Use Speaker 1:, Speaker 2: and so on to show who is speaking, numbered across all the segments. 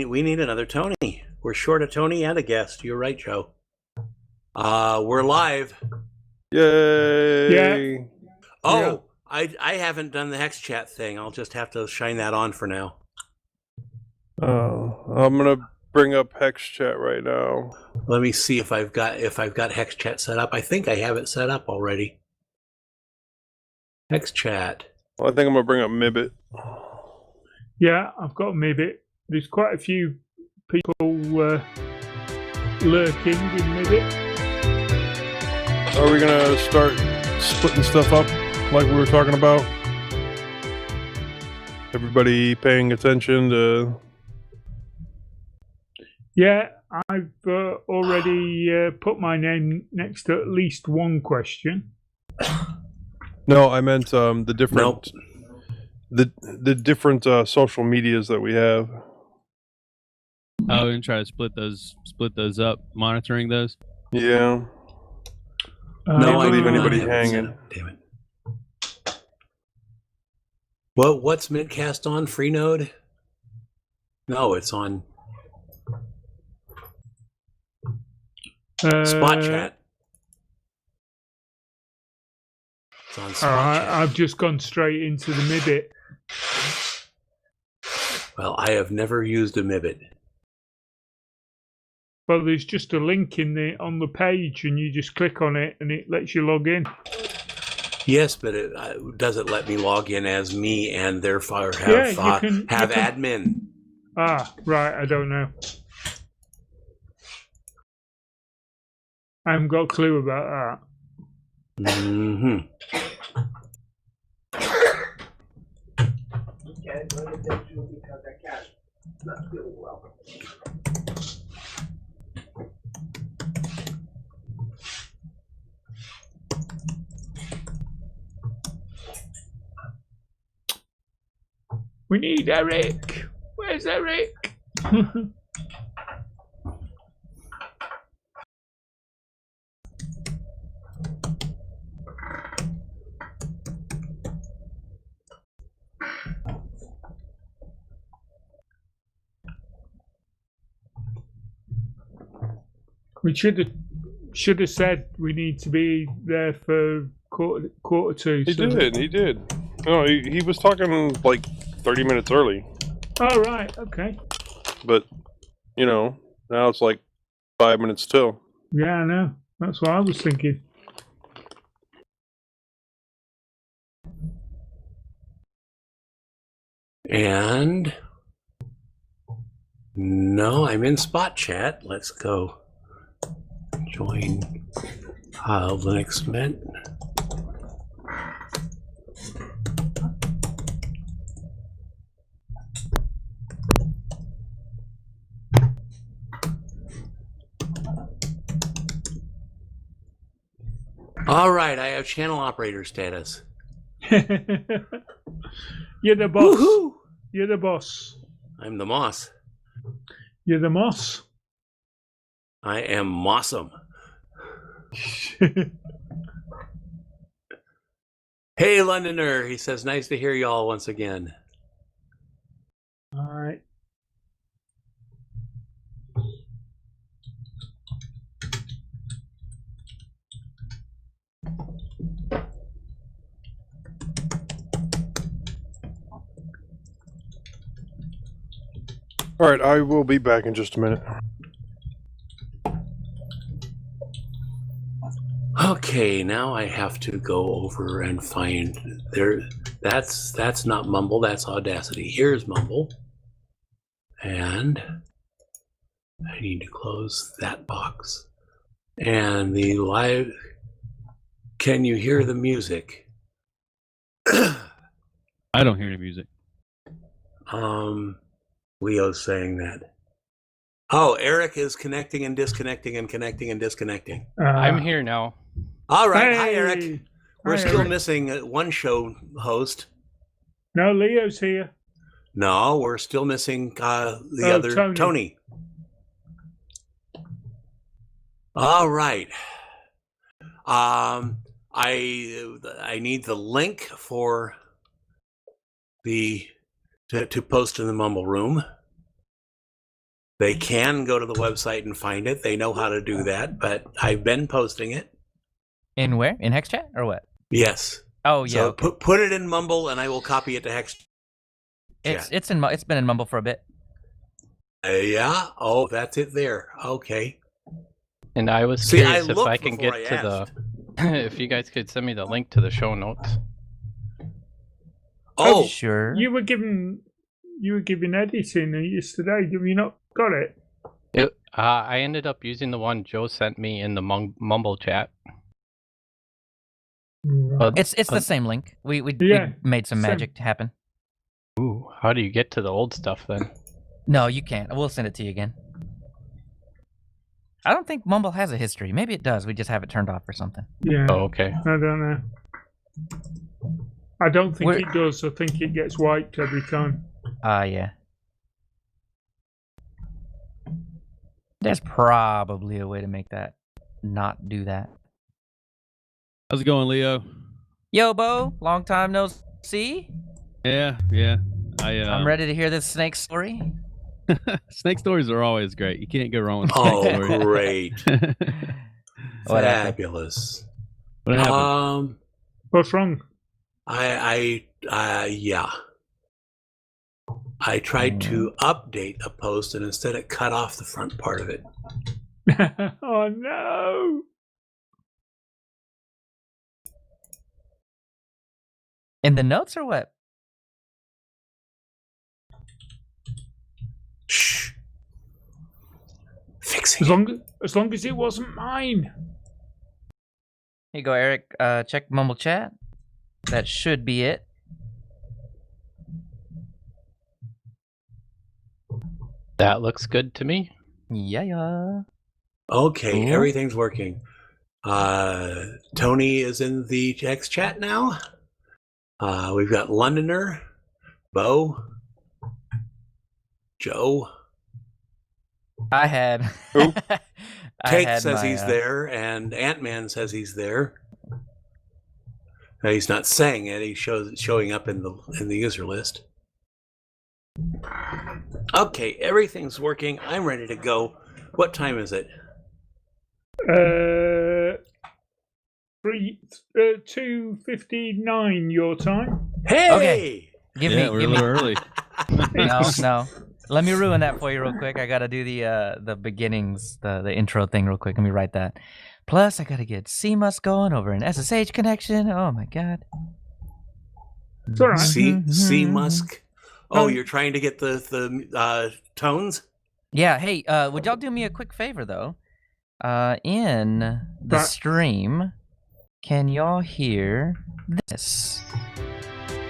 Speaker 1: We need another Tony. We're short a Tony and a guest. You're right, Joe. We're live.
Speaker 2: Yay!
Speaker 3: Yeah.
Speaker 1: Oh, yeah. I haven't done the Hex Chat thing. I'll just have to shine that on for now.
Speaker 2: I'm gonna bring up Hex Chat right now.
Speaker 1: Let me see if I've got Hex Chat set up. I think I have it set up already. Hex Chat.
Speaker 2: Well, I think I'm gonna bring up Mibbit.
Speaker 3: Yeah, I've got Mibbit. There's quite a few people lurking in Mibbit.
Speaker 2: Are we gonna start splitting stuff up like we were talking about? Everybody paying attention to...
Speaker 3: Yeah, I've already put my name next to at least one question.
Speaker 2: No, I meant the different...
Speaker 1: Nope.
Speaker 2: The different social medias that we have.
Speaker 4: Oh, and try to split those up, monitoring those.
Speaker 2: Yeah.
Speaker 1: No, I
Speaker 2: leave
Speaker 1: do
Speaker 2: anybody
Speaker 1: not have it set
Speaker 2: hanging.
Speaker 1: up. Damn it. Well, what's mintCast on? Freenode? No, it's on Spot Chat. It's on Spot Chat.
Speaker 3: I've just gone straight into the Mibbit.
Speaker 1: Well, I have never used a Mibbit.
Speaker 3: Well, there's just a link on the page, and you just click on it, and it lets you log in.
Speaker 1: Yes, but it doesn't let me log in as me, and therefore have admin.
Speaker 3: Ah, right. I don't know. I haven't got a clue about that.
Speaker 1: Mm-hmm.
Speaker 3: We need Eric. Where's Eric? We should have said we need to be there for quarter two.
Speaker 2: He did. No, he was talking like 30 minutes early.
Speaker 3: Oh, right, okay.
Speaker 2: But, now it's like 5 minutes till.
Speaker 3: Yeah, I know. That's what I was thinking.
Speaker 1: And no, I'm in Spot Chat. Let's go join Linux Mint. All right, I have channel operator status.
Speaker 3: You're the boss.
Speaker 1: Woohoo!
Speaker 3: You're the boss.
Speaker 1: I'm the Moss.
Speaker 3: You're the Moss.
Speaker 1: I am Mossum. Hey, Londoner. He says, nice to hear y'all once again.
Speaker 3: All right.
Speaker 2: All right, I will be back in just a minute.
Speaker 1: Okay, now I have to go over and find there. That's not Mumble. That's Audacity. Here's Mumble, and I need to close that box. And the live. Can you hear the music?
Speaker 4: I don't hear any music.
Speaker 1: Leo's saying that. Oh, Eric is connecting and disconnecting and connecting and disconnecting.
Speaker 5: I'm here now.
Speaker 1: All right.
Speaker 3: Hey.
Speaker 1: Hi, Eric. We're still missing one show host.
Speaker 3: No, Leo's here.
Speaker 1: No, we're still missing the other Tony. All right. I need the link for the to post in the Mumble room. They can go to the website and find it. They know how to do that, but I've been posting it.
Speaker 5: In where? In Hex Chat or what?
Speaker 1: Yes.
Speaker 5: Oh yeah.
Speaker 1: So
Speaker 5: Okay.
Speaker 1: put it in Mumble, and I will copy it to Hex.
Speaker 5: It's been in Mumble for a bit.
Speaker 1: Yeah. Oh, that's it there. Okay.
Speaker 6: And I was
Speaker 1: See, I
Speaker 6: curious if
Speaker 1: looked
Speaker 6: I can
Speaker 1: before
Speaker 6: get
Speaker 1: I
Speaker 6: to
Speaker 1: asked.
Speaker 6: the. If you guys could send me the link to the show notes.
Speaker 1: Oh,
Speaker 5: Sure.
Speaker 3: You were giving editing yesterday. Have you not got it?
Speaker 6: I ended up using the one Joe sent me in the Mumble chat.
Speaker 5: It's the same link. We
Speaker 3: Yeah,
Speaker 5: made some
Speaker 3: same.
Speaker 5: magic happen.
Speaker 6: Ooh, how do you get to the old stuff then?
Speaker 5: No, you can't. We'll send it to you again. I don't think Mumble has a history. Maybe it does. We just have it turned off or something.
Speaker 3: Yeah.
Speaker 6: Oh, okay.
Speaker 3: I don't know. I don't think
Speaker 5: We're-
Speaker 3: it does. I think it gets wiped every time.
Speaker 5: Yeah. There's probably a way to make that not do that.
Speaker 4: How's it going, Leo?
Speaker 5: Yo, Bo, long time no see.
Speaker 4: Yeah.
Speaker 5: I'm ready to hear this snake story.
Speaker 4: Snake stories are always great. You can't go wrong with a snake
Speaker 1: oh,
Speaker 4: story.
Speaker 1: great.
Speaker 5: What happened?
Speaker 1: Fabulous.
Speaker 4: What happened?
Speaker 3: What's wrong?
Speaker 1: Yeah. I tried to update a post, and instead it cut off the front part of it.
Speaker 3: Oh no!
Speaker 5: In the notes or what?
Speaker 1: Shh. Fixing it.
Speaker 3: As long as it wasn't mine.
Speaker 5: Here you go, Eric. Check Mumble chat. That should be it.
Speaker 6: That looks good to me.
Speaker 5: Yeah.
Speaker 1: Okay,
Speaker 5: Ooh.
Speaker 1: everything's working. Tony is in the X chat now. We've got Londoner, Bo, Joe.
Speaker 5: I had.
Speaker 2: Who?
Speaker 5: I
Speaker 1: Cake
Speaker 5: had
Speaker 1: says
Speaker 5: my,
Speaker 1: he's there, and Ant-Man says he's there. Now, he's not saying it. He's showing up in the user list. Okay, everything's working. I'm ready to go. What time is it?
Speaker 3: 2:59 your time.
Speaker 1: Hey!
Speaker 5: Okay. Give
Speaker 4: Yeah, we're
Speaker 5: me.
Speaker 4: a little early.
Speaker 5: No. Let me ruin that for you real quick. I gotta do the beginnings, the intro thing real quick. Let me write that. Plus, I gotta get CMUS going over an SSH connection. Oh my god.
Speaker 3: It's all right.
Speaker 1: C Musk. Oh,
Speaker 3: Oh.
Speaker 1: you're trying to get the tones?
Speaker 5: Yeah. Hey, would y'all do me a quick favor though? In the
Speaker 3: But-
Speaker 5: stream, can y'all hear this?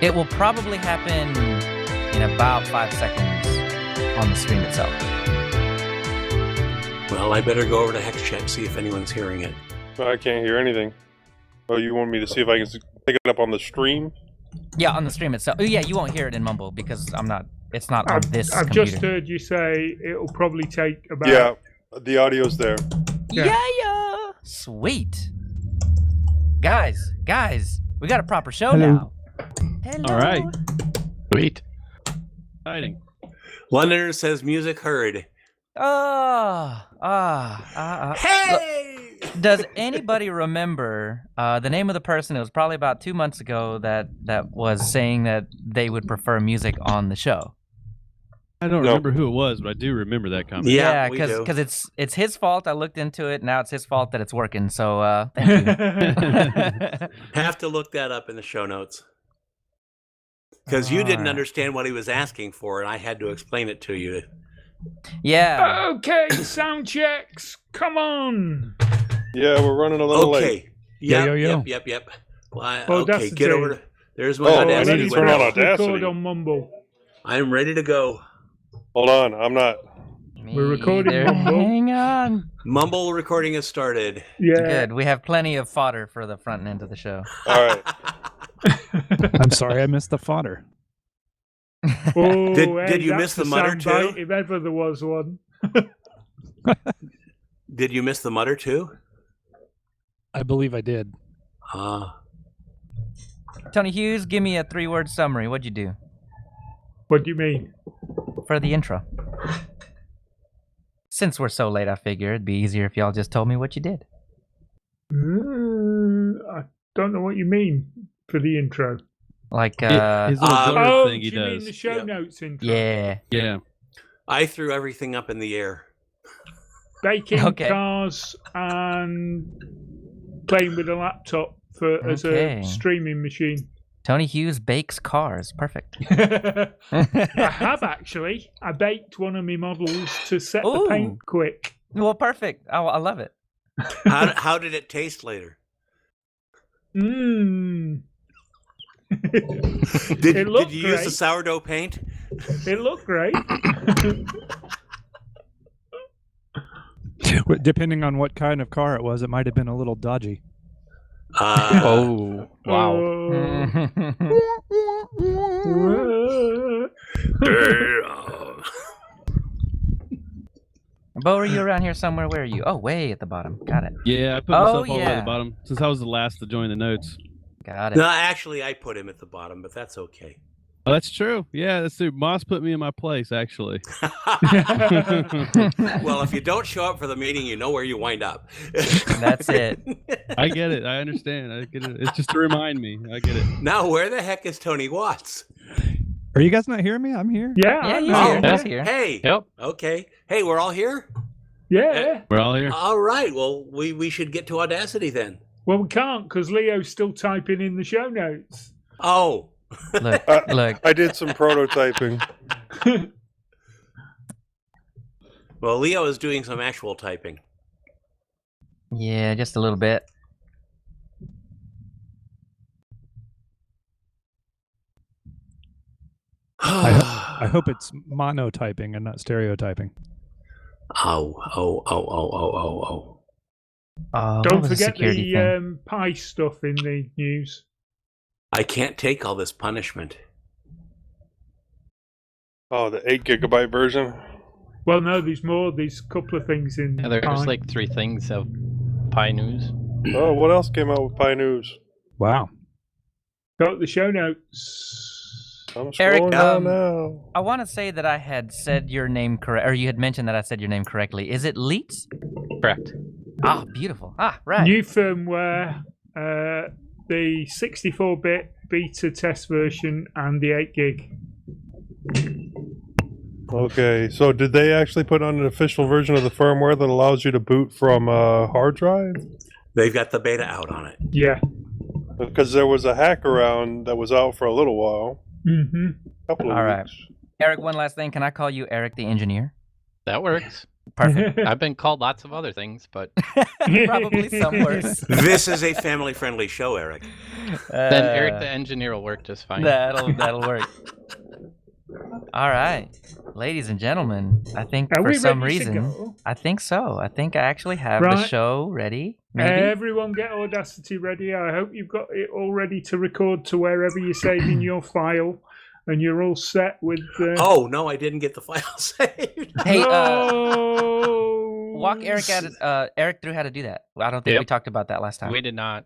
Speaker 5: It will probably happen in about 5 seconds on the stream itself.
Speaker 1: Well, I better go over to Hex Chat and see if anyone's hearing it.
Speaker 2: I can't hear anything. Oh, you want me to see if I can pick it up on the stream?
Speaker 5: Yeah, on the stream itself. Oh, yeah, you won't hear it in Mumble because I'm not. It's not on this
Speaker 3: I've
Speaker 5: computer.
Speaker 3: just heard you say it'll probably take about.
Speaker 2: Yeah, the audio's there.
Speaker 5: Yeah. Sweet. Guys, we got a proper show now. Hello.
Speaker 4: All right.
Speaker 6: Sweet.
Speaker 4: Exciting.
Speaker 1: Londoner says music heard. Hey!
Speaker 5: Does anybody remember the name of the person? It was probably about 2 months ago that was saying that they would prefer music on the show.
Speaker 4: I don't
Speaker 2: No.
Speaker 4: remember who it was, but I do remember that comment.
Speaker 1: Yeah, we do.
Speaker 5: because it's his fault. I looked into it. Now it's his fault that it's working. So thank you.
Speaker 1: Have to look that up in the show notes. Because you didn't
Speaker 5: Alright.
Speaker 1: understand what he was asking for, and I had to explain it to you.
Speaker 5: Yeah.
Speaker 3: Okay, sound checks. Come on.
Speaker 2: Yeah, we're running a little late.
Speaker 1: Okay.
Speaker 7: Yo, yo.
Speaker 1: Yep. Well, okay,
Speaker 3: Audacity.
Speaker 1: get over to... There's my
Speaker 2: Oh, I
Speaker 1: Audacity
Speaker 2: need to turn on
Speaker 1: window.
Speaker 2: Audacity.
Speaker 3: Record on Mumble.
Speaker 1: I'm ready to go.
Speaker 2: Hold on, I'm not.
Speaker 3: We're recording
Speaker 5: There.
Speaker 3: Mumble.
Speaker 5: Hang on.
Speaker 1: Mumble recording has started.
Speaker 3: Yeah.
Speaker 5: Good. We have plenty of fodder for the front end of the show.
Speaker 2: All right.
Speaker 7: I'm sorry I missed the fodder.
Speaker 3: Oh,
Speaker 1: Did
Speaker 3: hey,
Speaker 1: you
Speaker 3: that's
Speaker 1: miss the mutter
Speaker 3: soundbite,
Speaker 1: too?
Speaker 3: If ever there was one.
Speaker 1: Did you miss the mutter too?
Speaker 7: I believe I did.
Speaker 5: Tony Hughes, give me a 3-word summary. What'd you do
Speaker 3: What do you mean?
Speaker 5: for the intro? since we're so late, I figure it'd be easier if y'all just told me what you did.
Speaker 3: I don't know what you mean for the intro.
Speaker 5: Like,
Speaker 4: His little blurb
Speaker 3: Oh,
Speaker 4: thing
Speaker 3: do
Speaker 4: he
Speaker 3: you mean
Speaker 4: does.
Speaker 3: the show
Speaker 1: Yep.
Speaker 3: notes intro?
Speaker 5: yeah.
Speaker 4: Yeah.
Speaker 1: I threw everything up in the air.
Speaker 3: Baking
Speaker 5: Okay.
Speaker 3: cars and playing with a laptop as
Speaker 5: Okay.
Speaker 3: a streaming machine.
Speaker 5: Tony Hughes bakes cars. Perfect.
Speaker 3: I have actually. I baked one of my models to set the
Speaker 5: Ooh.
Speaker 3: paint quick.
Speaker 5: Well, perfect. I love it.
Speaker 1: How did it taste later?
Speaker 3: Mmm.
Speaker 1: Did
Speaker 3: It looked
Speaker 1: you use the
Speaker 3: great.
Speaker 1: sourdough paint?
Speaker 3: It looked great.
Speaker 7: Depending on what kind of car it was, it might have been a little dodgy.
Speaker 6: Oh, wow.
Speaker 5: Bo, are you around here somewhere? Where are you? Oh, way at the bottom. Got it.
Speaker 4: Yeah, I put
Speaker 5: Oh,
Speaker 4: myself all the way at
Speaker 5: yeah.
Speaker 4: the bottom since I was the last to join the notes.
Speaker 5: Got it.
Speaker 1: No, actually, I put him at the bottom, but that's okay.
Speaker 4: Oh, that's true. Yeah, that's true. Moss put me in my place, actually.
Speaker 1: Well, if you don't show up for the meeting, you know where you wind up.
Speaker 5: That's it.
Speaker 4: I get it. I understand. I get it. It's just to remind me. I get it.
Speaker 1: Now, where the heck is Tony Watts?
Speaker 7: Are you guys not hearing me? I'm here.
Speaker 3: Yeah,
Speaker 5: Yeah,
Speaker 3: I'm
Speaker 5: he's
Speaker 3: here.
Speaker 5: here.
Speaker 6: yeah.
Speaker 5: He's here.
Speaker 1: Hey.
Speaker 6: Yep.
Speaker 1: Okay. Hey, we're all here?
Speaker 3: Yeah.
Speaker 4: We're all here.
Speaker 1: All right. Well, we should get to Audacity then.
Speaker 3: Well, we can't because Leo's still typing in the show notes.
Speaker 1: Oh.
Speaker 5: Look, look.
Speaker 2: I did some prototyping.
Speaker 1: Well, Leo is doing some actual typing.
Speaker 5: Yeah, just a little bit.
Speaker 7: I hope it's monotyping and not stereotyping.
Speaker 1: Oh.
Speaker 5: Oh, what
Speaker 3: Don't
Speaker 5: was the
Speaker 3: forget
Speaker 5: security
Speaker 3: the
Speaker 5: thing?
Speaker 3: pie stuff in the news.
Speaker 1: I can't take all this punishment.
Speaker 2: Oh, the 8 gigabyte version.
Speaker 3: Well, no, there's more. There's a couple of things in
Speaker 6: Yeah, there's
Speaker 3: pie.
Speaker 6: like 3 things of Pi News.
Speaker 2: Oh, what else came out with Pi News?
Speaker 7: Wow.
Speaker 3: Got the show notes.
Speaker 2: I'm
Speaker 5: Eric,
Speaker 2: scrolling down now.
Speaker 5: I want to say that I had said your name correct, or you had mentioned that I said your name correctly. Is it Leets?
Speaker 6: Correct.
Speaker 5: Ah, beautiful. Ah, right.
Speaker 3: New firmware, the 64-bit beta test version, and the 8 gig.
Speaker 2: Okay, so did they actually put on an official version of the firmware that allows you to boot from a hard drive?
Speaker 1: They've got the beta out on it.
Speaker 3: Yeah.
Speaker 2: Because there was a hack around that was out for a little while.
Speaker 3: Mm-hmm.
Speaker 2: Couple of
Speaker 5: All right.
Speaker 2: weeks.
Speaker 5: Eric, one last thing. Can I call you Eric the engineer?
Speaker 6: That works.
Speaker 5: Perfect.
Speaker 6: I've been called lots of other things, but
Speaker 5: Probably some worse.
Speaker 1: This is a family-friendly show, Eric.
Speaker 6: then Eric the engineer will work just fine.
Speaker 5: That'll work. All right, ladies and gentlemen. I think
Speaker 3: Are
Speaker 5: for
Speaker 3: we
Speaker 5: some
Speaker 3: ready to
Speaker 5: reason,
Speaker 3: go?
Speaker 5: I think so. I think I actually have the
Speaker 3: Right.
Speaker 5: show ready. Maybe.
Speaker 3: Everyone get Audacity ready. I hope you've got it all ready to record to wherever you're saving your file, and you're all set with.
Speaker 1: Oh no, I didn't get the file saved.
Speaker 5: Hey,
Speaker 3: Oh,
Speaker 5: walk Eric at it. Eric through how to do that. I don't think
Speaker 6: Yep.
Speaker 5: we talked about that last time.
Speaker 6: We did not.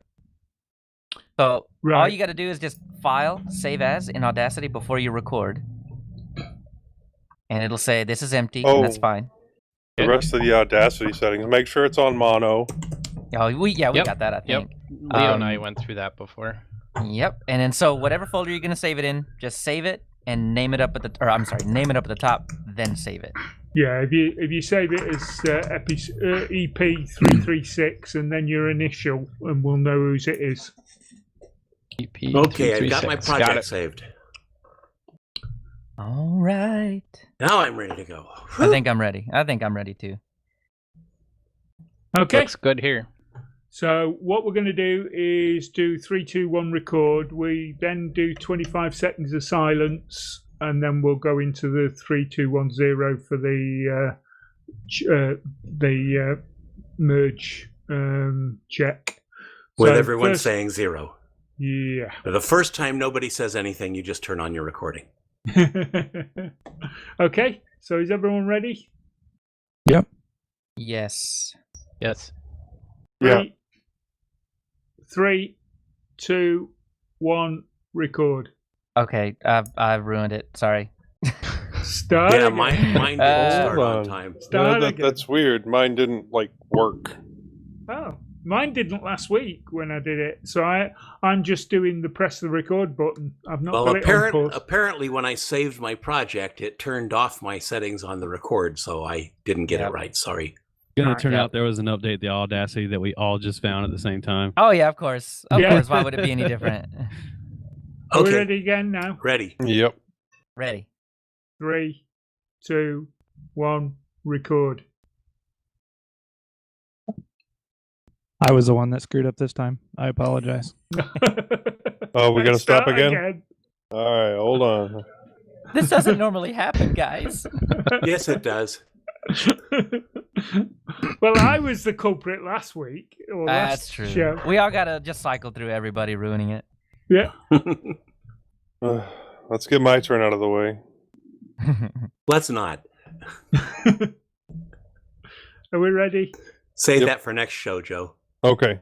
Speaker 5: So all
Speaker 3: Right.
Speaker 5: you got to do is just file, save as in Audacity before you record, and it'll say this is empty, and that's
Speaker 2: Oh.
Speaker 5: fine.
Speaker 2: The rest of the Audacity settings. Make sure it's on mono.
Speaker 5: Oh, we
Speaker 6: Yep.
Speaker 5: got that. I
Speaker 6: Yep.
Speaker 5: think.
Speaker 6: Leo and I went through that before.
Speaker 5: Yep. And then so whatever folder you're gonna save it in, just save it and name it up at the name it up at the top, then save it.
Speaker 3: Yeah, if you save it as EP336 and then your initial, and we'll know whose it is.
Speaker 6: EP
Speaker 1: Okay, I've got my
Speaker 6: 336.
Speaker 1: project saved.
Speaker 5: All right.
Speaker 1: Now I'm ready to go.
Speaker 5: I think I'm ready. I think I'm ready too.
Speaker 3: Okay.
Speaker 6: Looks good here.
Speaker 3: So what we're going to do is do 3, 2, 1 record. We then do 25 seconds of silence, and then we'll go into the 3, 2, 1, 0 for the merge check.
Speaker 1: With
Speaker 3: So
Speaker 1: everyone
Speaker 3: first-
Speaker 1: saying 0.
Speaker 3: Yeah.
Speaker 1: The first time nobody says anything, you just turn on your recording.
Speaker 3: Okay. So is everyone ready?
Speaker 5: Yes.
Speaker 6: Yes.
Speaker 2: Yeah.
Speaker 3: 3, 2, 1, record.
Speaker 5: Okay. I've ruined it. Sorry.
Speaker 3: Start
Speaker 1: Yeah,
Speaker 3: again.
Speaker 1: mine didn't start
Speaker 2: Hold
Speaker 1: on
Speaker 2: on.
Speaker 1: time.
Speaker 3: Start again.
Speaker 2: That's weird. Mine didn't work.
Speaker 3: Oh, mine didn't last week when I did it. So I'm just doing the press the record button. I've not
Speaker 1: Well,
Speaker 3: got it on pause.
Speaker 1: apparently, when I saved my project, it turned off my settings on the record, so I didn't get it
Speaker 5: Yep.
Speaker 1: right. Sorry.
Speaker 4: Gonna
Speaker 3: Alright,
Speaker 4: turn
Speaker 5: yep.
Speaker 4: out there was an update, the Audacity, that we all just found at the same time.
Speaker 5: Oh yeah, of course. Of
Speaker 3: Yeah.
Speaker 5: course. Why would it be any different?
Speaker 3: Are we
Speaker 1: Okay,
Speaker 3: ready again now?
Speaker 1: ready.
Speaker 2: Yep.
Speaker 5: Ready.
Speaker 3: 3, 2, 1, record.
Speaker 7: I was the one that screwed up this time. I apologize.
Speaker 2: Oh, we gotta
Speaker 3: Let's
Speaker 2: stop
Speaker 3: start
Speaker 2: again? All right, hold on.
Speaker 5: This doesn't normally happen, guys.
Speaker 1: Yes, it does.
Speaker 3: Well, I was the culprit last week. Or
Speaker 5: That's
Speaker 3: last
Speaker 5: true.
Speaker 3: Show.
Speaker 5: We all gotta just cycle through everybody ruining it.
Speaker 3: Yeah.
Speaker 2: Let's get my turn out of the way.
Speaker 1: Let's not.
Speaker 3: Are we ready?
Speaker 1: Save
Speaker 2: Yep.
Speaker 1: that for next show, Joe.
Speaker 2: Okay.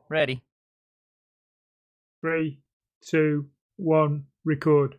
Speaker 5: Ready.
Speaker 3: 3, 2, 1, record.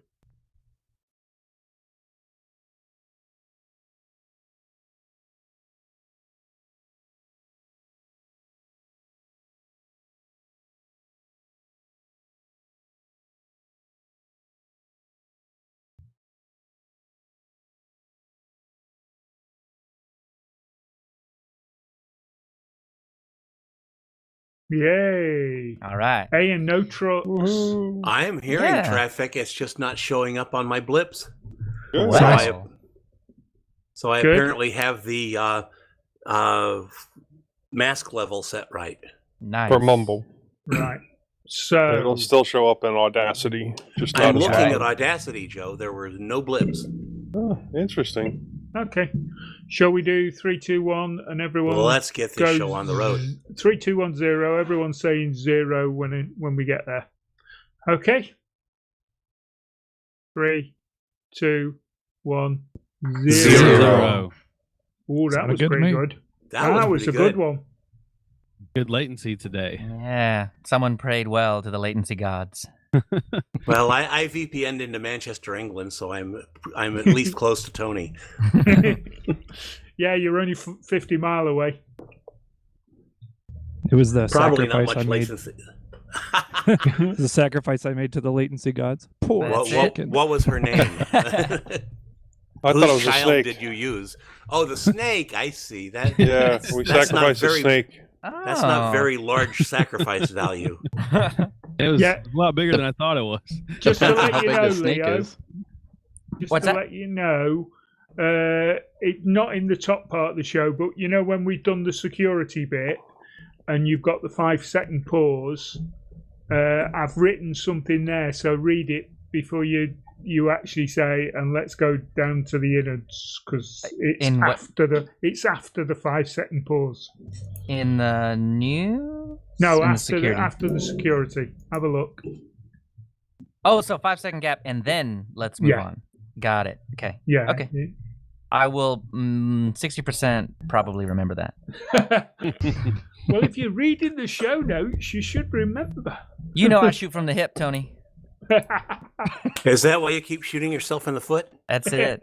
Speaker 3: Yay.
Speaker 5: All right.
Speaker 3: Hey, and no trucks.
Speaker 2: Woohoo.
Speaker 1: I am hearing
Speaker 5: Yeah.
Speaker 1: traffic. It's just not showing up on my blips.
Speaker 2: Good.
Speaker 1: So
Speaker 5: Wow.
Speaker 1: So I
Speaker 3: Good.
Speaker 1: apparently have the mask level set right.
Speaker 5: Nice.
Speaker 2: For mumble.
Speaker 3: Right. So,
Speaker 2: It'll still show up in Audacity, just not
Speaker 1: I'm
Speaker 2: as
Speaker 1: looking
Speaker 5: right.
Speaker 1: at Audacity, Joe. There were no blips.
Speaker 2: Oh, interesting.
Speaker 3: okay. Shall we do 3, 2, 1, and everyone
Speaker 1: Well, let's get this
Speaker 3: goes
Speaker 1: show on the road.
Speaker 3: 3, 2, 1, 0. Everyone's saying 0 when we get there. Okay. 3, 2, 1, 0.
Speaker 1: Zero.
Speaker 3: Oh, that
Speaker 7: Sounded
Speaker 3: was
Speaker 7: good to
Speaker 3: pretty
Speaker 7: me.
Speaker 3: good.
Speaker 1: That was
Speaker 3: a
Speaker 1: pretty
Speaker 3: good one.
Speaker 4: Good latency today.
Speaker 5: Yeah. Someone prayed well to the latency gods.
Speaker 1: Well, I VPN'd into Manchester, England, so I'm at least close to Tony.
Speaker 3: Yeah, you're only 50 mile away.
Speaker 7: It was the
Speaker 1: Probably not
Speaker 7: sacrifice
Speaker 1: much
Speaker 7: I made.
Speaker 1: latency.
Speaker 7: The sacrifice I made to the latency gods. Poor
Speaker 5: That's
Speaker 7: chicken.
Speaker 1: what was her name?
Speaker 2: I thought it was a
Speaker 1: child
Speaker 2: snake.
Speaker 1: did you use? Oh, the snake. I see. That.
Speaker 2: Yeah, we
Speaker 1: that's not
Speaker 2: sacrificed a
Speaker 1: very-
Speaker 2: snake.
Speaker 1: That's not very large sacrifice value.
Speaker 4: It was
Speaker 3: Yeah.
Speaker 4: a lot bigger than I thought it was.
Speaker 3: Just to
Speaker 6: Depends on
Speaker 3: let
Speaker 6: how
Speaker 3: you
Speaker 6: big
Speaker 3: know,
Speaker 6: the snake
Speaker 3: Leo,
Speaker 6: is.
Speaker 3: just
Speaker 5: What's
Speaker 3: to
Speaker 5: that?
Speaker 3: let you know, it's not in the top part of the show, but you know when we've done the security bit and you've got the 5-second pause, I've written something there, so read it before you actually say, and let's go down to the innards, because
Speaker 5: In what-
Speaker 3: it's after the 5-second pause.
Speaker 5: In the new?
Speaker 3: No,
Speaker 5: In the
Speaker 3: after
Speaker 5: security.
Speaker 3: after the security. Have a look.
Speaker 5: Oh, so 5-second gap, and then let's move
Speaker 3: Yeah.
Speaker 5: on. Got it. Okay.
Speaker 3: Yeah.
Speaker 5: Okay. I will 60% probably remember that.
Speaker 3: Well, if you're reading the show notes, you should remember.
Speaker 5: You know I shoot from the hip, Tony.
Speaker 1: Is that why you keep shooting yourself in the foot?
Speaker 5: That's it.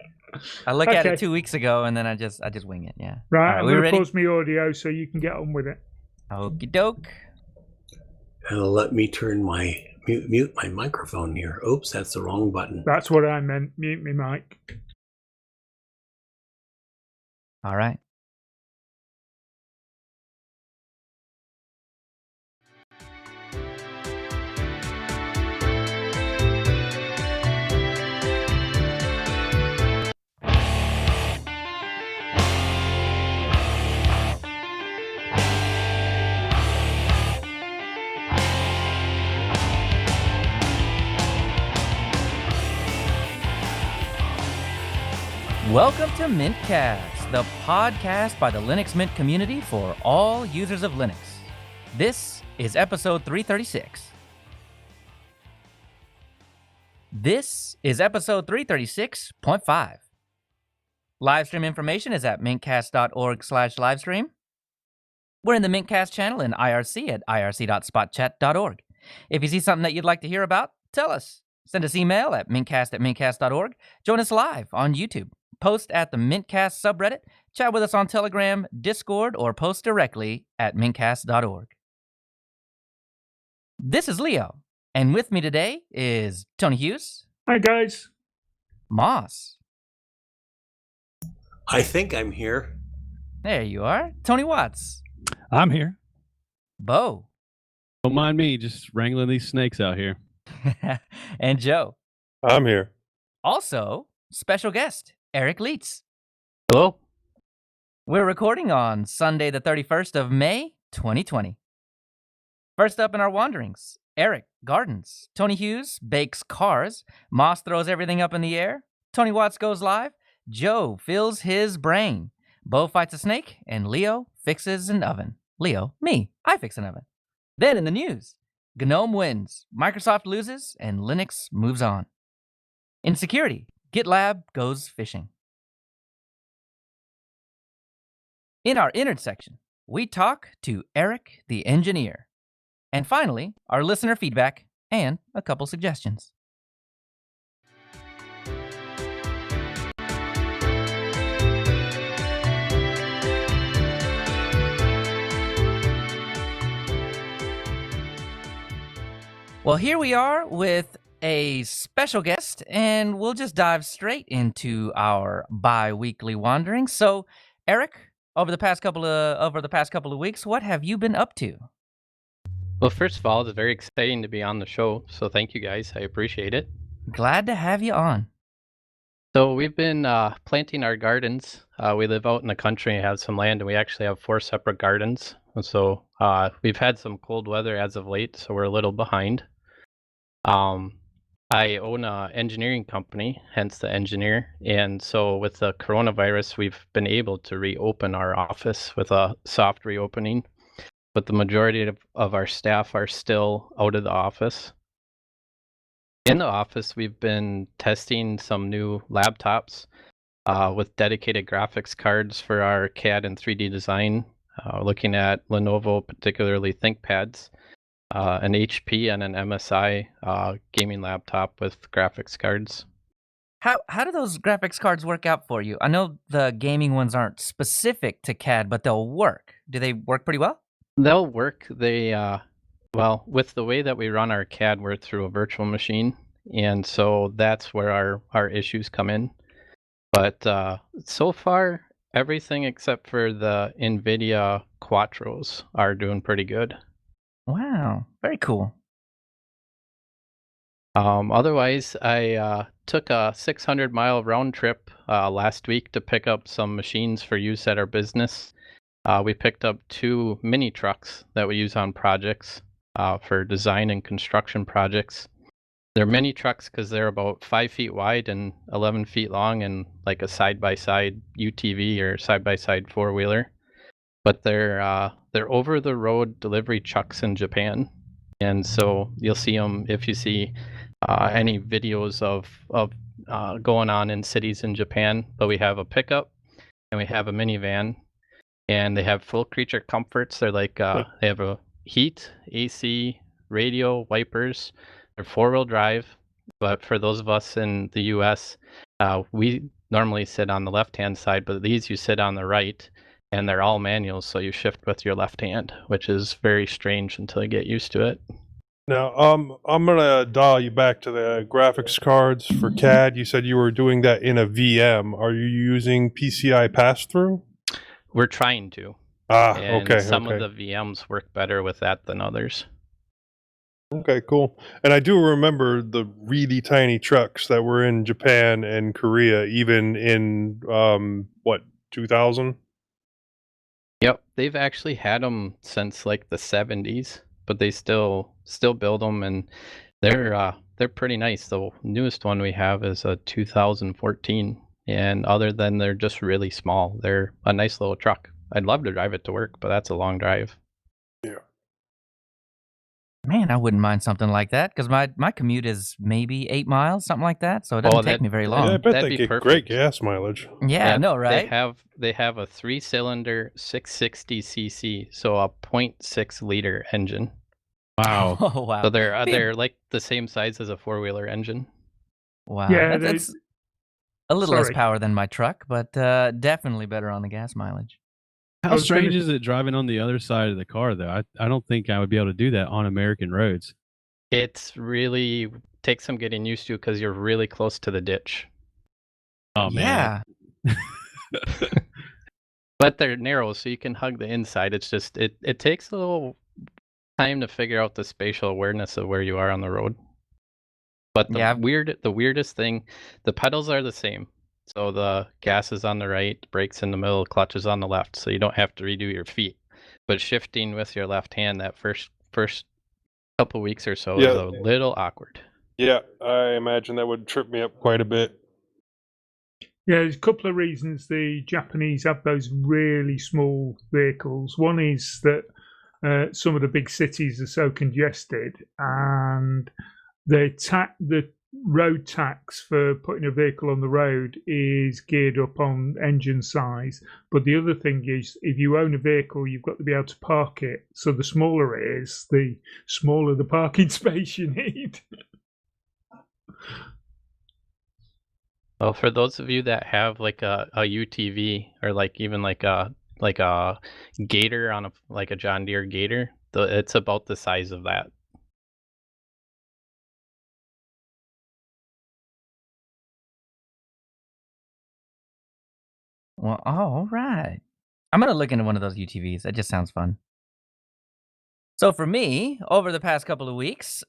Speaker 5: I looked at
Speaker 3: Okay.
Speaker 5: it 2 weeks ago, and then I just wing it. Yeah.
Speaker 3: Right,
Speaker 5: Alright,
Speaker 3: I'm
Speaker 5: we
Speaker 3: going to
Speaker 5: ready?
Speaker 3: pause my audio so you can get on with it.
Speaker 5: Okie doke.
Speaker 1: Let me turn my mute my microphone here. Oops, that's the wrong button.
Speaker 3: That's what I meant. Mute me mic.
Speaker 5: All right. Welcome to mintCast, the podcast by the Linux Mint community for all users of Linux. This is episode 336. This is episode 336.5. Livestream information is at mintcast.org/livestream. We're in the mintcast channel in IRC at irc.spotchat.org. If you see something that you'd like to hear about, tell us. Send us email at mintcast@mintcast.org. Join us live on YouTube. Post at the mintcast subreddit. Chat with us on Telegram, Discord, or post directly at mintcast.org. This is Leo, and with me today is Tony Hughes,
Speaker 3: Hi, guys.
Speaker 5: Moss.
Speaker 1: I think I'm here.
Speaker 5: There you are. Tony Watts,
Speaker 7: I'm here.
Speaker 5: Bo,
Speaker 4: Don't mind me, just wrangling these snakes out here.
Speaker 5: and Joe.
Speaker 2: I'm here.
Speaker 5: Also, special guest, Eric Leitz.
Speaker 6: Hello.
Speaker 5: We're recording on Sunday, the 31st of May, 2020. First up in our wanderings, Eric gardens. Tony Hughes bakes cars. Moss throws everything up in the air. Tony Watts goes live. Joe fills his brain. Bo fights a snake, and Leo fixes an oven. Leo, me, I fix an oven. Then in the news, GNOME wins, Microsoft loses, and Linux moves on. In security, GitLab goes fishing. In our innard section, we talk to Eric the engineer. And finally, our listener feedback and a couple suggestions. Well, here we are with a special guest, and we'll just dive straight into our bi-weekly wanderings. So, Eric, over the past couple of weeks, what have you been up to?
Speaker 6: Well, first of all, it's very exciting to be on the show, so thank you guys. I appreciate it.
Speaker 5: Glad to have you on.
Speaker 6: So we've been planting our gardens. We live out in the country and have some land, and we actually have 4 separate gardens. And so we've had some cold weather as of late, so we're a little behind. I own an engineering company, hence the engineer. And so with the coronavirus, we've been able to reopen our office with a soft reopening. But the majority of our staff are still out of the office. In the office, we've been testing some new laptops with dedicated graphics cards for our CAD and 3D design, looking at Lenovo, particularly ThinkPads, an HP and an MSI gaming laptop with graphics cards.
Speaker 5: How do those graphics cards work out for you? I know the gaming ones aren't specific to CAD, but they'll work. Do they work pretty well?
Speaker 6: They'll work. Well, with the way that we run our CAD, we're through a virtual machine, and so that's where our issues come in. But so far, everything except for the NVIDIA Quattros are doing pretty good.
Speaker 5: Wow, very cool.
Speaker 6: Otherwise, I took a 600-mile round trip last week to pick up some machines for use at our business. We picked up 2 mini trucks that we use on projects for design and construction projects. They're mini trucks because they're about 5 feet wide and 11 feet long, and like a side-by-side UTV or side-by-side 4-wheeler. But they're over-the-road delivery trucks in Japan, and so you'll see them if you see any videos of going on in cities in Japan. But we have a pickup and we have a minivan. And they have full creature comforts. They're like, they have a heat, AC, radio, wipers. They're 4-wheel drive. But for those of us in the US, we normally sit on the left-hand side, but these you sit on the right, and they're all manuals, so you shift with your left hand, which is very strange until you get used to it.
Speaker 2: Now, I'm gonna dial you back to the graphics cards for CAD. You said you were doing that in a VM. Are you using PCI pass-through?
Speaker 6: We're trying to.
Speaker 2: And okay.
Speaker 6: Some of the VMs work better with that than others.
Speaker 2: Okay, cool. And I do remember the really tiny trucks that were in Japan and Korea, even in 2000.
Speaker 6: Yep, they've actually had them since like the 70s, but they still build them, and they're pretty nice. The newest one we have is a 2014. And other than they're just really small, they're a nice little truck. I'd love to drive it to work, but that's a long drive.
Speaker 2: Yeah.
Speaker 5: Man, I wouldn't mind something like that because my commute is maybe 8 miles, something like that. So it doesn't take me very long.
Speaker 2: Yeah, I bet
Speaker 6: That'd
Speaker 2: they
Speaker 6: be
Speaker 2: get great gas mileage.
Speaker 5: Yeah, I know, right?
Speaker 6: They have a 3-cylinder 660cc, so a 0.6 liter engine.
Speaker 4: Wow.
Speaker 5: Oh wow.
Speaker 6: So they're like the same size as a 4-wheeler engine.
Speaker 5: Wow.
Speaker 3: Yeah,
Speaker 5: That's a little less
Speaker 3: sorry.
Speaker 5: power than my truck, but definitely better on the gas mileage.
Speaker 3: I
Speaker 4: How
Speaker 3: was gonna-
Speaker 4: strange is it driving on the other side of the car, though? I don't think I would be able to do that on American roads.
Speaker 6: It's really takes some getting used to because you're really close to the ditch.
Speaker 4: Oh,
Speaker 5: Yeah.
Speaker 4: man.
Speaker 6: But they're narrow, so you can hug the inside. It's just it takes a little time to figure out the spatial awareness of where you are on the road. But
Speaker 5: Yeah.
Speaker 6: the weirdest thing, the pedals are the same. So the gas is on the right, brakes in the middle, clutch is on the left, so you don't have to redo your feet. But shifting with your left hand that first couple weeks or so is a little awkward.
Speaker 2: Yeah, I imagine that would trip me up quite a bit.
Speaker 3: Yeah, there's a couple of reasons the Japanese have those really small vehicles. One is that some of the big cities are so congested, and the road tax for putting a vehicle on the road is geared up on engine size. But the other thing is, if you own a vehicle, you've got to be able to park it. So the smaller it is, the smaller the parking space you need.
Speaker 6: Well, for those of you that have like a UTV or like even like a Gator on a John Deere Gator, it's about the size of that.
Speaker 5: Well, all right. I'm gonna look into one of those UTVs. That just sounds fun. So for me, over the past couple of weeks,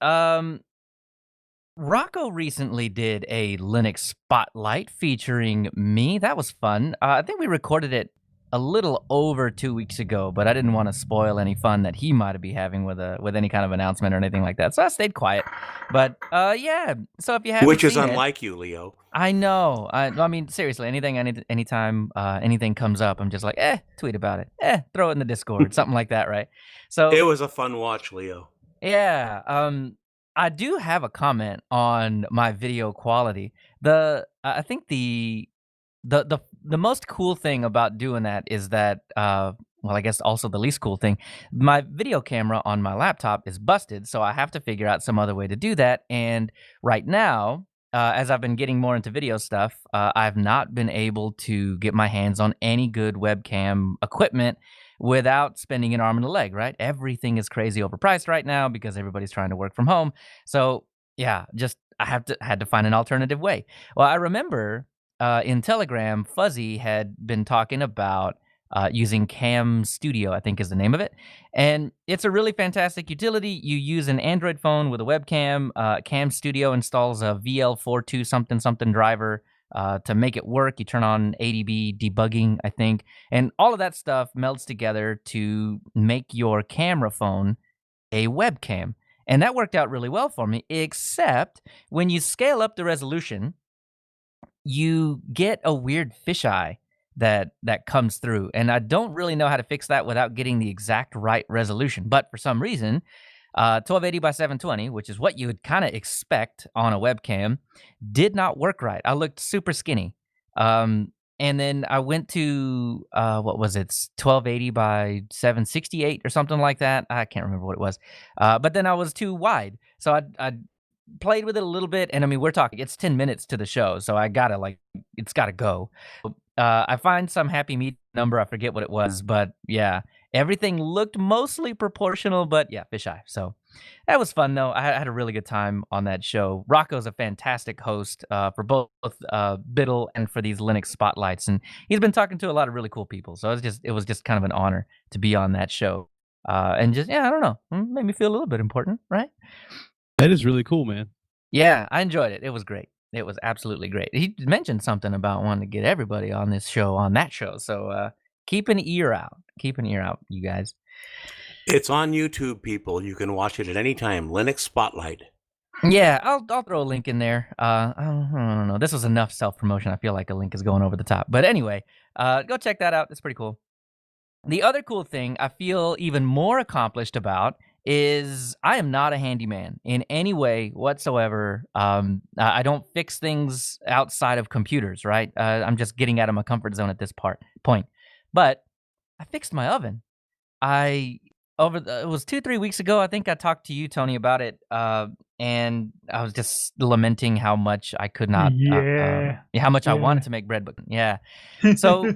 Speaker 5: Rocco recently did a Linux Spotlight featuring me. That was fun. I think we recorded it a little over 2 weeks ago, but I didn't want to spoil any fun that he might be having with any kind of announcement or anything like that. So I stayed quiet. But yeah, so if you haven't
Speaker 1: Which is
Speaker 5: seen it-
Speaker 1: unlike you, Leo.
Speaker 5: I know. I mean, seriously, anytime anything comes up, I'm just like, tweet about it. Throw it in the Discord, something like that, right? So
Speaker 1: It was a fun watch, Leo.
Speaker 5: yeah, I do have a comment on my video quality. I think the most cool thing about doing that is that well, I guess also the least cool thing, my video camera on my laptop is busted, so I have to figure out some other way to do that. And right now, as I've been getting more into video stuff, I've not been able to get my hands on any good webcam equipment without spending an arm and a leg, right? Everything is crazy overpriced right now because everybody's trying to work from home. So yeah, just I had to find an alternative way. Well, I remember in Telegram, Fuzzy had been talking about using Cam Studio, I think is the name of it. And it's a really fantastic utility. You use an Android phone with a webcam. Cam Studio installs a VL42 something something driver to make it work. You turn on ADB debugging, I think. And all of that stuff melds together to make your camera phone a webcam. And that worked out really well for me, except when you scale up the resolution, you get a weird fisheye that comes through. And I don't really know how to fix that without getting the exact right resolution. But for some reason, 1280 by 720, which is what you would kind of expect on a webcam, did not work right. I looked super skinny. And then I went to, what was it, 1280 by 768 or something like that. I can't remember what it was. But then I was too wide. So I played with it a little bit. And I mean, we're talking, it's 10 minutes to the show. So I gotta it's gotta go. I find some happy medium number. I forget what it was, but yeah, everything looked mostly proportional, but yeah, fisheye. So that was fun though. I had a really good time on that show. Rocco's a fantastic host for both Biddle and for these Linux spotlights, and he's been talking to a lot of really cool people. So it was just kind of an honor to be on that show. And just I don't know, made me feel a little bit important, right?
Speaker 4: That is really cool, man.
Speaker 5: Yeah, I enjoyed it. It was great. It was absolutely great. He mentioned something about wanting to get everybody on this show, on that show. So keep an ear out. Keep an ear out, you guys.
Speaker 1: It's on YouTube, people. You can watch it at any time. Linux Spotlight.
Speaker 5: Yeah, I'll throw a link in there. I don't know. This was enough self-promotion. I feel like a link is going over the top. But anyway, go check that out. It's pretty cool. The other cool thing I feel even more accomplished about is I am not a handyman in any way whatsoever. I don't fix things outside of computers, right? I'm just getting out of my comfort zone at this point. But I fixed my oven. I it was 2-3 weeks ago. I think I talked to you, Tony, about it, and I was just lamenting how much I could not, how much I wanted to make bread, but yeah. So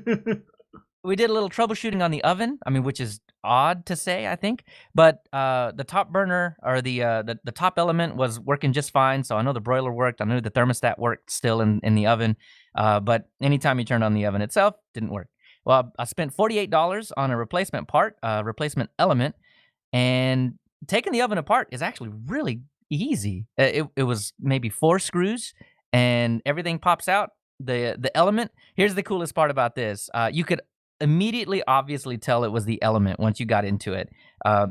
Speaker 5: we did a little troubleshooting on the oven. I mean, which is odd to say, I think, but the top burner or the top element was working just fine. So I know the broiler worked. I knew the thermostat worked still in the oven, but anytime you turned on the oven itself, didn't work. Well, I spent $48 on a replacement part, replacement element, and taking the oven apart is actually really easy. It was maybe 4 screws, and everything pops out. The element. Here's the coolest part about this. You could immediately, obviously, tell it was the element once you got into it.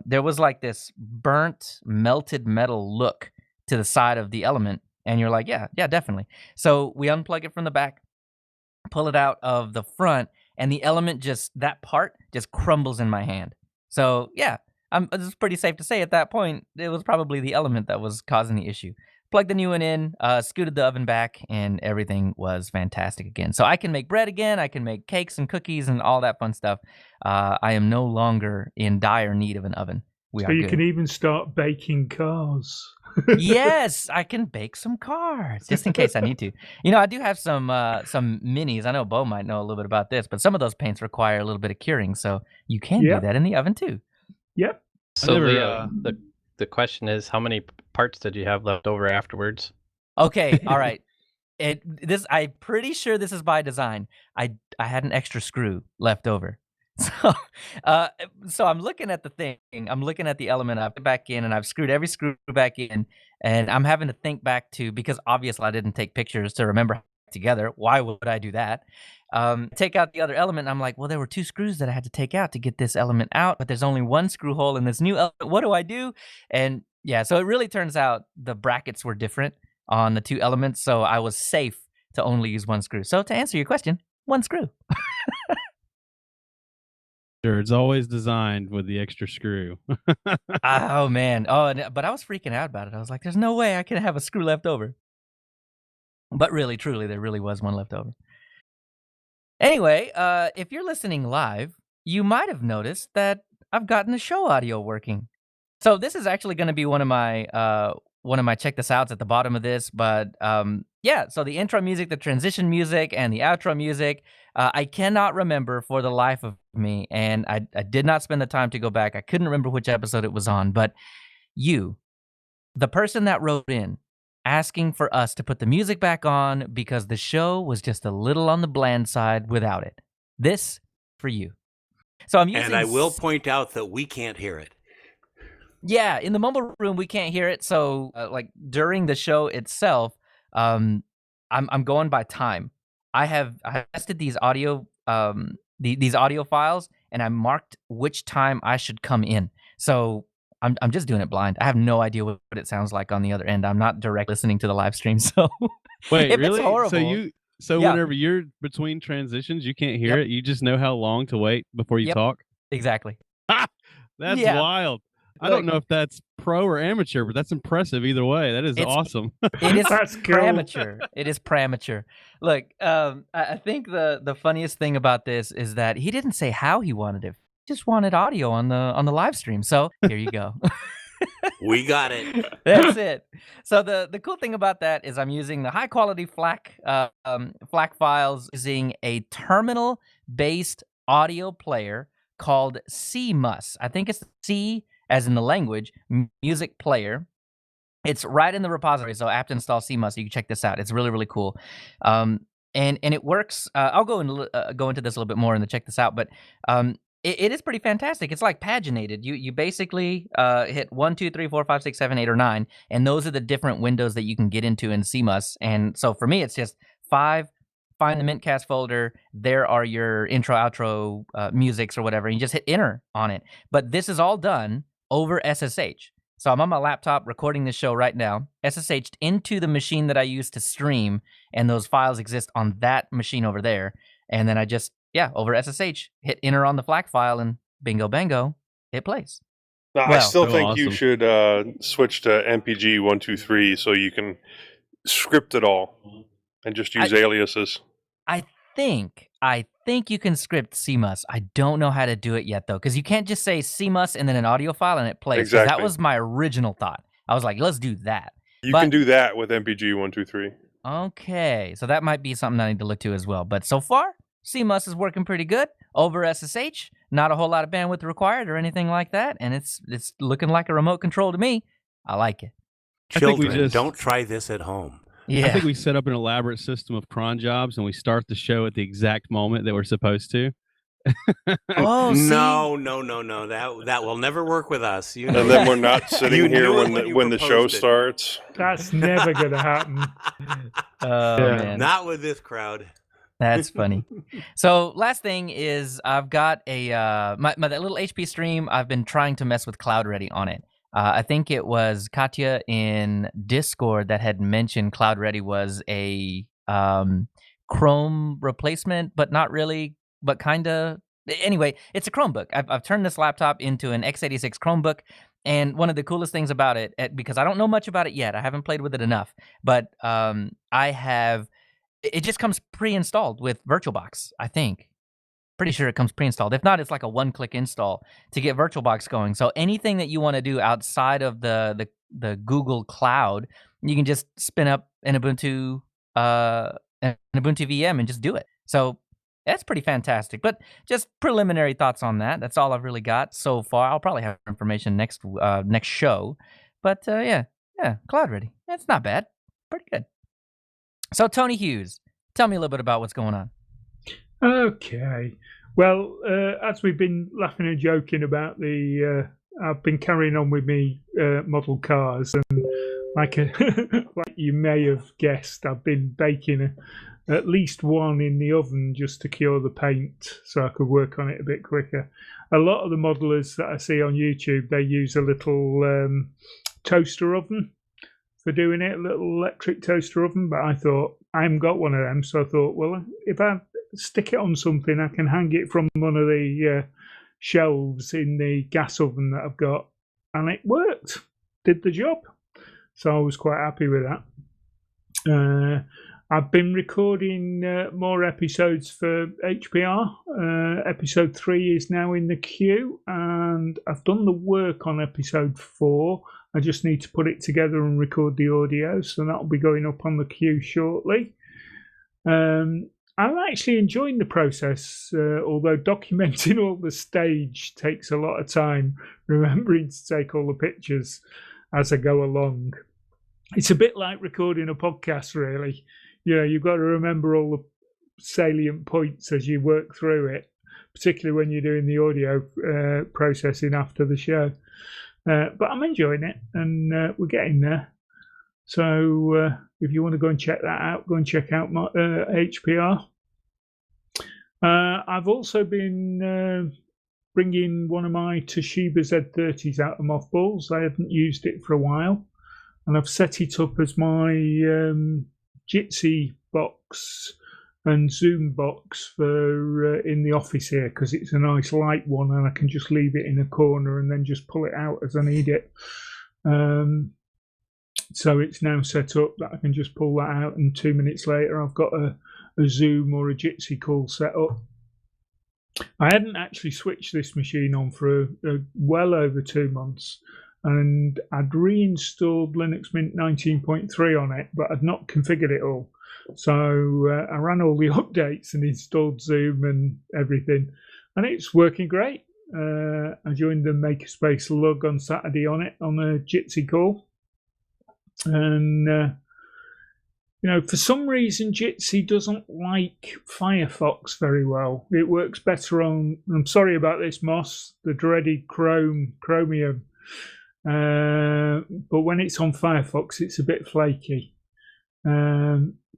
Speaker 5: There was like this burnt, melted metal look to the side of the element, and you're like, yeah, definitely. So we unplug it from the back, pull it out of the front, and the element that part just crumbles in my hand. So yeah, it's pretty safe to say at that point, it was probably the element that was causing the issue. Plugged the new one in, scooted the oven back, and everything was fantastic again. So I can make bread again, I can make cakes and cookies and all that fun stuff. I am no longer in dire need of an oven.
Speaker 3: So you can even start baking cars.
Speaker 5: Yes, I can bake some cars, just in case I need to. I do have some minis. I know Bo might know a little bit about this, but some of those paints require a little bit of curing, so you can do that in the oven too.
Speaker 3: Yep.
Speaker 6: So the question is, how many parts did you have left over afterwards?
Speaker 5: Okay, all right. I'm pretty sure this is by design. I had an extra screw left over. So I'm looking at the thing. I'm looking at the element. I've put it back in, and I've screwed every screw back in. And I'm having to think back to, because obviously I didn't take pictures to remember together. Why would I do that? Take out the other element. And I'm like, well, there were 2 screws that I had to take out to get this element out, but there's only 1 screw hole in this new element. What do I do? And yeah, so it really turns out the brackets were different on the 2 elements. So I was safe to only use 1 screw. So to answer your question, 1 screw.
Speaker 4: Sure, it's always designed with the extra screw.
Speaker 5: Oh man. But I was freaking out about it. I was like, there's no way I can have a screw left over. But really, truly, there really was 1 left over. Anyway, if you're listening live, you might have noticed that I've gotten the show audio working. So this is actually going to be one of my check this outs at the bottom of this. But yeah, so the intro music, the transition music, and the outro music, I cannot remember for the life of me, and I did not spend the time to go back. I couldn't remember which episode it was on, but you, the person that wrote in, asking for us to put the music back on because the show was just a little on the bland side without it. This for you. So I'm using,
Speaker 1: and I will point out that we can't hear it.
Speaker 5: Yeah, in the mumble room we can't hear it. So like during the show itself, I'm going by time. I tested these audio these audio files, and I marked which time I should come in. So I'm just doing it blind. I have no idea what it sounds like on the other end. I'm not direct listening to the live stream. So
Speaker 4: wait,
Speaker 5: if
Speaker 4: really?
Speaker 5: It's horrible,
Speaker 4: So whenever you're between transitions, you can't hear it. You just know how long to wait before you talk.
Speaker 5: Exactly.
Speaker 4: That's wild. I don't know if that's pro or amateur, but that's impressive either way. That is awesome.
Speaker 5: It is
Speaker 3: That's cool.
Speaker 5: premature. It is premature. Look, I think the funniest thing about this is that he didn't say how he wanted it. He just wanted audio on the live stream. So here you go.
Speaker 1: We got it.
Speaker 5: That's it. So the cool thing about that is I'm using the high quality FLAC files using a terminal based audio player called CMUS. I think it's C as in the language, music player. It's right in the repository, so apt install CMUS. You can check this out. It's really, really cool. And it works. I'll go into this a little bit more in the check this out, but it is pretty fantastic. It's like paginated. You basically hit 1, 2, 3, 4, 5, 6, 7, 8, or 9, and those are the different windows that you can get into in CMUS. And so for me, it's just 5. Find the mintCast folder. There are your intro, outro musics or whatever. And you just hit enter on it. But this is all done over SSH. So I'm on my laptop recording this show right now, SSH'd into the machine that I use to stream, and those files exist on that machine over there. And then I just, over SSH, hit enter on the FLAC file, and bingo bango, it plays.
Speaker 2: No, I still think
Speaker 4: awesome.
Speaker 2: you should switch to MPG 123 so you can script it all and just use aliases.
Speaker 5: I think you can script CMUS. I don't know how to do it yet though, because you can't just say CMUS and then an audio file and it plays. 'Cause
Speaker 2: Exactly.
Speaker 5: That was my original thought. I was like, let's do that.
Speaker 2: You
Speaker 5: But-
Speaker 2: can do that with MPG 123.
Speaker 5: Okay, so that might be something I need to look to as well. But so far, CMUS is working pretty good over SSH. Not a whole lot of bandwidth required or anything like that, and it's looking like a remote control to me. I like it.
Speaker 4: I think we
Speaker 1: Children,
Speaker 4: just-
Speaker 1: don't try this at home.
Speaker 5: Yeah.
Speaker 4: I think we set up an elaborate system of cron jobs and we start the show at the exact moment that we're supposed to.
Speaker 5: Oh, see?
Speaker 1: No. That will never work with us. You know
Speaker 2: And then
Speaker 1: that.
Speaker 2: we're not sitting
Speaker 1: You
Speaker 2: here
Speaker 1: knew it
Speaker 2: when the show
Speaker 1: proposed it.
Speaker 2: starts.
Speaker 3: That's never going to happen.
Speaker 5: Oh,
Speaker 3: Yeah.
Speaker 5: man.
Speaker 1: Not with this crowd.
Speaker 5: That's funny. So last thing is I've got a my that little HP stream. I've been trying to mess with Cloud Ready on it. I think it was Katya in Discord that had mentioned Cloud Ready was a Chrome replacement, but not really, but kind of. Anyway, it's a Chromebook. I've turned this laptop into an x86 Chromebook, and one of the coolest things about it, because I don't know much about it yet, I haven't played with it enough, but I have. It just comes pre-installed with VirtualBox, I think. Pretty sure it comes pre-installed. If not, it's like a one-click install to get VirtualBox going. So anything that you want to do outside of the Google Cloud, you can just spin up an Ubuntu VM and just do it. So that's pretty fantastic. But just preliminary thoughts on that. That's all I've really got so far. I'll probably have information next show. But yeah, Cloud Ready. That's not bad. Pretty good. So, Tony Hughes, tell me a little bit about what's going on.
Speaker 3: Okay. Well, as we've been laughing and joking about I've been carrying on with me model cars, and like you may have guessed, I've been baking at least one in the oven just to cure the paint, so I could work on it a bit quicker. A lot of the modelers that I see on YouTube, they use a little toaster oven for doing it, a little electric toaster oven, but I thought, I haven't got one of them, so I thought, well, if I stick it on something, I can hang it from one of the shelves in the gas oven that I've got, and it worked, did the job, so I was quite happy with that. I've been recording more episodes for HPR. Episode 3 is now in the queue, and I've done the work on episode 4. I just need to put it together and record the audio, so that'll be going up on the queue shortly. I'm actually enjoying the process, although documenting all the stage takes a lot of time, remembering to take all the pictures as I go along. It's a bit like recording a podcast, really. You know, you've got to remember all the salient points as you work through it, particularly when you're doing the audio processing after the show. But I'm enjoying it, and we're getting there. So if you want to go and check that out, go and check out my HPR. I've also been bringing one of my Toshiba Z30s out of mothballs. I haven't used it for a while, and I've set it up as my Jitsi box and Zoom box for in the office here, because it's a nice light one and I can just leave it in a corner and then just pull it out as I need it. So it's now set up that I can just pull that out, and 2 minutes later I've got a Zoom or a Jitsi call set up. I hadn't actually switched this machine on for well over 2 months, and I'd reinstalled Linux Mint 19.3 on it, but I'd not configured it all. So I ran all the updates and installed Zoom and everything, and it's working great. I joined the Makerspace lug on Saturday on it on a Jitsi call, and for some reason Jitsi doesn't like Firefox very well. It works better on, I'm sorry about this, Moss, the dreaded Chromium, but when it's on Firefox it's a bit flaky.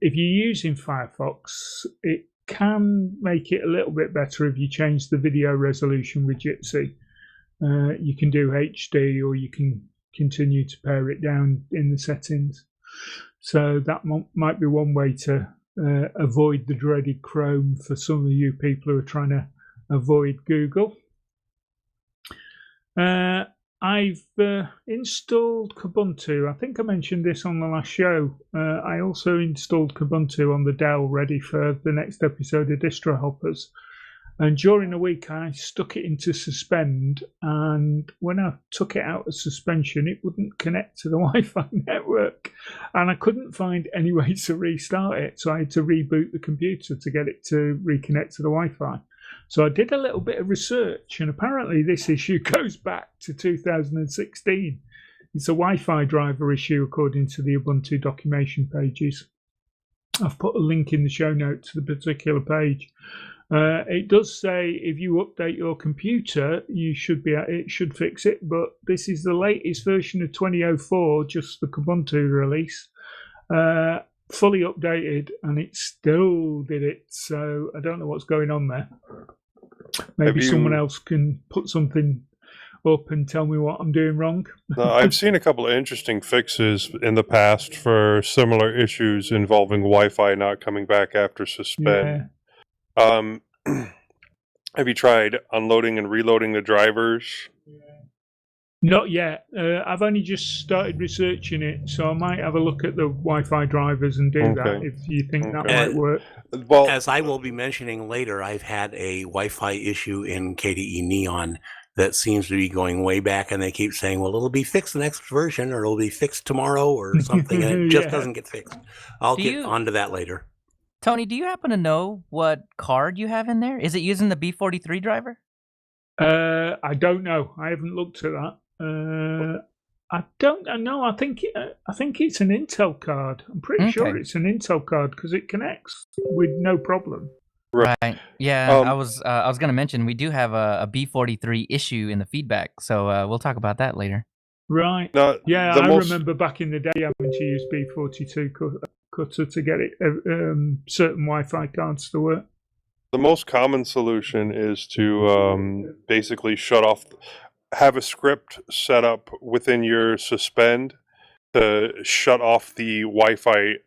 Speaker 3: If you're using Firefox, it can make it a little bit better if you change the video resolution with Jitsi. You can do HD, or you can continue to pare it down in the settings. So that might be one way to avoid the dreaded Chrome for some of you people who are trying to avoid Google. I've installed Kubuntu. I think I mentioned this on the last show. I also installed Kubuntu on the Dell, ready for the next episode of Distro Hoppers. And during the week, I stuck it into suspend. And when I took it out of suspension, it wouldn't connect to the Wi-Fi network. And I couldn't find any way to restart it. So I had to reboot the computer to get it to reconnect to the Wi-Fi. So I did a little bit of research, and apparently this issue goes back to 2016. It's a Wi-Fi driver issue, according to the Ubuntu documentation pages. I've put a link in the show notes to the particular page. It does say if you update your computer, it should fix it, but this is the latest version of 2004, just the Ubuntu release, fully updated, and it still did it. So I don't know what's going on there. Maybe someone else can put something up and tell me what I'm doing wrong.
Speaker 2: I've seen a couple of interesting fixes in the past for similar issues involving Wi-Fi not coming back after suspend. Yeah. Have you tried unloading and reloading the drivers?
Speaker 3: Not yet. I've only just started researching it, so I might have a look at the Wi-Fi drivers and do that if you think that might work.
Speaker 1: Well, as I will be mentioning later, I've had a Wi-Fi issue in KDE Neon that seems to be going way back, and they keep saying, well, it'll be fixed the next version, or it'll be fixed tomorrow, or something, and it just doesn't get fixed. I'll get onto that later.
Speaker 5: Tony, do you happen to know what card you have in there? Is it using the B43 driver?
Speaker 3: I don't know. I haven't looked at that. I don't know. I think it's an Intel card. I'm pretty sure it's an Intel card because it connects with no problem.
Speaker 5: Right. Yeah. I was going to mention we do have a B43 issue in the feedback, so we'll talk about that later.
Speaker 3: Right. Yeah, I remember back in the day having to use B42 cutter to get it certain Wi-Fi cards to work.
Speaker 2: The most common solution is to basically shut off, have a script set up within your suspend to shut off the Wi-Fi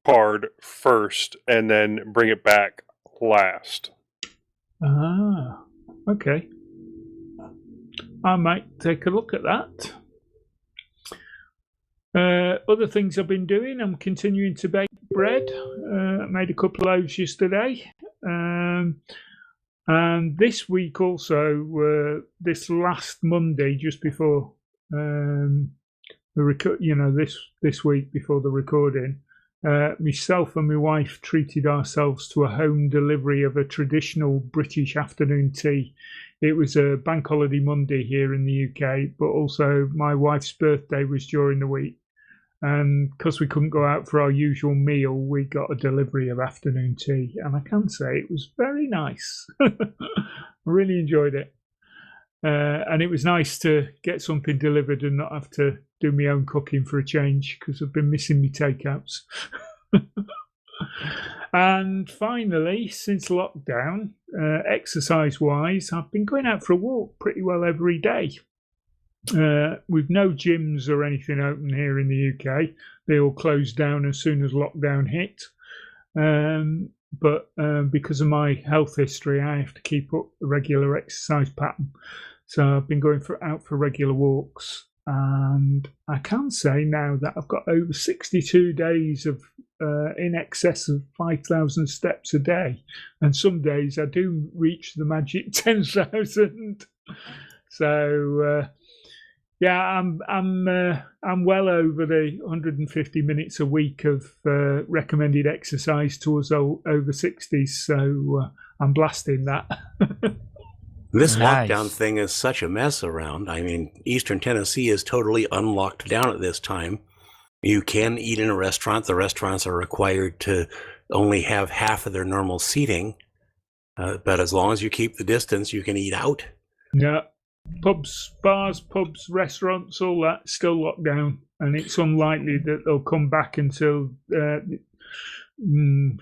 Speaker 2: card first and then bring it back last.
Speaker 3: Ah, okay. I might take a look at that. Other things I've been doing, I'm continuing to bake bread. I made a couple of loaves yesterday. And this week also, this last Monday, just before this week before the recording, myself and my wife treated ourselves to a home delivery of a traditional British afternoon tea. It was a bank holiday Monday here in the UK, but also my wife's birthday was during the week. And because we couldn't go out for our usual meal, we got a delivery of afternoon tea. And I can say it was very nice. I really enjoyed it. And it was nice to get something delivered and not have to do my own cooking for a change, because I've been missing my takeouts. And finally, since lockdown, exercise-wise, I've been going out for a walk pretty well every day. With no gyms or anything open here in the UK. They all closed down as soon as lockdown hit. But because of my health history, I have to keep up a regular exercise pattern. So I've been going out for regular walks. And I can say now that I've got over 62 days of in excess of 5,000 steps a day. And some days I do reach the magic 10,000. So... yeah, I'm well over the 150 minutes a week of recommended exercise to us over 60s, so I'm blasting that.
Speaker 1: This lockdown thing is such a mess around. I mean, Eastern Tennessee is totally unlocked down at this time. You can eat in a restaurant. The restaurants are required to only have half of their normal seating, but as long as you keep the distance, you can eat out.
Speaker 3: Yeah. Pubs, bars, pubs, restaurants, all that still locked down, and it's unlikely that they'll come back until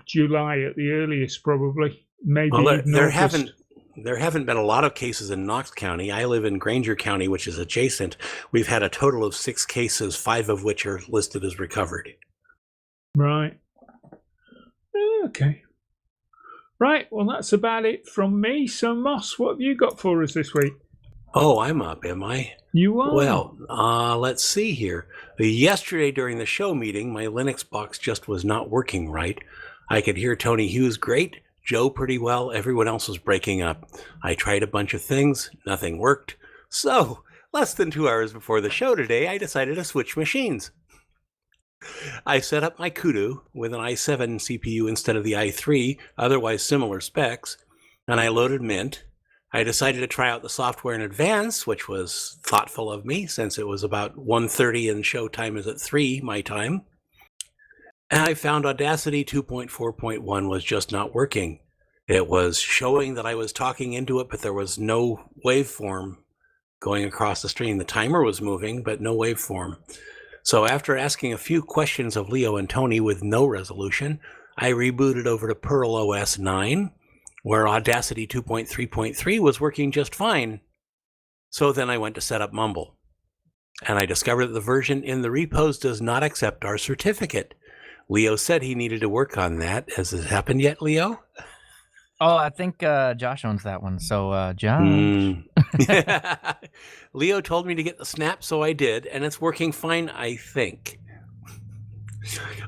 Speaker 3: July at the earliest, probably. Maybe
Speaker 1: well, there haven't been a lot of cases in Knox County. I live in Granger County, which is adjacent. We've had a total of 6 cases, 5 of which are listed as recovered.
Speaker 3: Right. Okay. Right. Well, that's about it from me. So, Moss, what have you got for us this week?
Speaker 1: Oh, I'm up, am I?
Speaker 3: You are.
Speaker 1: Well, let's see here. Yesterday during the show meeting, my Linux box just was not working right. I could hear Tony Hughes great, Joe pretty well, everyone else was breaking up. I tried a bunch of things, nothing worked. So, less than 2 hours before the show today, I decided to switch machines. I set up my Kudu with an i7 CPU instead of the i3, otherwise similar specs, and I loaded Mint. I decided to try out the software in advance, which was thoughtful of me since it was about 1:30 and show time is at 3 my time. And I found Audacity 2.4.1 was just not working. It was showing that I was talking into it, but there was no waveform going across the stream. The timer was moving, but no waveform. So after asking a few questions of Leo and Tony with no resolution, I rebooted over to Perl OS 9, where Audacity 2.3.3 was working just fine. So then I went to set up Mumble. And I discovered that the version in the repos does not accept our certificate. Leo said he needed to work on that. Has it happened yet, Leo?
Speaker 5: Oh, I think Josh owns that one. So, Josh.
Speaker 1: Leo told me to get the snap, so I did, and it's working fine, I think.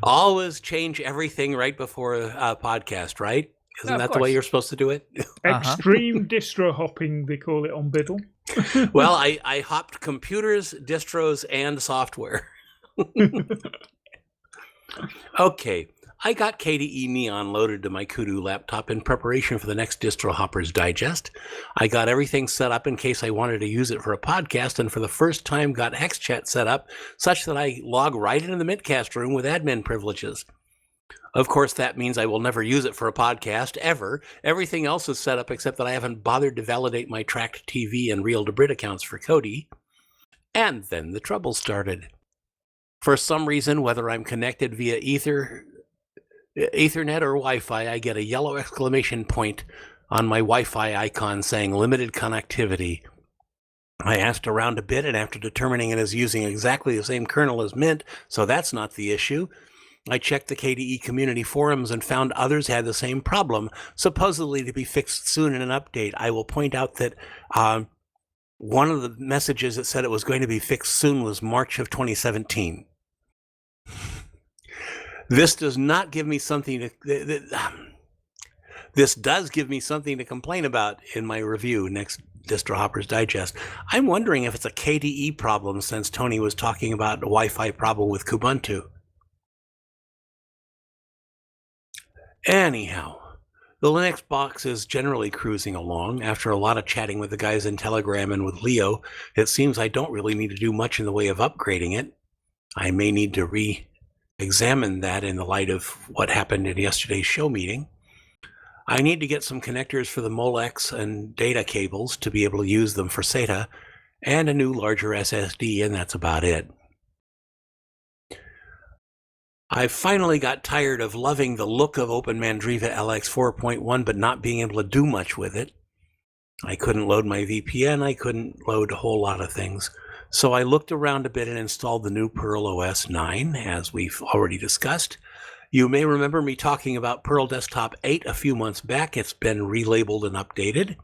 Speaker 1: Always change everything right before a podcast, right? Isn't that the way you're supposed to do it?
Speaker 3: Extreme distro hopping, they call it on Biddle.
Speaker 1: Well, I hopped computers, distros, and software. Okay, I got KDE Neon loaded to my Kudu laptop in preparation for the next Distro Hoppers Digest. I got everything set up in case I wanted to use it for a podcast, and for the first time got HexChat set up such that I log right into the mintCast room with admin privileges. Of course, that means I will never use it for a podcast, ever. Everything else is set up except that I haven't bothered to validate my Tracked TV and Real to Brit accounts for Kodi. And then the trouble started. For some reason, whether I'm connected via Ethernet or Wi-Fi, I get a yellow exclamation point on my Wi-Fi icon saying limited connectivity. I asked around a bit, and after determining it is using exactly the same kernel as Mint, so that's not the issue, I checked the KDE community forums and found others had the same problem, supposedly to be fixed soon in an update. I will point out that one of the messages that said it was going to be fixed soon was March of 2017. This does not give me something to... This does give me something to complain about in my review next Distro Hoppers Digest. I'm wondering if it's a KDE problem since Tony was talking about a Wi-Fi problem with Kubuntu. Anyhow, the Linux box is generally cruising along. After a lot of chatting with the guys in Telegram and with Leo, it seems I don't really need to do much in the way of upgrading it. I may need to re-examine that in the light of what happened in yesterday's show meeting. I need to get some connectors for the Molex and data cables to be able to use them for SATA, and a new larger SSD, and that's about it. I finally got tired of loving the look of OpenMandriva LX 4.1 but not being able to do much with it. I couldn't load my VPN, I couldn't load a whole lot of things. So I looked around a bit and installed the new Perl OS 9, as we've already discussed. You may remember me talking about Perl Desktop 8 a few months back. It's been relabeled and updated.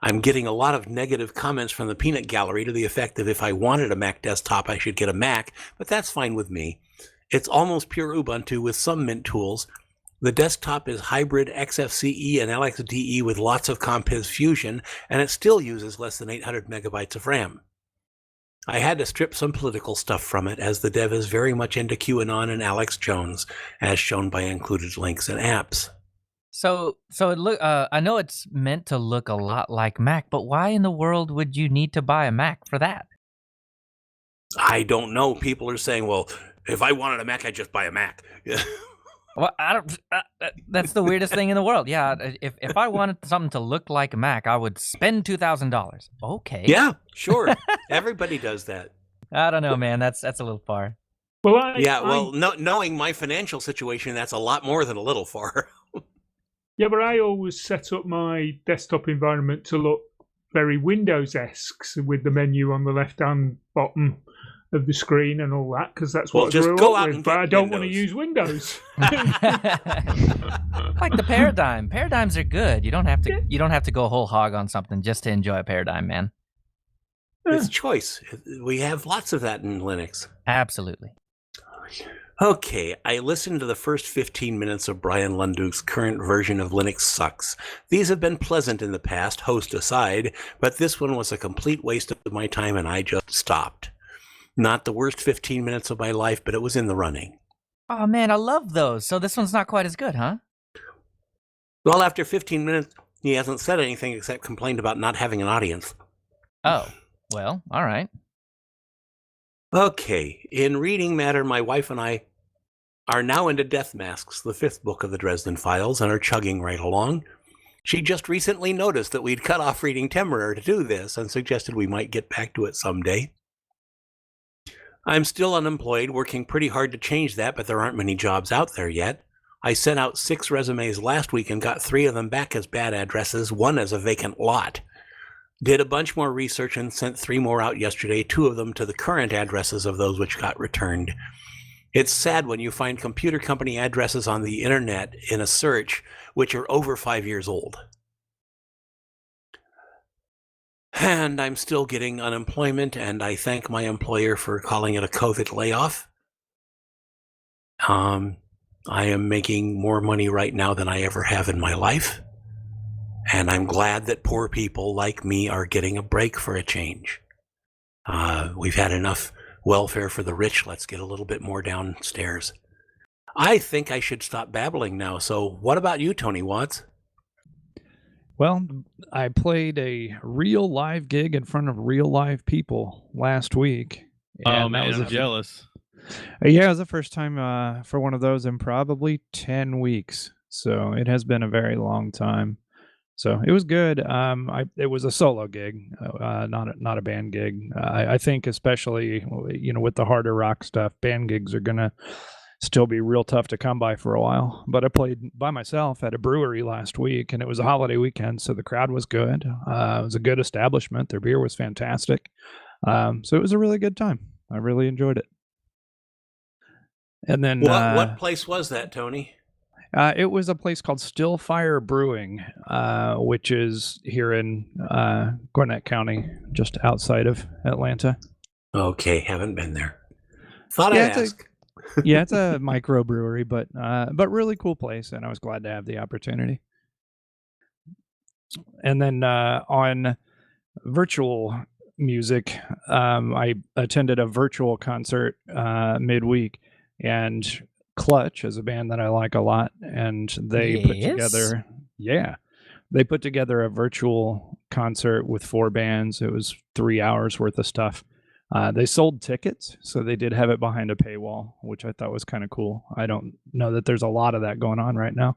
Speaker 1: I'm getting a lot of negative comments from the peanut gallery to the effect that if I wanted a Mac desktop, I should get a Mac, but that's fine with me. It's almost pure Ubuntu with some Mint tools. The desktop is hybrid XFCE and LXDE with lots of Compiz Fusion, and it still uses less than 800 megabytes of RAM. I had to strip some political stuff from it, as the dev is very much into QAnon and Alex Jones, as shown by included links and apps.
Speaker 5: So it look. I know it's meant to look a lot like Mac, but why in the world would you need to buy a Mac for that?
Speaker 1: I don't know. People are saying, well, if I wanted a Mac, I'd just buy a Mac.
Speaker 5: Well, I don't. That's the weirdest thing in the world. Yeah, if I wanted something to look like a Mac, I would spend $2,000. Okay.
Speaker 1: Yeah, sure. Everybody does that.
Speaker 5: I don't know, man. That's a little far.
Speaker 3: Well,
Speaker 1: knowing my financial situation, that's a lot more than a little far.
Speaker 3: Yeah, but I always set up my desktop environment to look very Windows-esque with the menu on the left-hand bottom of the screen and all that, because that's what I grew up with. But I don't want to use Windows.
Speaker 5: Like the Paradigm. Paradigms are good. You don't have to go whole hog on something just to enjoy a Paradigm, man.
Speaker 1: It's choice. We have lots of that in Linux.
Speaker 5: Absolutely.
Speaker 1: Okay, I listened to the first 15 minutes of Brian Lunduke's current version of Linux Sucks. These have been pleasant in the past, host aside, but this one was a complete waste of my time and I just stopped. Not the worst 15 minutes of my life, but it was in the running.
Speaker 5: Oh man, I love those. So this one's not quite as good, huh?
Speaker 1: Well, after 15 minutes, he hasn't said anything except complained about not having an audience.
Speaker 5: Oh, well, all right.
Speaker 1: Okay, in reading matter, my wife and I are now into Death Masks, the 5th book of the Dresden Files, and are chugging right along. She just recently noticed that we'd cut off reading Temmerer to do this and suggested we might get back to it someday. I'm still unemployed, working pretty hard to change that, but there aren't many jobs out there yet. I sent out 6 resumes last week and got 3 of them back as bad addresses, 1 as a vacant lot. Did a bunch more research and sent 3 more out yesterday, 2 of them to the current addresses of those which got returned. It's sad when you find computer company addresses on the internet in a search which are over 5 years old. And I'm still getting unemployment, and I thank my employer for calling it a COVID layoff. I am making more money right now than I ever have in my life. And I'm glad that poor people like me are getting a break for a change. We've had enough welfare for the rich. Let's get a little bit more downstairs. I think I should stop babbling now. So what about you, Tony Watts?
Speaker 7: Well, I played a real live gig in front of real live people last week.
Speaker 4: Oh man, I'm jealous.
Speaker 7: Yeah, it was the first time for one of those in probably 10 weeks. So it has been a very long time. So it was good. It was a solo gig, not a band gig. I think especially, with the harder rock stuff, band gigs are gonna still be real tough to come by for a while. But I played by myself at a brewery last week, and it was a holiday weekend, so the crowd was good. It was a good establishment. Their beer was fantastic. So it was a really good time. I really enjoyed it. And then
Speaker 1: what place was that, Tony?
Speaker 7: It was a place called Still Fire Brewing, which is here in Gwinnett County, just outside of Atlanta.
Speaker 1: Okay, haven't been there. Thought I'd ask.
Speaker 7: Yeah, it's a microbrewery, but really cool place, and I was glad to have the opportunity. And then on virtual music, I attended a virtual concert midweek, and Clutch is a band that I like a lot, and they put together a virtual concert with 4 bands. It was 3 hours worth of stuff. They sold tickets, so they did have it behind a paywall, which I thought was kind of cool. I don't know that there's a lot of that going on right now.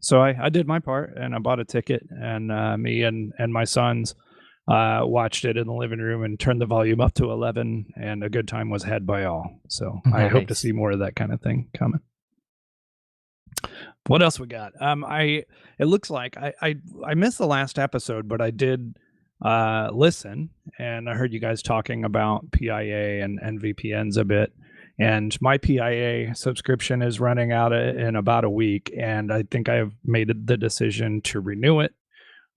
Speaker 7: So I did my part, and I bought a ticket, and me and my sons watched it in the living room and turned the volume up to 11, and a good time was had by all. So I hope to see more of that kind of thing coming. What else we got? It looks like I missed the last episode, but I did listen, and I heard you guys talking about PIA and VPNs a bit. And my PIA subscription is running out in about a week, and I think I have made the decision to renew it.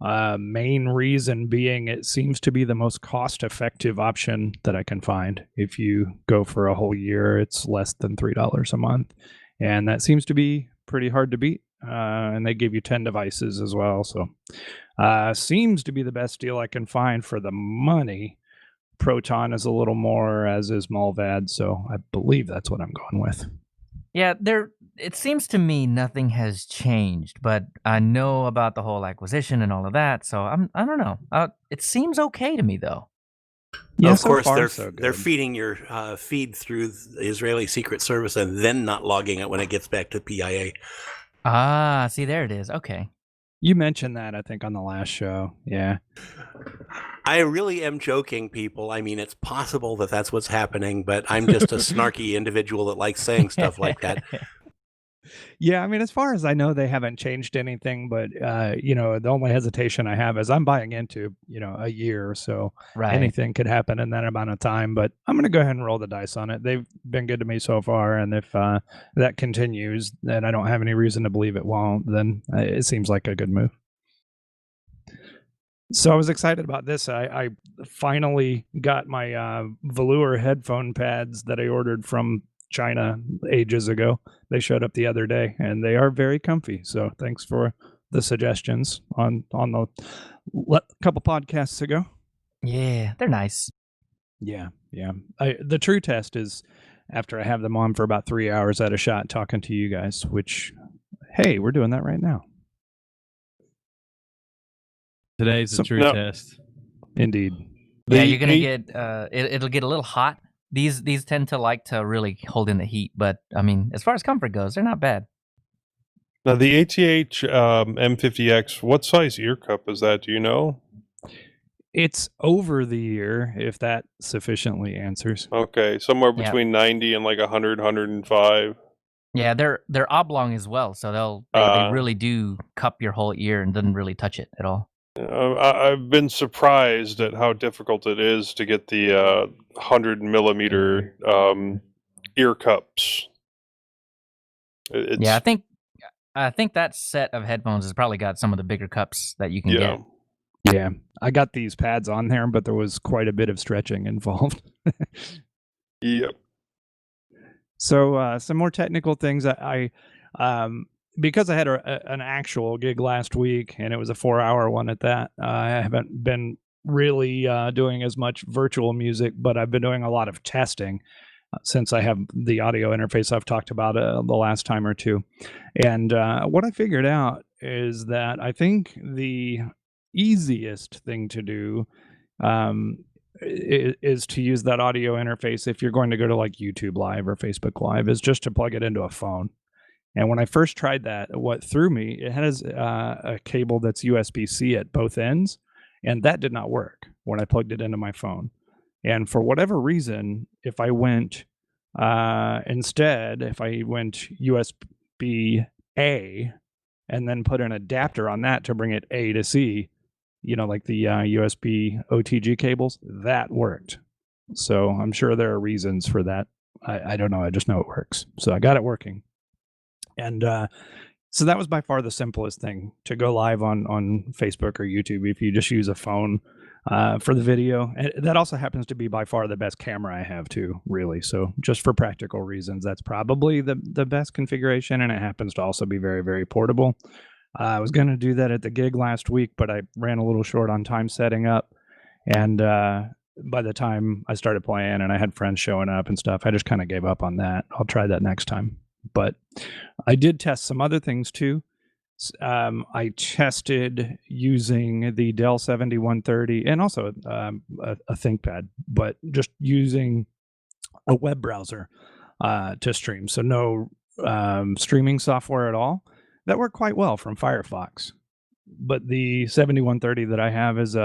Speaker 7: Main reason being it seems to be the most cost-effective option that I can find. If you go for a whole year, it's less than $3 a month, and that seems to be pretty hard to beat. And they give you 10 devices as well, so seems to be the best deal I can find for the money. Proton is a little more, as is Mulvad, so I believe that's what I'm going with.
Speaker 5: Yeah, it seems to me nothing has changed, but I know about the whole acquisition and all of that, so I don't know. It seems okay to me, though.
Speaker 1: Yeah, of course, they're feeding your feed through the Israeli Secret Service and then not logging it when it gets back to PIA.
Speaker 5: Ah, see, there it is. Okay.
Speaker 7: You mentioned that, I think, on the last show. Yeah.
Speaker 1: I really am joking, people. I mean, it's possible that that's what's happening, but I'm just a snarky individual that likes saying stuff like that.
Speaker 7: Yeah, I mean, as far as I know, they haven't changed anything, but the only hesitation I have is I'm buying into, a year, so anything could happen in that amount of time, but I'm going to go ahead and roll the dice on it. They've been good to me so far, and if that continues, and I don't have any reason to believe it won't, then it seems like a good move. So I was excited about this. I finally got my Velour headphone pads that I ordered from China ages ago. They showed up the other day, and they are very comfy. So thanks for the suggestions on the couple podcasts ago.
Speaker 5: Yeah, they're nice.
Speaker 7: Yeah. The true test is after I have them on for about 3 hours at a shot talking to you guys, which, hey, we're doing that right now.
Speaker 4: Today's the true test.
Speaker 7: Indeed.
Speaker 5: Yeah, you're gonna get it'll get a little hot. These tend to like to really hold in the heat, but I mean, as far as comfort goes, they're not bad.
Speaker 2: Now the ATH M50X, what size ear cup is that? Do you know?
Speaker 7: It's over the ear, if that sufficiently answers.
Speaker 2: Okay, somewhere between 90 and like 100, 105.
Speaker 5: Yeah, they're oblong as well, so they really do cup your whole ear and doesn't really touch it at all.
Speaker 2: I've been surprised at how difficult it is to get the 100 millimeter ear cups.
Speaker 5: Yeah, I think that set of headphones has probably got some of the bigger cups that you can get.
Speaker 7: Yeah, I got these pads on there, but there was quite a bit of stretching involved.
Speaker 2: Yep.
Speaker 7: So some more technical things. I because I had an actual gig last week, and it was a 4-hour one at that. I haven't been really doing as much virtual music, but I've been doing a lot of testing since I have the audio interface I've talked about the last time or two. And what I figured out is that I think the easiest thing to do is to use that audio interface if you're going to go to like YouTube Live or Facebook Live, is just to plug it into a phone. And when I first tried that, what threw me, it has a cable that's USB-C at both ends, and that did not work when I plugged it into my phone. And for whatever reason, if I went USB-A and then put an adapter on that to bring it A to C, like the USB OTG cables, that worked. So I'm sure there are reasons for that. I don't know. I just know it works. So I got it working. And so that was by far the simplest thing, to go live on Facebook or YouTube if you just use a phone for the video. And that also happens to be by far the best camera I have too, really. So just for practical reasons, that's probably the best configuration. And it happens to also be very, very portable. I was going to do that at the gig last week, but I ran a little short on time setting up. And by the time I started playing and I had friends showing up and stuff, I just kind of gave up on that. I'll try that next time. But I did test some other things too. I tested using the Dell 7130 and also a ThinkPad, but just using a web browser to stream. So no streaming software at all. That worked quite well from Firefox. But the 7130 that I have is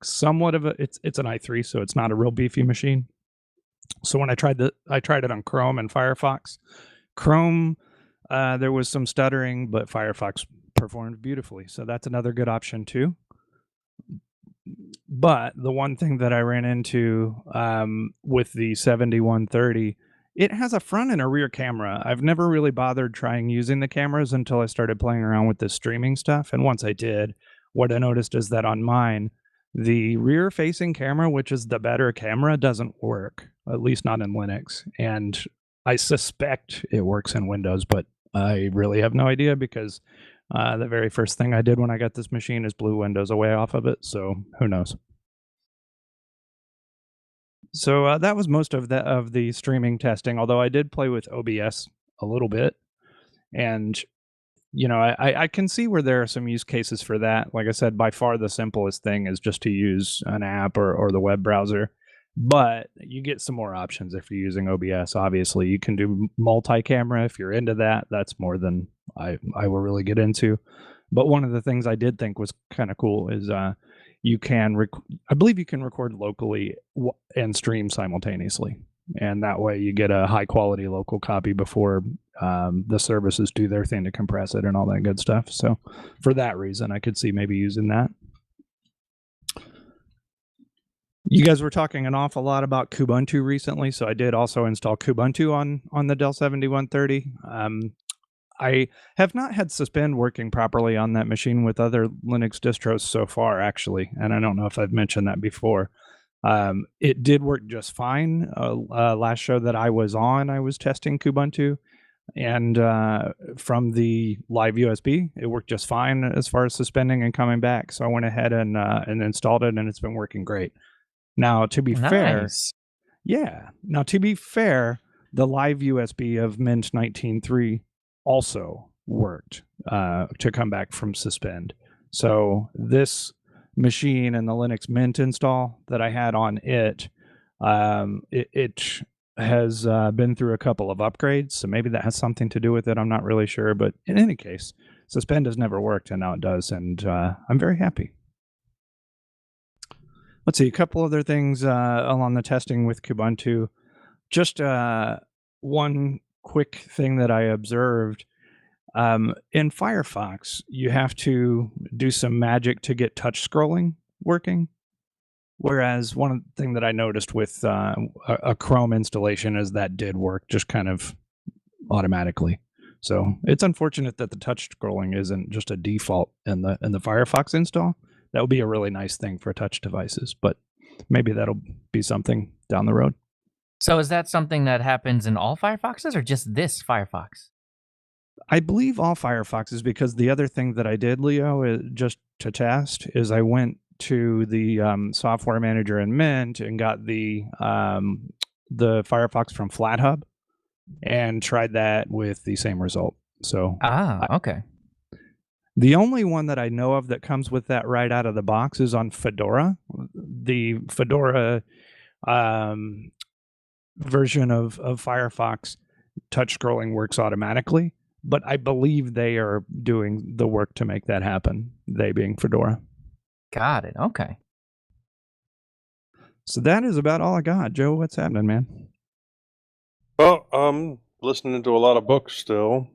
Speaker 7: somewhat of it's an i3, so it's not a real beefy machine. So when I tried it on Chrome and Firefox. Chrome, there was some stuttering, but Firefox performed beautifully. So that's another good option too. But the one thing that I ran into with the 7130, it has a front and a rear camera. I've never really bothered trying using the cameras until I started playing around with the streaming stuff. And once I did, what I noticed is that on mine, the rear facing camera, which is the better camera, doesn't work, at least not in Linux. And I suspect it works in Windows, but I really have no idea because the very first thing I did when I got this machine is blew Windows away off of it. So who knows? So that was most of the streaming testing, although I did play with OBS a little bit. And, I can see where there are some use cases for that. Like I said, by far the simplest thing is just to use an app or the web browser. But you get some more options if you're using OBS. Obviously, you can do multi-camera if you're into that. That's more than I will really get into. But one of the things I did think was kind of cool is you can I believe you can record locally and stream simultaneously, and that way you get a high quality local copy before the services do their thing to compress it and all that good stuff. So for that reason, I could see maybe using that. You guys were talking an awful lot about Kubuntu recently, so I did also install Kubuntu on the Dell 7130. I have not had Suspend working properly on that machine with other Linux distros so far, actually, and I don't know if I've mentioned that before. It did work just fine. Last show that I was on, I was testing Kubuntu, and from the live USB, it worked just fine as far as suspending and coming back. So I went ahead and installed it, and it's been working great. Now, to be fair,
Speaker 5: Nice.
Speaker 7: yeah. Now, to be fair, the live USB of Mint 19.3 also worked to come back from suspend. So this machine and the Linux Mint install that I had on it has been through a couple of upgrades, so maybe that has something to do with it. I'm not really sure, but in any case, suspend has never worked, and now it does, and I'm very happy. Let's see, a couple other things along the testing with Kubuntu. Just one quick thing that I observed. In Firefox, you have to do some magic to get touch scrolling working. Whereas one thing that I noticed with a Chrome installation is that did work just kind of automatically. So it's unfortunate that the touch scrolling isn't just a default in the Firefox install. That would be a really nice thing for touch devices, but maybe that'll be something down the road.
Speaker 5: So is that something that happens in all Firefoxes or just this Firefox?
Speaker 7: I believe all Firefoxes, because the other thing that I did, Leo, just to test, is I went to the software manager in Mint and got the Firefox from FlatHub and tried that with the same result. So
Speaker 5: okay.
Speaker 7: The only one that I know of that comes with that right out of the box is on Fedora. The Fedora version of Firefox, touch scrolling works automatically, but I believe they are doing the work to make that happen, they being Fedora.
Speaker 5: Got it. Okay.
Speaker 7: So that is about all I got. Joe, what's happening, man?
Speaker 2: Well, I'm listening to a lot of books still.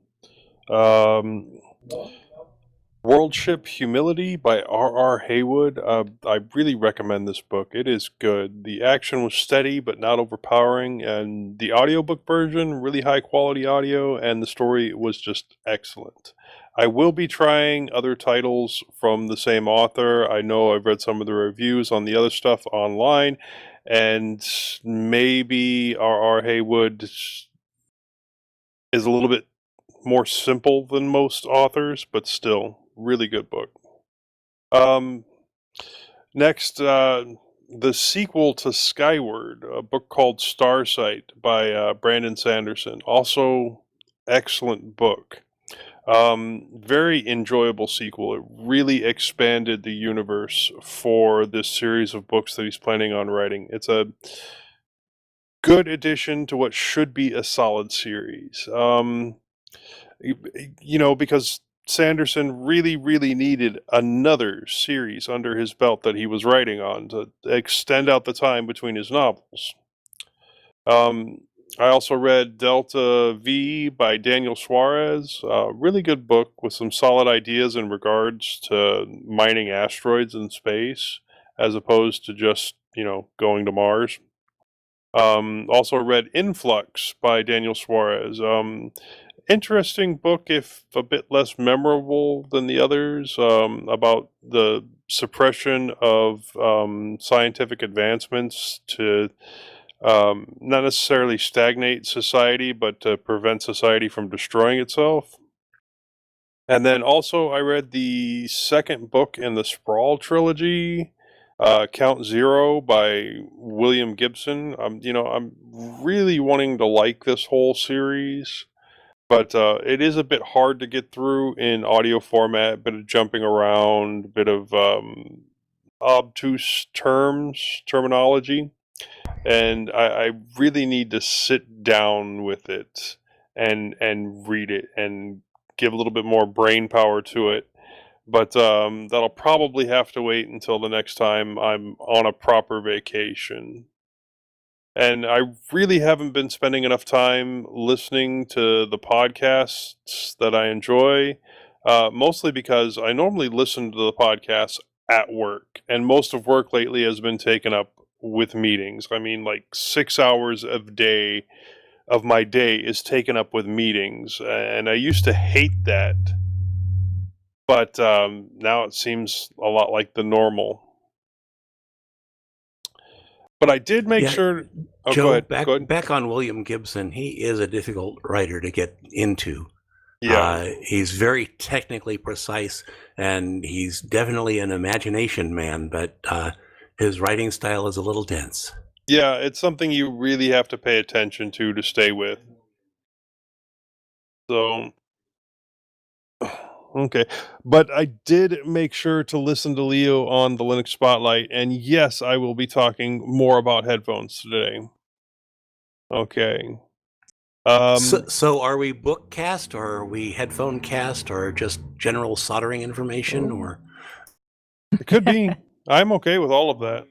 Speaker 2: World Ship Humility by R.R. Haywood. I really recommend this book. It is good. The action was steady but not overpowering, and the audiobook version, really high quality audio, and the story was just excellent. I will be trying other titles from the same author. I know I've read some of the reviews on the other stuff online, and maybe R.R. Haywood is a little bit more simple than most authors, but still, really good book. Next, the sequel to Skyward, a book called Starsight by Brandon Sanderson. Also, excellent book. Very enjoyable sequel. It really expanded the universe for this series of books that he's planning on writing. It's a good addition to what should be a solid series. Because Sanderson really, really needed another series under his belt that he was writing on to extend out the time between his novels. I also read Delta V by Daniel Suarez. Really good book with some solid ideas in regards to mining asteroids in space, as opposed to just, going to Mars. Also read Influx by Daniel Suarez. Interesting book, if a bit less memorable than the others, about the suppression of scientific advancements to not necessarily stagnate society, but to prevent society from destroying itself. And then also I read the second book in the Sprawl trilogy, Count Zero by William Gibson. I'm really wanting to like this whole series. But it is a bit hard to get through in audio format, a bit of jumping around, a bit of obtuse terminology. And I really need to sit down with it and read it and give a little bit more brain power to it. But that'll probably have to wait until the next time I'm on a proper vacation. And I really haven't been spending enough time listening to the podcasts that I enjoy, mostly because I normally listen to the podcasts at work, and most of work lately has been taken up with meetings. I mean, like 6 hours a day of my day is taken up with meetings, and I used to hate that, but now it seems a lot like the normal. But I did make sure. Oh,
Speaker 1: Joe,
Speaker 2: go ahead.
Speaker 1: back on William Gibson, he is a difficult writer to get into.
Speaker 2: Yeah.
Speaker 1: He's very technically precise, and he's definitely an imagination man, but his writing style is a little dense.
Speaker 2: Yeah, it's something you really have to pay attention to stay with. So, okay. But I did make sure to listen to Leo on the Linux Spotlight, and yes, I will be talking more about headphones today. Okay.
Speaker 1: So are we bookcast, or are we headphone cast, or just general soldering information, or?
Speaker 2: It could be. I'm okay with all of that.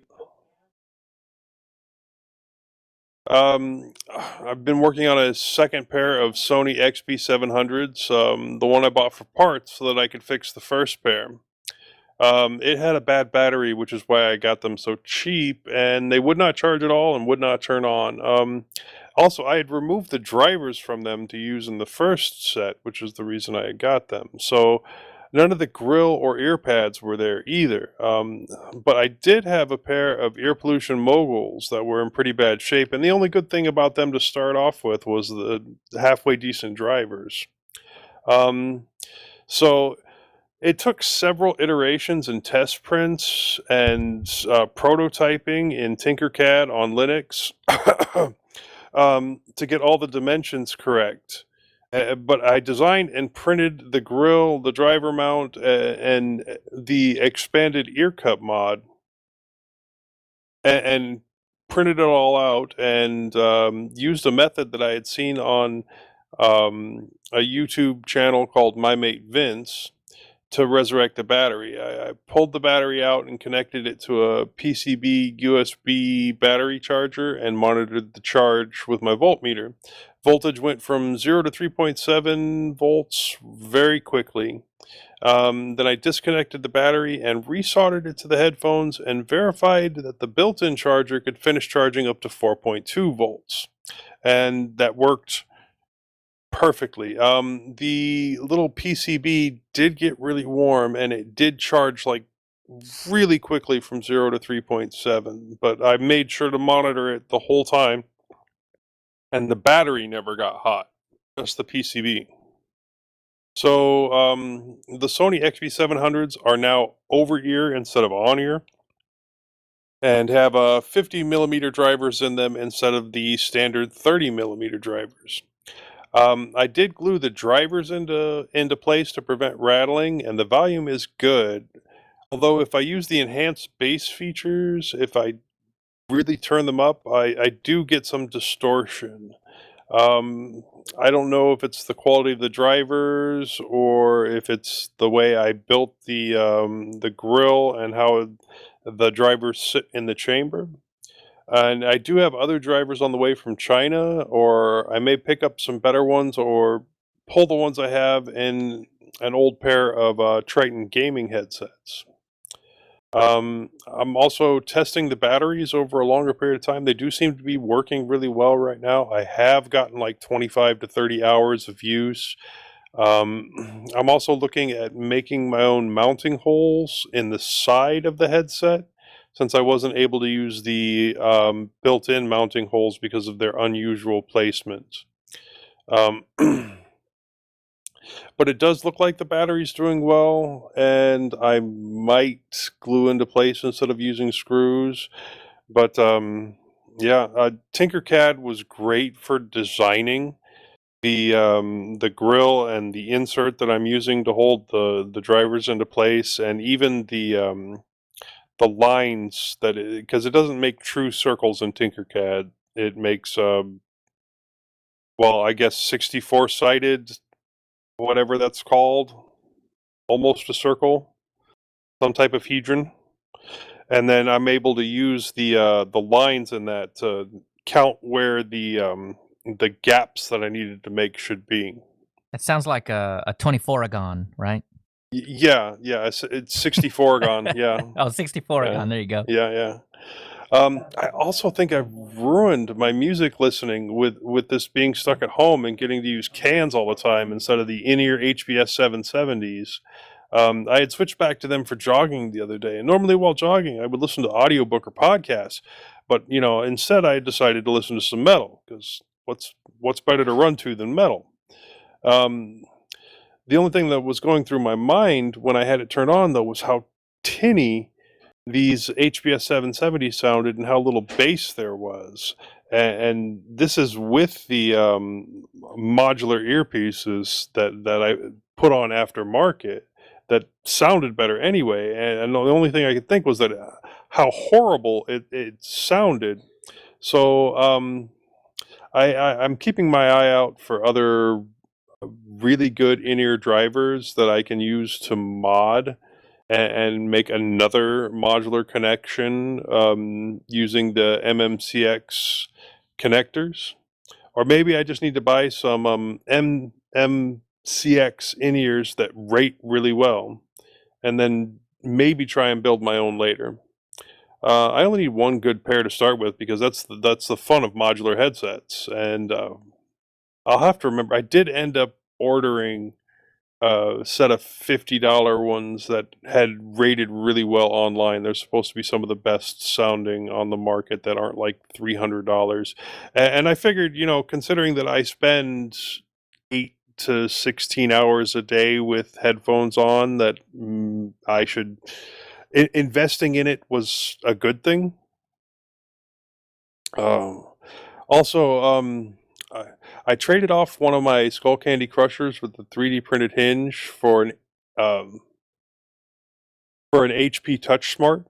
Speaker 2: I've been working on a second pair of Sony XB700s, the one I bought for parts so that I could fix the first pair. It had a bad battery, which is why I got them so cheap, and they would not charge at all and would not turn on. Also, I had removed the drivers from them to use in the first set, which is the reason I had got them. So none of the grill or ear pads were there either. But I did have a pair of ear pollution moguls that were in pretty bad shape, and the only good thing about them to start off with was the halfway decent drivers. So it took several iterations and test prints and prototyping in Tinkercad on Linux to get all the dimensions correct. But I designed and printed the grill, the driver mount, and the expanded ear cup mod, and printed it all out, and used a method that I had seen on a YouTube channel called My Mate Vince to resurrect the battery. I pulled the battery out and connected it to a PCB USB battery charger and monitored the charge with my voltmeter. Voltage went from 0 to 3.7 volts very quickly. Then I disconnected the battery and resoldered it to the headphones and verified that the built-in charger could finish charging up to 4.2 volts. And that worked perfectly. The little PCB did get really warm, and it did charge like really quickly from 0 to 3.7, but I made sure to monitor it the whole time, and the battery never got hot, just the PCB. So the Sony XB700s are now over-ear instead of on-ear, and have 50 millimeter drivers in them instead of the standard 30 millimeter drivers. I did glue the drivers into place to prevent rattling, and the volume is good. Although if I use the enhanced bass features, if I really turn them up, I do get some distortion. I don't know if it's the quality of the drivers or if it's the way I built the grill and how the drivers sit in the chamber. And I do have other drivers on the way from China, or I may pick up some better ones or pull the ones I have in an old pair of Triton gaming headsets. I'm also testing the batteries over a longer period of time. They do seem to be working really well right now. I have gotten like 25 to 30 hours of use. I'm also looking at making my own mounting holes in the side of the headset, since I wasn't able to use the built-in mounting holes because of their unusual placement. But it does look like the battery's doing well, and I might glue into place instead of using screws. But yeah, Tinkercad was great for designing the grill and the insert that I'm using to hold the drivers into place, and even the lines that, because it doesn't make true circles in Tinkercad. It makes well, I guess 64 sided, whatever that's called, almost a circle, some type of hedron. And then I'm able to use the lines in that to count where the gaps that I needed to make should be.
Speaker 5: That sounds like a 24-agon, right?
Speaker 2: Yeah, it's 64-agon, yeah.
Speaker 5: Oh, 64-agon, there you go.
Speaker 2: Yeah. I also think I've ruined my music listening with this being stuck at home and getting to use cans all the time instead of the in-ear HBS 770s. I had switched back to them for jogging the other day, and normally while jogging, I would listen to audiobook or podcasts. But instead, I decided to listen to some metal because what's better to run to than metal? The only thing that was going through my mind when I had it turned on, though, was how tinny these HBS 770 sounded and how little bass there was. And this is with the modular earpieces that I put on aftermarket that sounded better anyway. And the only thing I could think was that how horrible it sounded. So I'm keeping my eye out for other really good in-ear drivers that I can use to mod and make another modular connection using the MMCX connectors. Or maybe I just need to buy some MMCX in-ears that rate really well, and then maybe try and build my own later. I only need one good pair to start with because that's the fun of modular headsets. And I'll have to remember, I did end up ordering a set of $50 ones that had rated really well online. They're supposed to be some of the best sounding on the market that aren't like $300. And I figured, considering that I spend 8 to 16 hours a day with headphones on, that I should... investing in it was a good thing. Also, I traded off one of my Skull Candy Crushers with the 3D printed hinge for an HP Touch Smart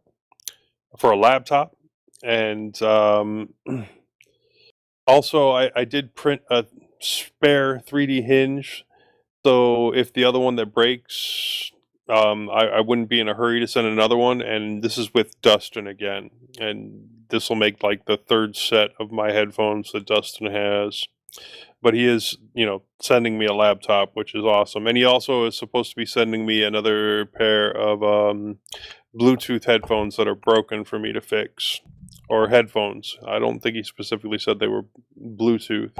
Speaker 2: for a laptop, and also I did print a spare 3D hinge, so if the other one that breaks, I wouldn't be in a hurry to send another one. And this is with Dustin again, and this will make like the third set of my headphones that Dustin has. But he is, sending me a laptop, which is awesome. And he also is supposed to be sending me another pair of Bluetooth headphones that are broken for me to fix, or headphones. I don't think he specifically said they were Bluetooth.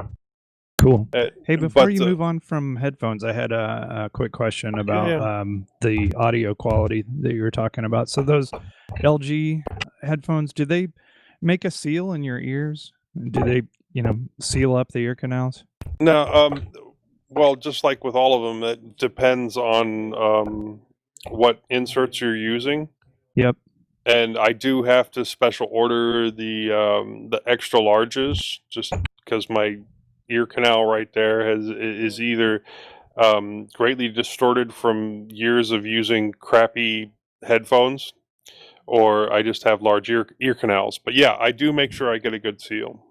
Speaker 7: Cool. Hey, before you move on from headphones, I had a quick question about the audio quality that you were talking about. So those LG headphones, do they make a seal in your ears? Do they, seal up the ear canals?
Speaker 2: No, well, just like with all of them, it depends on what inserts you're using.
Speaker 7: Yep.
Speaker 2: And I do have to special order the extra larges, just because my ear canal right there is either greatly distorted from years of using crappy headphones, or I just have large ear canals. But yeah, I do make sure I get a good seal.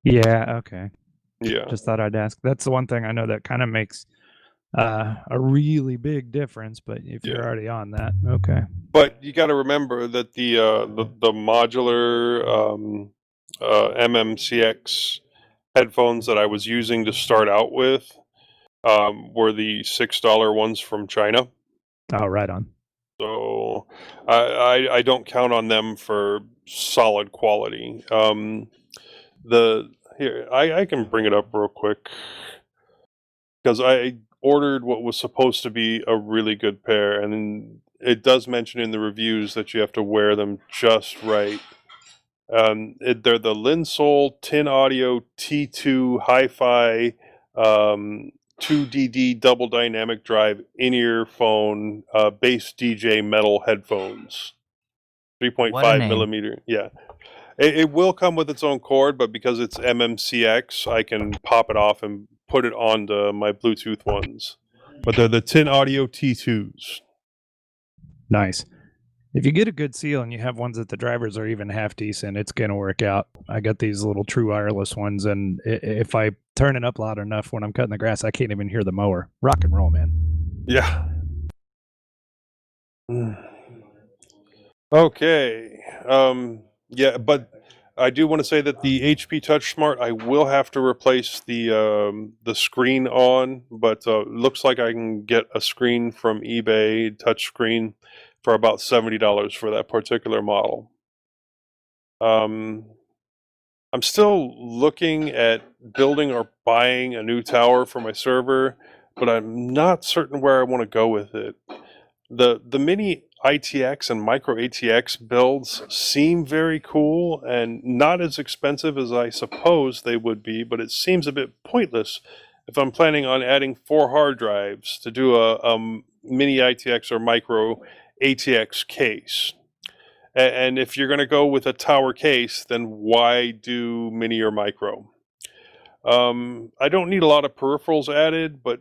Speaker 7: Yeah, okay.
Speaker 2: Yeah.
Speaker 7: Just thought I'd ask. That's the one thing I know that kind of makes a really big difference, but if you're already on that, okay.
Speaker 2: But you got to remember that the modular MMCX headphones that I was using to start out with were the $6 ones from China.
Speaker 7: Oh, right on.
Speaker 2: So I don't count on them for solid quality. I can bring it up real quick because I ordered what was supposed to be a really good pair, and it does mention in the reviews that you have to wear them just right. They're the Linsol Tin Audio T2 Hi-Fi 2DD double dynamic drive in-ear phone bass DJ metal headphones. 3.5 millimeter. Yeah. It will come with its own cord, but because it's MMCX, I can pop it off and put it onto my Bluetooth ones. But they're the Tin Audio T2s.
Speaker 7: Nice. If you get a good seal and you have ones that the drivers are even half decent, it's going to work out. I got these little true wireless ones, and if I turn it up loud enough when I'm cutting the grass, I can't even hear the mower. Rock and roll, man.
Speaker 2: Yeah. Okay. Yeah, but I do want to say that the HP Touch Smart, I will have to replace the screen on, but looks like I can get a screen from eBay, touch screen, for about $70 for that particular model. I'm still looking at building or buying a new tower for my server, but I'm not certain where I want to go with it. The mini ITX and micro ATX builds seem very cool and not as expensive as I suppose they would be, but it seems a bit pointless if I'm planning on adding 4 hard drives to do a mini ITX or micro ATX case. And if you're going to go with a tower case, then why do mini or micro? I don't need a lot of peripherals added, but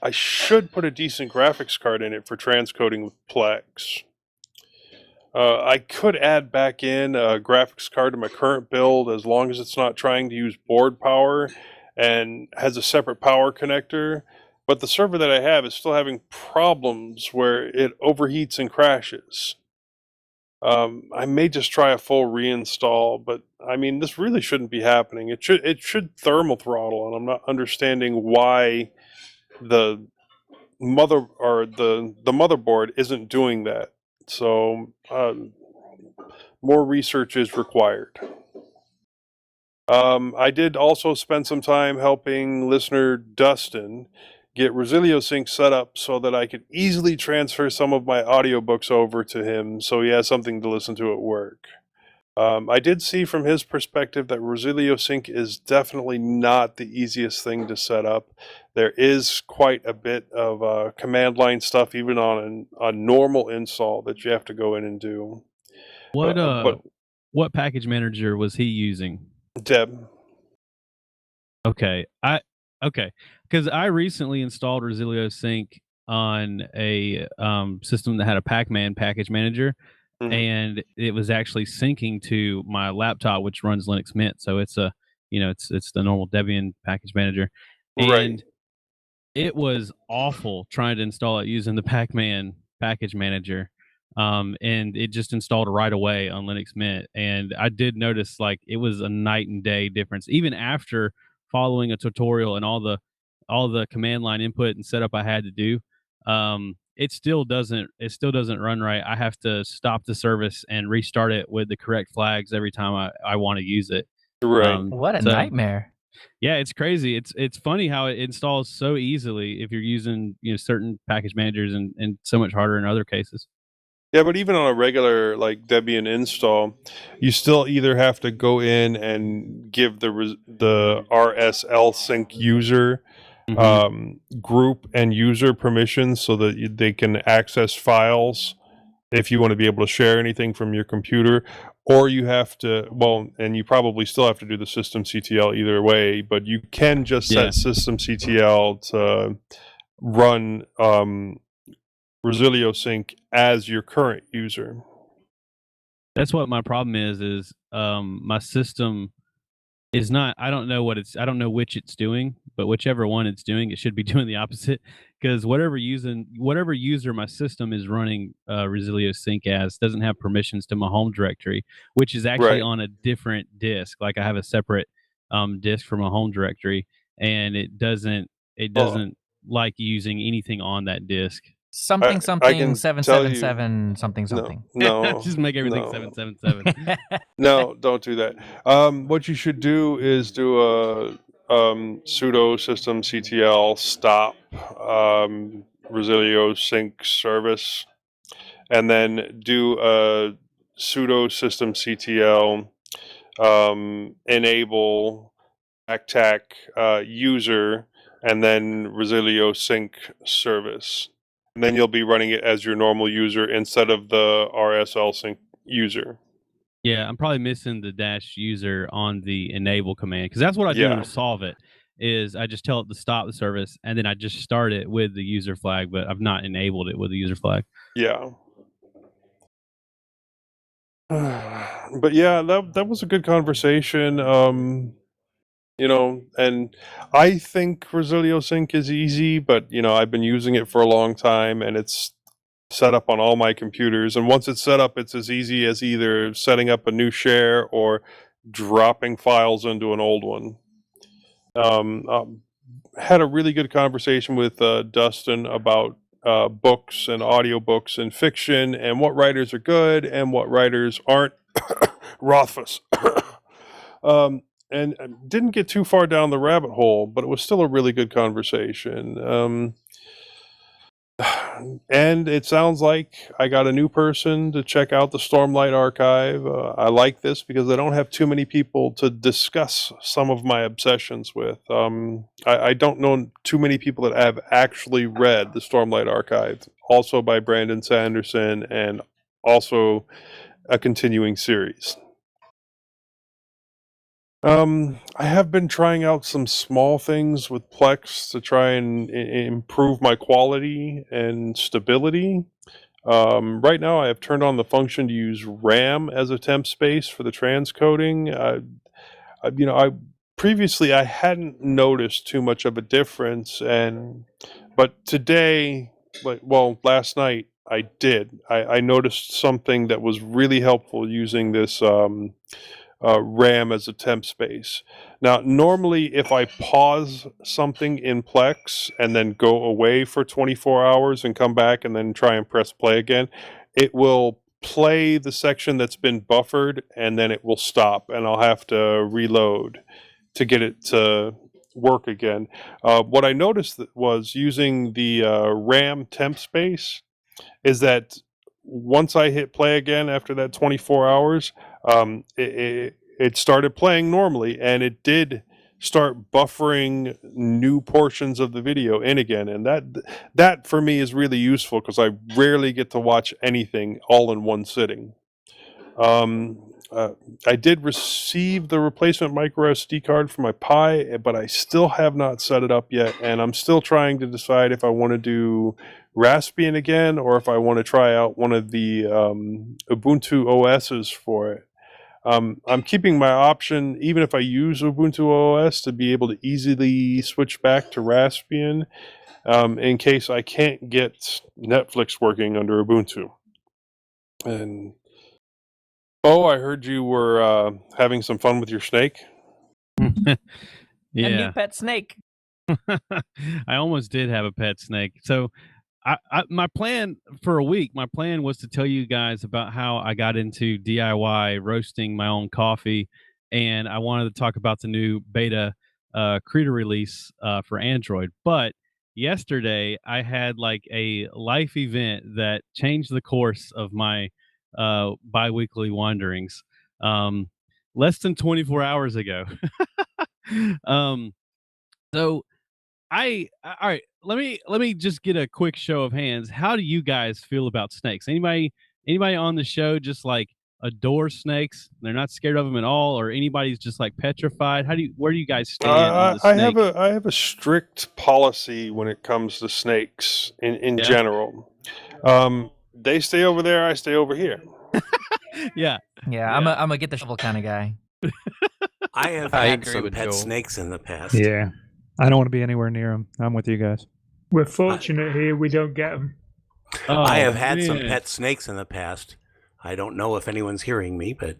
Speaker 2: I should put a decent graphics card in it for transcoding with Plex. I could add back in a graphics card to my current build as long as it's not trying to use board power and has a separate power connector. But the server that I have is still having problems where it overheats and crashes. I may just try a full reinstall, but I mean, this really shouldn't be happening. It should thermal throttle, and I'm not understanding why the motherboard isn't doing that. So more research is required. I did also spend some time helping listener Dustin get Resilio Sync set up so that I could easily transfer some of my audiobooks over to him so he has something to listen to at work. I did see from his perspective that Resilio Sync is definitely not the easiest thing to set up. There is quite a bit of command line stuff even on a normal install that you have to go in and do.
Speaker 4: What package manager was he using?
Speaker 2: Deb.
Speaker 4: Okay. Because I recently installed Resilio Sync on a system that had a Pac-Man package manager, and it was actually syncing to my laptop, which runs Linux Mint. So it's it's the normal Debian package manager, and it was awful trying to install it using the Pac-Man package manager. And it just installed right away on Linux Mint. And I did notice like it was a night and day difference, even after following a tutorial and all the command line input and setup I had to do. It still doesn't run right. I have to stop the service and restart it with the correct flags every time I want to use it.
Speaker 2: Right.
Speaker 5: What a nightmare.
Speaker 4: Yeah, it's crazy. It's funny how it installs so easily if you're using certain package managers and so much harder in other cases.
Speaker 2: Yeah, but even on a regular like Debian install, you still either have to go in and give the RSL sync user group and user permissions so that they can access files if you want to be able to share anything from your computer, or you have to, and you probably still have to do the systemctl either way, but you can just set systemctl to run Resilio Sync as your current user.
Speaker 4: That's what my problem is my system is not, I don't know which it's doing, but whichever one it's doing, it should be doing the opposite, because whatever user my system is running Resilio Sync as doesn't have permissions to my home directory, which is actually on a different disk. Like I have a separate disk for my home directory, and it doesn't like using anything on that disk.
Speaker 5: Something 777 something.
Speaker 2: No,
Speaker 4: just make everything 777.
Speaker 2: No, don't do that. What you should do is do a sudo systemctl stop Resilio Sync service, and then do a sudo systemctl enable backtack user, and then Resilio Sync service. And then you'll be running it as your normal user instead of the RSL sync user.
Speaker 4: Yeah, I'm probably missing the -user on the enable command, because that's what I do to solve it. Is I just tell it to stop the service, and then I just start it with the user flag, but I've not enabled it with the user flag.
Speaker 2: Yeah. But yeah, that was a good conversation. And I think Resilio Sync is easy, but I've been using it for a long time, and it's set up on all my computers. And once it's set up, it's as easy as either setting up a new share or dropping files into an old one. Had a really good conversation with Dustin about books and audiobooks and fiction, and what writers are good and what writers aren't Rothfuss. And didn't get too far down the rabbit hole, but it was still a really good conversation. And it sounds like I got a new person to check out the Stormlight Archive. I like this because I don't have too many people to discuss some of my obsessions with. I don't know too many people that have actually read the Stormlight Archive, also by Brandon Sanderson, and also a continuing series. I have been trying out some small things with Plex to try and improve my quality and stability. Right now, I have turned on the function to use RAM as a temp space for the transcoding. Previously I hadn't noticed too much of a difference, but today, last night I did. I noticed something that was really helpful using this. RAM as a temp space. Now, normally if I pause something in Plex and then go away for 24 hours and come back and then try and press play again, it will play the section that's been buffered and then it will stop and I'll have to reload to get it to work again. What I noticed was using the RAM temp space is that once I hit play again after that 24 hours, it started playing normally, and it did start buffering new portions of the video in again. And that for me is really useful because I rarely get to watch anything all in one sitting. I did receive the replacement micro SD card for my Pi, but I still have not set it up yet, and I'm still trying to decide if I want to do Raspbian again or if I want to try out one of the Ubuntu OSs for it. I'm keeping my option, even if I use Ubuntu OS, to be able to easily switch back to Raspbian in case I can't get Netflix working under Ubuntu. And I heard you were having some fun with your snake.
Speaker 5: A new
Speaker 4: Yeah.
Speaker 5: pet snake.
Speaker 4: I almost did have a pet snake. So my plan for a week, my plan was to tell you guys about how I got into DIY roasting my own coffee, and I wanted to talk about the new beta Krita release for Android. But yesterday I had like a life event that changed the course of my bi-weekly wanderings. Less than 24 hours ago. So all right, let me just get a quick show of hands. How do you guys feel about snakes? Anybody on the show just like adore snakes? They're not scared of them at all, or anybody's just like petrified? Where do you guys stand on the snake?
Speaker 2: I have a strict policy when it comes to snakes in general. They stay over there, I stay over here.
Speaker 4: Yeah.
Speaker 5: I'm a get the shovel kind of guy.
Speaker 1: I have
Speaker 6: I
Speaker 1: had
Speaker 6: agree
Speaker 1: some
Speaker 6: with
Speaker 1: pet
Speaker 6: Joe.
Speaker 1: snakes in the past.
Speaker 7: Yeah. I don't want to be anywhere near them. I'm with you guys.
Speaker 3: We're fortunate here we don't get them.
Speaker 1: I have had some
Speaker 4: man.
Speaker 1: pet snakes in the past. I don't know if anyone's hearing me, but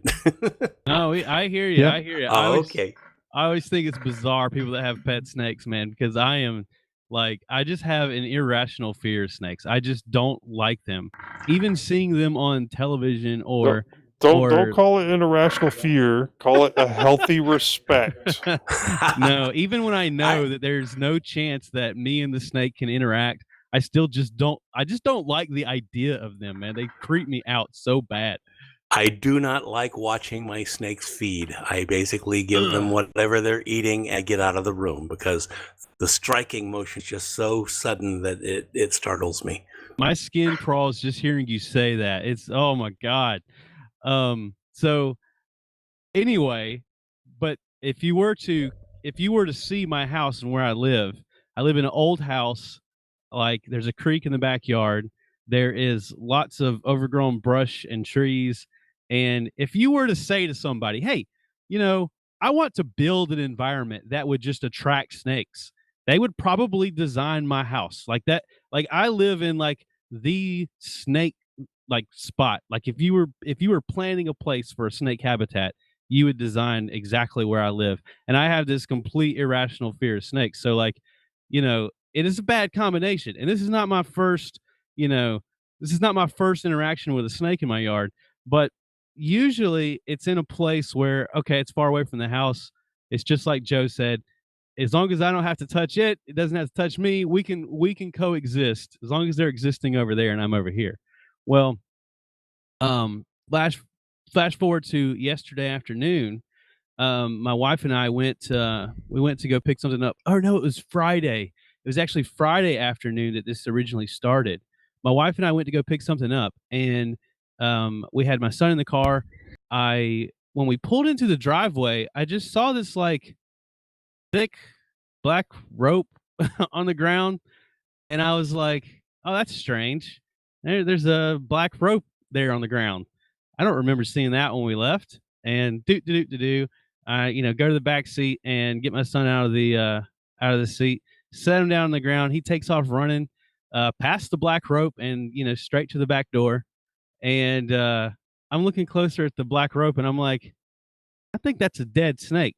Speaker 4: No, I hear you.
Speaker 7: Yep.
Speaker 4: I hear you.
Speaker 1: oh, okay.
Speaker 4: I always think it's bizarre people that have pet snakes, man, because I just have an irrational fear of snakes. I just don't like them. Even seeing them on television or
Speaker 2: Don't call it an irrational fear. Call it a healthy respect.
Speaker 4: no, even when I know that there's no chance that me and the snake can interact, I still just don't like the idea of them, man. They creep me out so bad.
Speaker 1: I do not like watching my snakes feed. I basically give them whatever they're eating and get out of the room because the striking motion is just so sudden that it startles me.
Speaker 4: My skin crawls just hearing you say that. It's, oh my God. So anyway, but if you were to see my house and where I live in an old house. Like there's a creek in the backyard. There is lots of overgrown brush and trees. And if you were to say to somebody, hey, I want to build an environment that would just attract snakes, they would probably design my house like that. Like I live in like the snake like spot. Like if you were planning a place for a snake habitat, you would design exactly where I live. And I have this complete irrational fear of snakes. So like, it is a bad combination. And this is not my first interaction with a snake in my yard. But usually it's in a place where, okay, it's far away from the house. It's just like Joe said, as long as I don't have to touch it, it doesn't have to touch me. We can coexist as long as they're existing over there and I'm over here. Well, flash forward to yesterday afternoon. My wife and I went to go pick something up. Oh no, it was Friday. It was actually Friday afternoon that this originally started. My wife and I went to go pick something up, and we had my son in the car. When we pulled into the driveway, I just saw this like thick black rope on the ground, and I was like, "Oh, that's strange. There's a black rope there on the ground. I don't remember seeing that when we left." And I go to the back seat and get my son out of the seat, set him down on the ground. He takes off running, past the black rope and straight to the back door. And I'm looking closer at the black rope, and I'm like, I think that's a dead snake.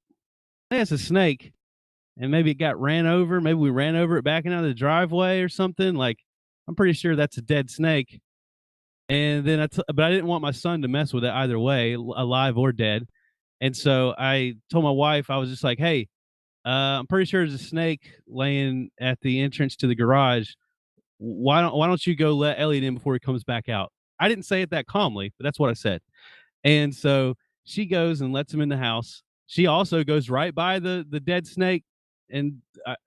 Speaker 4: I think it's a snake, and maybe it got ran over. Maybe we ran over it backing out of the driveway or something. Like, I'm pretty sure that's a dead snake. And then but I didn't want my son to mess with it either way, alive or dead. And so I told my wife, I was just like, hey, I'm pretty sure there's a snake laying at the entrance to the garage. Why don't you go let Elliot in before he comes back out? I didn't say it that calmly, but that's what I said. And so she goes and lets him in the house. She also goes right by the dead snake, and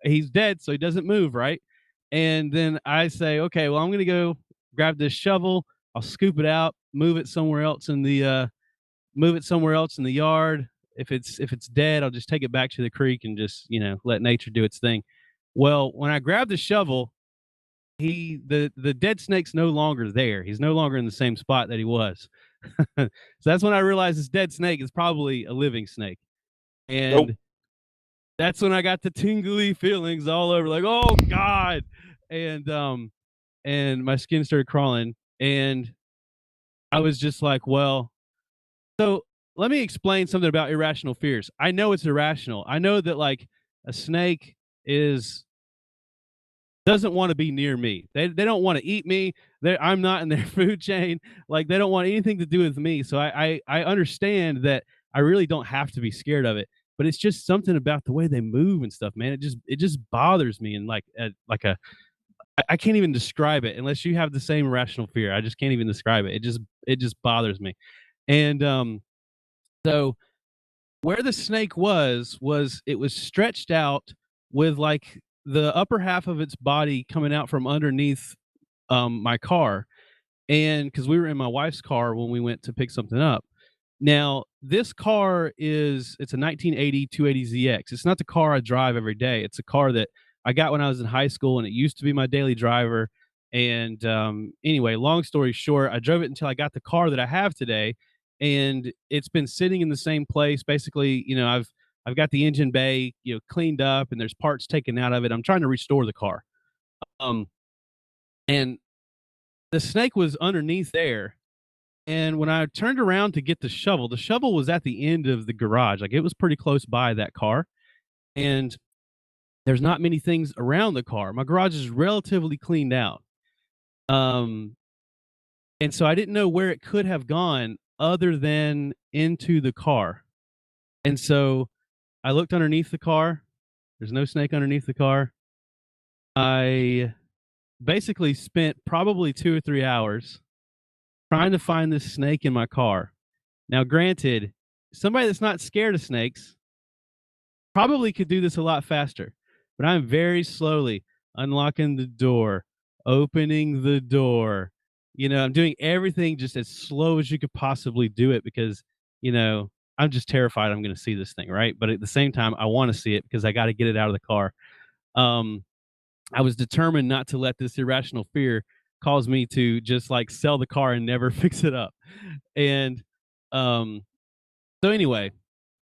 Speaker 4: he's dead, so he doesn't move, right? And then I say, okay, well, I'm going to go grab this shovel. I'll scoop it out, move it somewhere else in the yard. If it's dead, I'll just take it back to the creek and just let nature do its thing. Well, when I grabbed the shovel, the dead snake's no longer there. He's no longer in the same spot that he was. So that's when I realized this dead snake is probably a living snake. And that's when I got the tingly feelings all over, like, oh God. And my skin started crawling, and I was just like, well, so let me explain something about irrational fears. I know it's irrational. I know that like a snake doesn't want to be near me. They don't want to eat me. I'm not in their food chain. Like, they don't want anything to do with me. So I understand that I really don't have to be scared of it. But it's just something about the way they move and stuff, man. It just bothers me, and I can't even describe it unless you have the same irrational fear. I just can't even describe it. It just bothers me. And so where the snake was it was stretched out with like the upper half of its body coming out from underneath my car. And because we were in my wife's car when we went to pick something up. Now, this car it's a 1980 280ZX. It's not the car I drive every day. It's a car that I got when I was in high school, and it used to be my daily driver. And anyway, long story short, I drove it until I got the car that I have today, and it's been sitting in the same place. Basically, I've got the engine bay, cleaned up, and there's parts taken out of it. I'm trying to restore the car. And the snake was underneath there. And when I turned around to get the shovel was at the end of the garage. Like, it was pretty close by that car. And there's not many things around the car. My garage is relatively cleaned out. And so I didn't know where it could have gone other than into the car. And so I looked underneath the car. There's no snake underneath the car. I basically spent probably 2 or 3 hours trying to find this snake in my car. Now, granted, somebody that's not scared of snakes probably could do this a lot faster, but I'm very slowly unlocking the door, opening the door. I'm doing everything just as slow as you could possibly do it because, I'm just terrified I'm going to see this thing, right? But at the same time, I want to see it because I got to get it out of the car. I was determined not to let this irrational fear cause me to just like sell the car and never fix it up. And so anyway,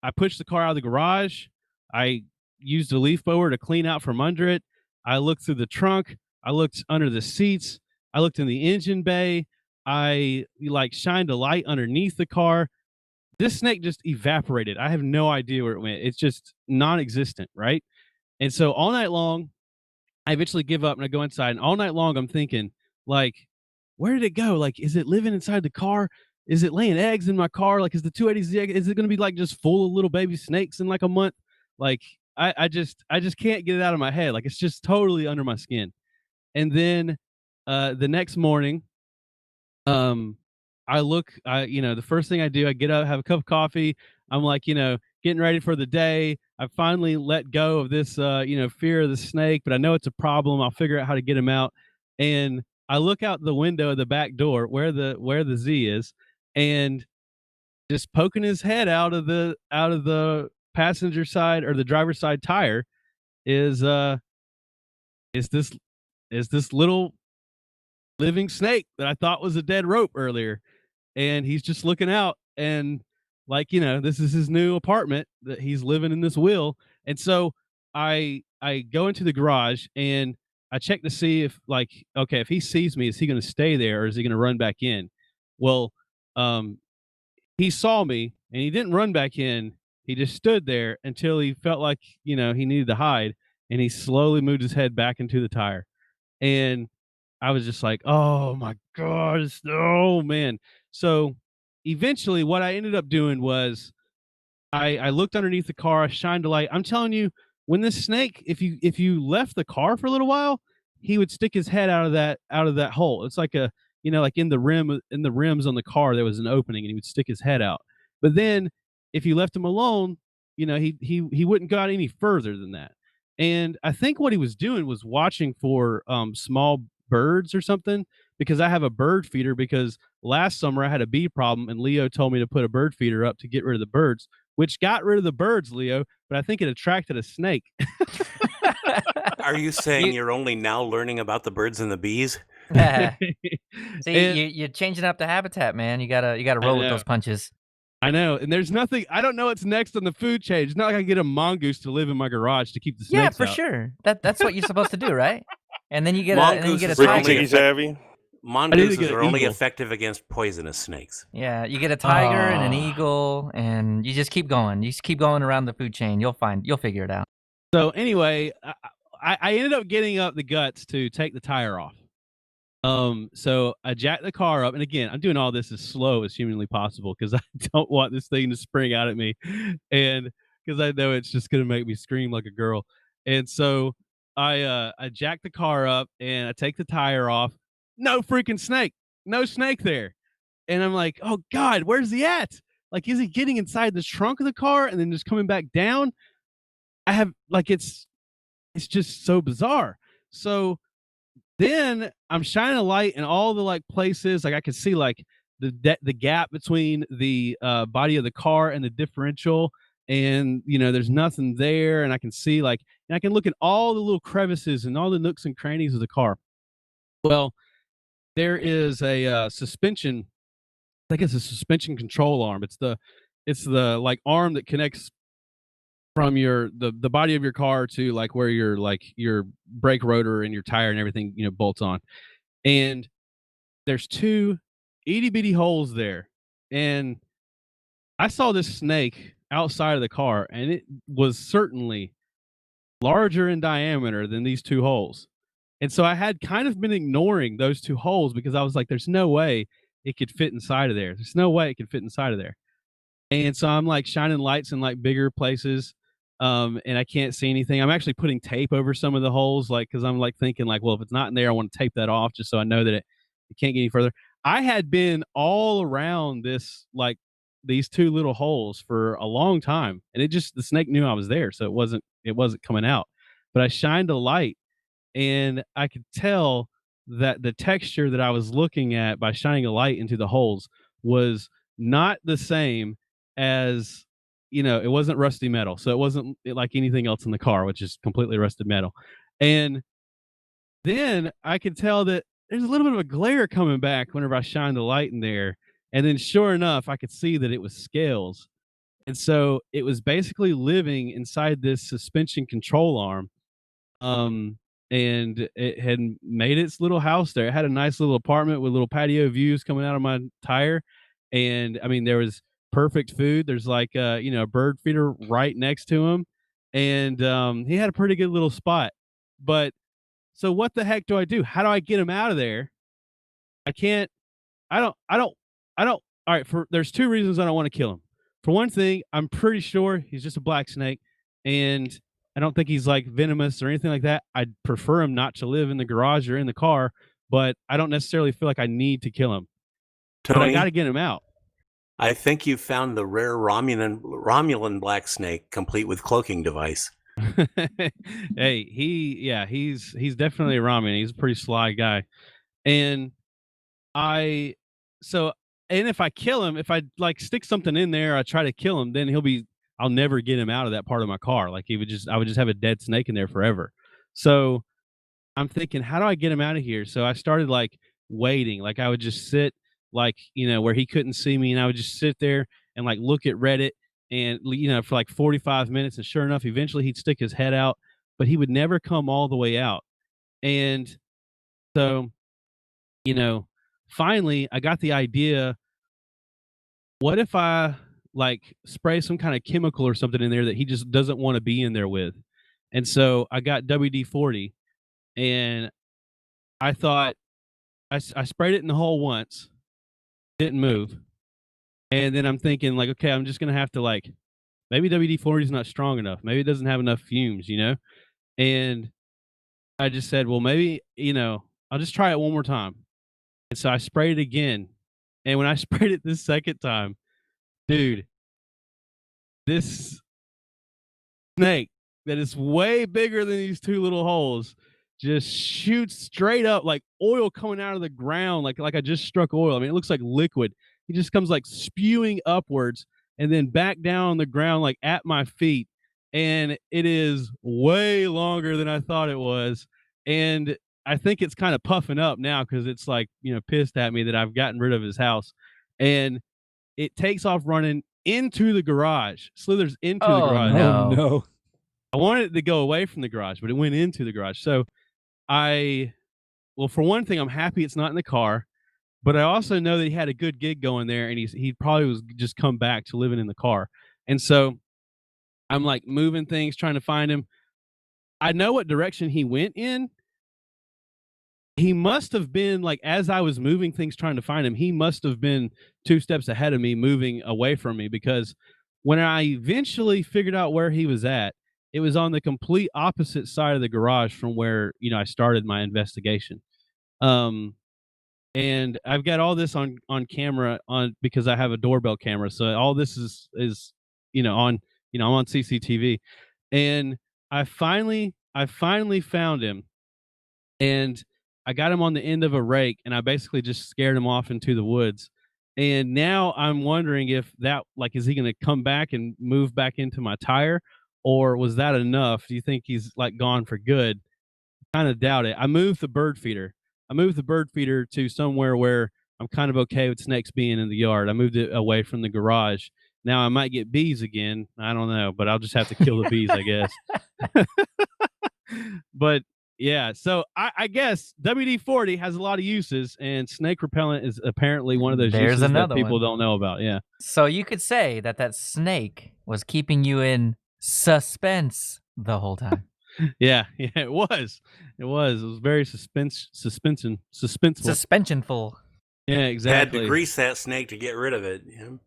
Speaker 4: I pushed the car out of the garage. I used a leaf blower to clean out from under it. I looked through the trunk. I looked under the seats. I looked in the engine bay. I shined a light underneath the car. This snake just evaporated. I have no idea where it went. It's just non-existent, right? And so all night long, I eventually give up and I go inside. And all night long, I'm thinking, like, where did it go? Like, is it living inside the car? is it laying eggs in my car? Like, is the 280Z, is it going to be like just full of little baby snakes in like a month? Like, I just can't get it out of my head. Like, it's just totally under my skin. And then the next morning, I look, the first thing I do, I get up, have a cup of coffee. I'm like, getting ready for the day. I finally let go of this, fear of the snake, but I know it's a problem. I'll figure out how to get him out. And I look out the window of the back door where the Z is, and just poking his head out of the passenger side or the driver's side tire is this little living snake that I thought was a dead rope earlier. And he's just looking out, and this is his new apartment that he's living in, this wheel. And so I go into the garage and I check to see if, okay, if he sees me, is he going to stay there or is he going to run back in? Well, he saw me and he didn't run back in. He just stood there until he felt like, he needed to hide, and he slowly moved his head back into the tire. And I was just like, oh my gosh, oh man. So eventually what I ended up doing was I looked underneath the car, I shined a light. I'm telling you, when this snake, if you left the car for a little while, he would stick his head out of that hole. It's like like in the rims on the car, there was an opening and he would stick his head out. But then if you left him alone, he wouldn't go out any further than that. And I think what he was doing was watching for small birds or something, because I have a bird feeder, because last summer I had a bee problem and Leo told me to put a bird feeder up to get rid of the birds, which got rid of the birds, Leo, but I think it attracted a snake.
Speaker 1: Are you saying you're only now learning about the birds and the bees?
Speaker 5: See, you're changing up the habitat, man. You gotta roll with those punches.
Speaker 4: I know, and there's nothing. I don't know what's next on the food chain. It's not like I get a mongoose to live in my garage to keep the snakes
Speaker 5: out. Yeah, for sure. That's what you're supposed to do, right? And then you get a tiger.
Speaker 1: Mongooses are only effective against poisonous snakes.
Speaker 5: Yeah, you get a tiger and an eagle, and you just keep going. You just keep going around the food chain. You'll figure it out.
Speaker 4: So anyway, I ended up getting up the guts to take the tire off. So I jacked the car up, and again, I'm doing all this as slow as humanly possible because I don't want this thing to spring out at me, and because I know it's just gonna make me scream like a girl. And so I jack the car up and I take the tire off. No freaking snake. No snake there. And I'm like, oh God, where's he at? Like, is he getting inside the trunk of the car and then just coming back down? It's just so bizarre. So then I'm shining a light in all the places, I could see the gap between the body of the car and the differential, and there's nothing there, and I can see and I can look at all the little crevices and all the nooks and crannies of the car. Well, there is a suspension. I think it's a suspension control arm. It's the arm that connects from the body of your car to where your brake rotor and your tire and everything bolts on. And there's two itty bitty holes there, and I saw this snake outside of the car, and it was certainly larger in diameter than these two holes. And so I had kind of been ignoring those two holes because I was like, there's no way it could fit inside of there. There's no way it could fit inside of there. And so I'm shining lights in bigger places. And I can't see anything. I'm actually putting tape over some of the holes, because I'm thinking well, if it's not in there, I want to tape that off just so I know that it can't get any further. I had been all around these two little holes for a long time, and the snake knew I was there, so it wasn't coming out. But I shined a light, and I could tell that the texture that I was looking at by shining a light into the holes was not the same as, it wasn't rusty metal. So it wasn't like anything else in the car, which is completely rusted metal. And then I could tell that there's a little bit of a glare coming back whenever I shine the light in there. And then sure enough, I could see that it was scales. And so it was basically living inside this suspension control arm. And it had made its little house there. It had a nice little apartment with little patio views coming out of my tire. And I mean, there was perfect food. There's a bird feeder right next to him. And he had a pretty good little spot. But so what the heck do I do? How do I get him out of there? I can't, I don't all right, there's two reasons I don't want to kill him. For one thing, I'm pretty sure he's just a black snake, and I don't think he's like venomous or anything like that. I'd prefer him not to live in the garage or in the car, but I don't necessarily feel like I need to kill him.
Speaker 1: Tony,
Speaker 4: but I got to get him out.
Speaker 1: I think you found the rare Romulan black snake, complete with cloaking device.
Speaker 4: Hey, he's definitely a Romulan. He's a pretty sly guy, and if I kill him, if I like stick something in there, I try to kill him, then I'll never get him out of that part of my car. Like I would just have a dead snake in there forever. So I'm thinking, how do I get him out of here? So I started like waiting. Like I would just sit like, where he couldn't see me, and I would just sit there and like look at Reddit and for like 45 minutes, and sure enough, eventually he'd stick his head out, but he would never come all the way out. And so, finally I got the idea, what if I like spray some kind of chemical or something in there that he just doesn't want to be in there with? And so I got WD-40, and I thought I sprayed it in the hole once, didn't move. And then I'm thinking like, okay, I'm just going to have to like, maybe WD-40 is not strong enough. Maybe it doesn't have enough fumes, And I just said, well, maybe, I'll just try it one more time. And so I sprayed it again. And when I sprayed it this second time, dude, this snake that is way bigger than these two little holes just shoots straight up, like oil coming out of the ground, like I just struck oil. I mean, it looks like liquid. He just comes like spewing upwards and then back down on the ground, like at my feet. And it is way longer than I thought it was. And I think it's kind of puffing up now because it's like, pissed at me that I've gotten rid of his house. And it takes off running into the garage, slithers into the garage.
Speaker 5: No.
Speaker 4: I wanted it to go away from the garage, but it went into the garage. So for one thing, I'm happy it's not in the car, but I also know that he had a good gig going there, and he probably was just come back to living in the car. And so I'm like moving things, trying to find him. I know what direction he went in. He must have been like, as I was moving things, trying to find him, he must have been 2 steps ahead of me, moving away from me, because when I eventually figured out where he was at, it was on the complete opposite side of the garage from where, I started my investigation. And I've got all this on camera because I have a doorbell camera. So all this is I'm on CCTV, and I finally found him, and I got him on the end of a rake, and I basically just scared him off into the woods. And now I'm wondering if that, like, is he going to come back and move back into my tire, or was that enough? Do you think he's like gone for good? Kind of doubt it. I moved the bird feeder to somewhere where I'm kind of okay with snakes being in the yard. I moved it away from the garage. Now I might get bees again. I don't know, but I'll just have to kill the bees, I guess. But yeah, so I guess WD-40 has a lot of uses, and snake repellent is apparently one of those uses that people don't know about. Yeah.
Speaker 5: So you could say that
Speaker 4: snake
Speaker 5: was keeping you in suspense the whole time.
Speaker 4: Yeah, it was. It was very suspenseful.
Speaker 5: Suspensionful.
Speaker 4: Yeah, exactly.
Speaker 1: Had to grease that snake to get rid of it. Yeah.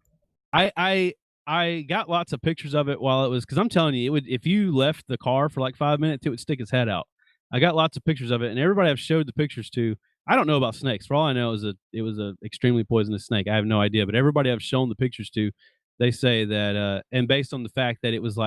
Speaker 4: I got lots of pictures of it while it was, because I'm telling you, it would, if you left the car for like 5 minutes, it would stick its head out. I got lots of pictures of it, and everybody I've showed the pictures to, I don't know about snakes. For all I know, it was a extremely poisonous snake. I have no idea, but everybody I've shown the pictures to, they say that, and based on the fact that it was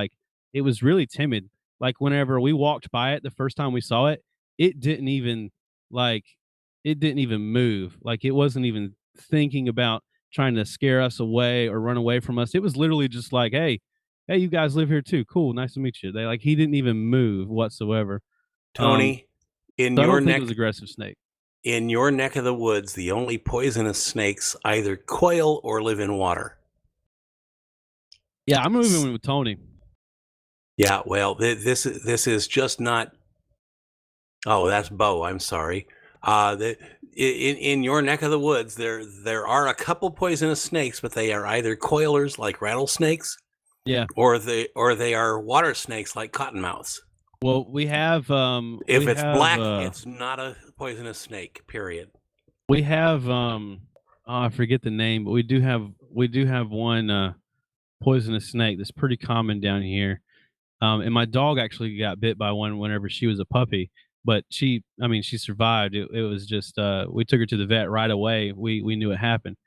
Speaker 4: really timid. Like whenever we walked by it the first time we saw it, it didn't even move. Like it wasn't even thinking about trying to scare us away or run away from us. It was literally just like, hey, you guys live here too. Cool, nice to meet you. He didn't even move whatsoever.
Speaker 1: Tony,
Speaker 4: in your neck, it was aggressive snake.
Speaker 1: In your neck of the woods, the only poisonous snakes either coil or live in water.
Speaker 4: Yeah, I'm moving with Tony.
Speaker 1: Yeah, well, this is just not. Oh, that's Bo. I'm sorry. In your neck of the woods, there are a couple poisonous snakes, but they are either coilers like rattlesnakes,
Speaker 4: yeah,
Speaker 1: or they are water snakes like cottonmouths.
Speaker 4: Well, we have.
Speaker 1: If it's black, it's not a poisonous snake. Period.
Speaker 4: We have I forget the name, but we do have one poisonous snake that's pretty common down here. And my dog actually got bit by one whenever she was a puppy, but she survived. It was just we took her to the vet right away. We knew it happened.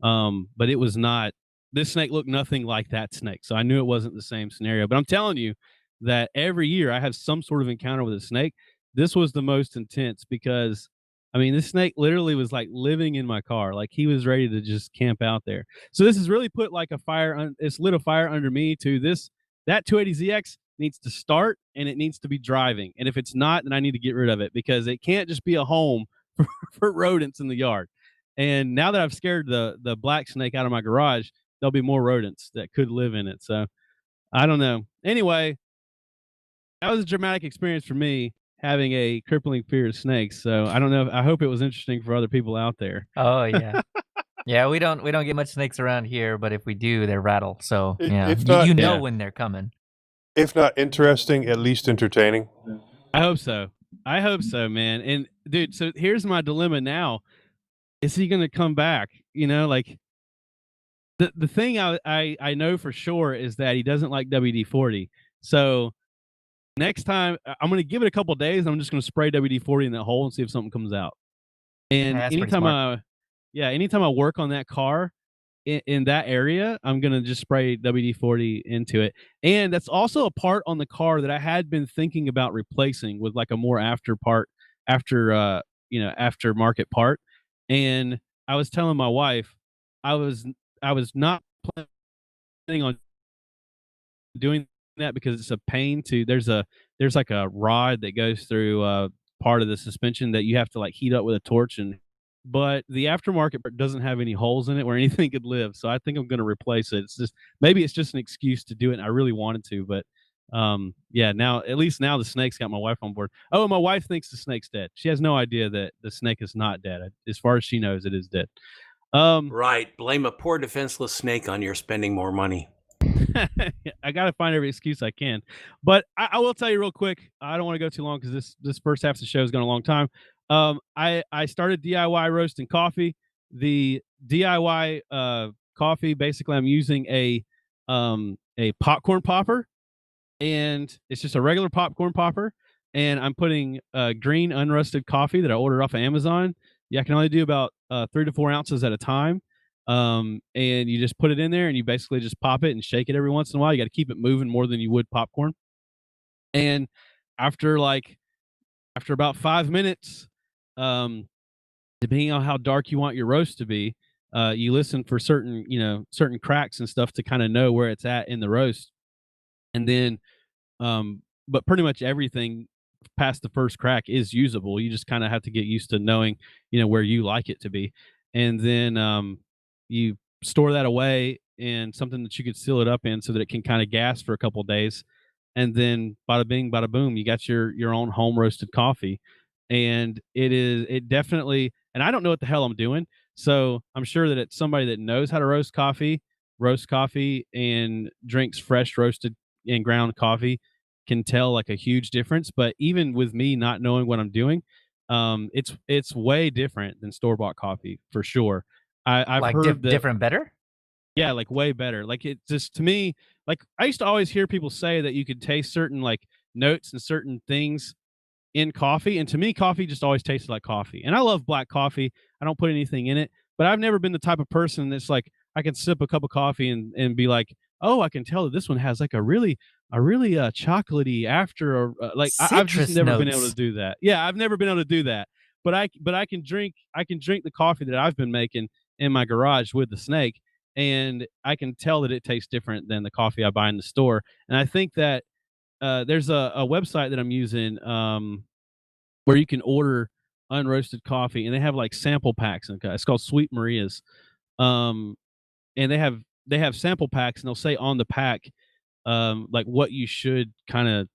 Speaker 4: But it was not. This snake looked nothing like that snake, so I knew it wasn't the same scenario. But I'm telling you that every year I have some sort of encounter with a snake. This was the most intense because, I mean, this snake literally was like living in my car. Like he was ready to just camp out there. So this has really put like a fire. It's lit a fire under me to this. That 280ZX needs to start and it needs to be driving. And if it's not, then I need to get rid of it because it can't just be a home for rodents in the yard. And now that I've scared the black snake out of my garage, there'll be more rodents that could live in it. So I don't know. Anyway, that was a dramatic experience for me having a crippling fear of snakes. So I don't know. I hope it was interesting for other people out there.
Speaker 5: Oh yeah. Yeah, we don't get much snakes around here, but if we do, they rattle. So yeah,
Speaker 2: If not-
Speaker 5: you know
Speaker 4: Yeah.
Speaker 5: when they're coming.
Speaker 2: If not interesting, at least entertaining.
Speaker 4: I hope so. I hope so, man. And dude, so here's my dilemma now. Is he going to come back? You know, like the thing I know for sure is that he doesn't like WD-40. So next time I'm going to give it a couple days. I'm just going to spray WD-40 in that hole and see if something comes out. And
Speaker 5: Yeah, that's pretty
Speaker 4: anytime I work on that car in that area, I'm going to just spray WD-40 into it. And that's also a part on the car that I had been thinking about replacing with like a more aftermarket part. And I was telling my wife, I was not planning on doing that because it's a pain to. There's like a rod that goes through part of the suspension that you have to like heat up with a torch, but the aftermarket part doesn't have any holes in it where anything could live. So I think I'm going to replace it. Maybe it's just an excuse to do it. And I really wanted to, but yeah, at least the snake's got my wife on board. Oh, and my wife thinks the snake's dead. She has no idea that the snake is not dead. As far as she knows, it is dead.
Speaker 1: Right. Blame a poor defenseless snake on your spending more money.
Speaker 4: I got to find every excuse I can. But I will tell you real quick. I don't want to go too long because this first half of the show has gone a long time. I started DIY roasting coffee. The DIY coffee, basically, I'm using a popcorn popper, and it's just a regular popcorn popper. And I'm putting green unroasted coffee that I ordered off of Amazon. Yeah, I can only do about 3 to 4 ounces at a time. And you just put it in there and you basically just pop it and shake it every once in a while. You got to keep it moving more than you would popcorn. And after about 5 minutes, depending on how dark you want your roast to be, you listen for certain cracks and stuff to kind of know where it's at in the roast. And then, but pretty much everything past the first crack is usable. You just kind of have to get used to knowing, where you like it to be. And then, you store that away in something that you could seal it up in so that it can kind of gas for a couple of days. And then bada bing, bada boom, you got your own home roasted coffee. And it definitely, and I don't know what the hell I'm doing. So I'm sure that it's somebody that knows how to roast coffee and drinks fresh roasted and ground coffee can tell like a huge difference. But even with me not knowing what I'm doing, it's way different than store-bought coffee for sure. I've
Speaker 5: like
Speaker 4: heard that
Speaker 5: different better.
Speaker 4: yeah, like way better. Like it just to me, like I used to always hear people say that you could taste certain like notes and certain things in coffee, and to me, coffee just always tasted like coffee. And I love black coffee. I don't put anything in it, but I've never been the type of person that's like I can sip a cup of coffee and be like, oh, I can tell that this one has like a really chocolatey after like I've just never been able to do that. Yeah, I've never been able to do that. But I can drink the coffee that I've been making in my garage with the snake, and I can tell that it tastes different than the coffee I buy in the store. And I think that there's a website that I'm using where you can order unroasted coffee, and they have like sample packs. It's called Sweet Maria's, and they have sample packs, and they'll say on the pack like what you should the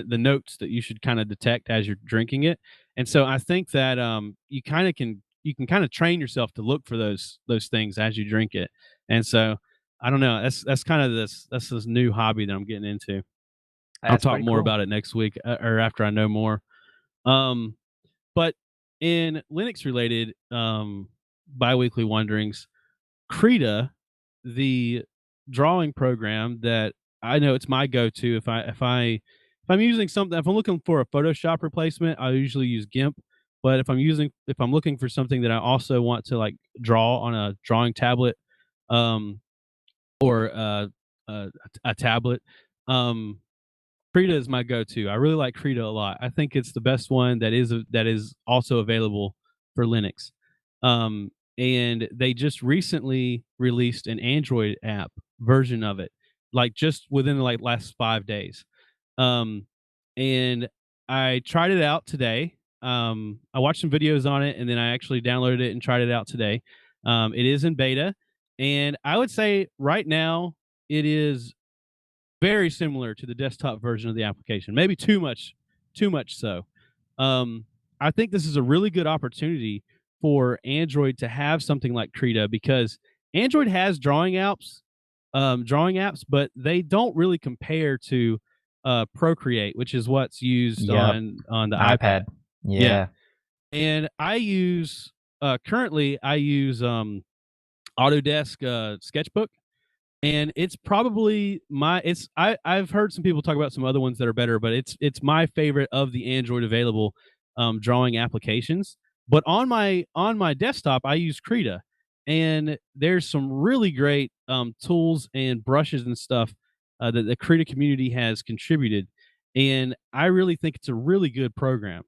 Speaker 4: notes that you should kind of detect as you're drinking it. And so I think that you can kind of train yourself to look for those things as you drink it. And so I don't know. That's kind of this new hobby that I'm getting into. I'll talk more about it next week or after I know more. But in Linux related biweekly wanderings, Krita, the drawing program that I know it's my go-to if I'm using something, if I'm looking for a Photoshop replacement, I usually use GIMP. But if I'm looking for something that I also want to like draw on a drawing tablet, or a tablet, Krita is my go-to. I really like Krita a lot. I think it's the best one that is also available for Linux. And they just recently released an Android app version of it, like just within like last 5 days. And I tried it out today. I watched some videos on it, and then I actually downloaded it and tried it out today. It is in beta, and I would say right now it is very similar to the desktop version of the application. Maybe too much so. I think this is a really good opportunity for Android to have something like Krita, because Android has drawing apps, but they don't really compare to Procreate, which is what's used on the iPad.
Speaker 5: Yeah.
Speaker 4: And I use currently Autodesk Sketchbook, and it's probably I've heard some people talk about some other ones that are better, but it's my favorite of the Android available drawing applications. But on my desktop, I use Krita, and there's some really great tools and brushes and stuff that the Krita community has contributed, and I really think it's a really good program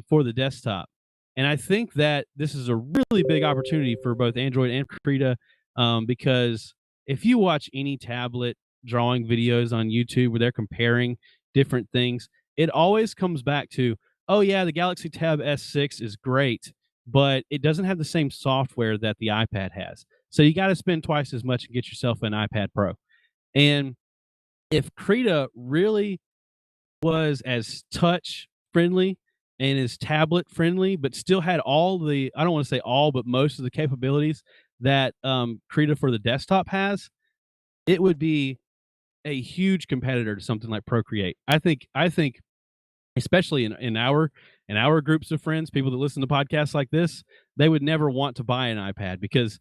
Speaker 4: for the desktop. And I think that this is a really big opportunity for both Android and Krita, because if you watch any tablet drawing videos on YouTube where they're comparing different things, it always comes back to, oh yeah, the Galaxy Tab S6 is great, but it doesn't have the same software that the iPad has. So you got to spend twice as much and get yourself an iPad Pro. And if Krita really was as touch friendly and as tablet friendly, but still had all the, I don't want to say all, but most of the capabilities that Krita for the desktop has, it would be a huge competitor to something like Procreate. I think especially in our groups of friends, people that listen to podcasts like this, they would never want to buy an iPad, because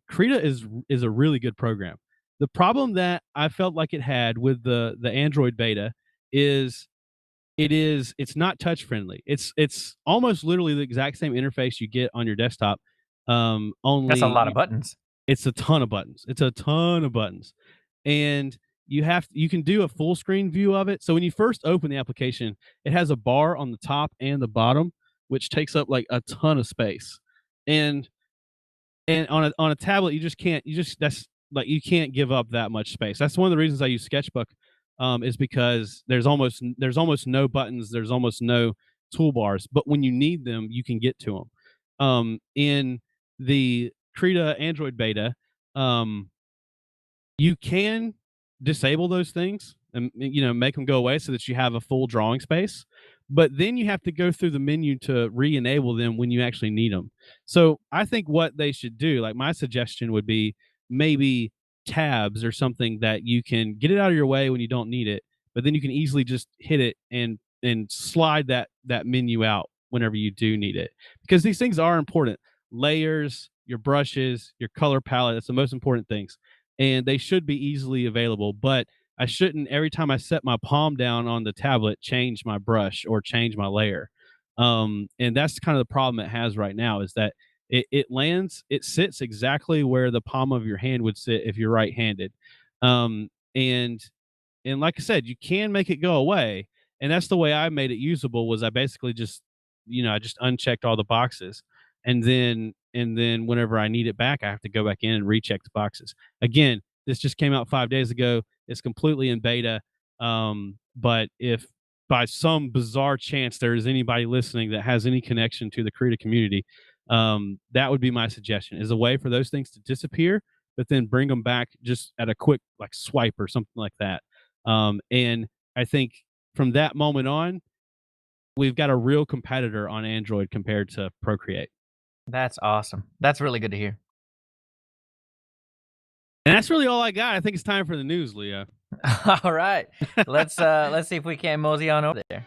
Speaker 4: Krita is a really good program. The problem that I felt like it had with the Android beta is it's not touch friendly. It's almost literally the exact same interface you get on your desktop. Only
Speaker 5: That's a lot of buttons.
Speaker 4: It's a ton of buttons. And you can do a full screen view of it. So when you first open the application, it has a bar on the top and the bottom, which takes up like a ton of space. And on a tablet, you can't give up that much space. That's one of the reasons I use Sketchbook, is because there's almost no buttons, there's almost no toolbars, but when you need them, you can get to them. In the Krita Android beta, you can disable those things and make them go away so that you have a full drawing space, but then you have to go through the menu to re-enable them when you actually need them. So I think what they should do, like my suggestion would be maybe tabs or something that you can get it out of your way when you don't need it, but then you can easily just hit it and slide that menu out whenever you do need it, because these things are important. Layers, your brushes, your color palette, that's the most important things, and they should be easily available. But I shouldn't, every time I set my palm down on the tablet, change my brush or change my layer. And that's kind of the problem it has right now, is that it sits exactly where the palm of your hand would sit if you're right-handed. And like I said, you can make it go away. And that's the way I made it usable, was I basically just, I just unchecked all the boxes. And then whenever I need it back, I have to go back in and recheck the boxes. Again, this just came out 5 days ago. It's completely in beta. But if by some bizarre chance there is anybody listening that has any connection to the Krita community, that would be my suggestion, is a way for those things to disappear, but then bring them back just at a quick like swipe or something like that. And I think from that moment on, we've got a real competitor on Android compared to Procreate.
Speaker 5: That's awesome. That's really good to hear.
Speaker 4: And that's really all I got. I think it's time for the news, Leo.
Speaker 5: All right. Let's see if we can't mosey on over there.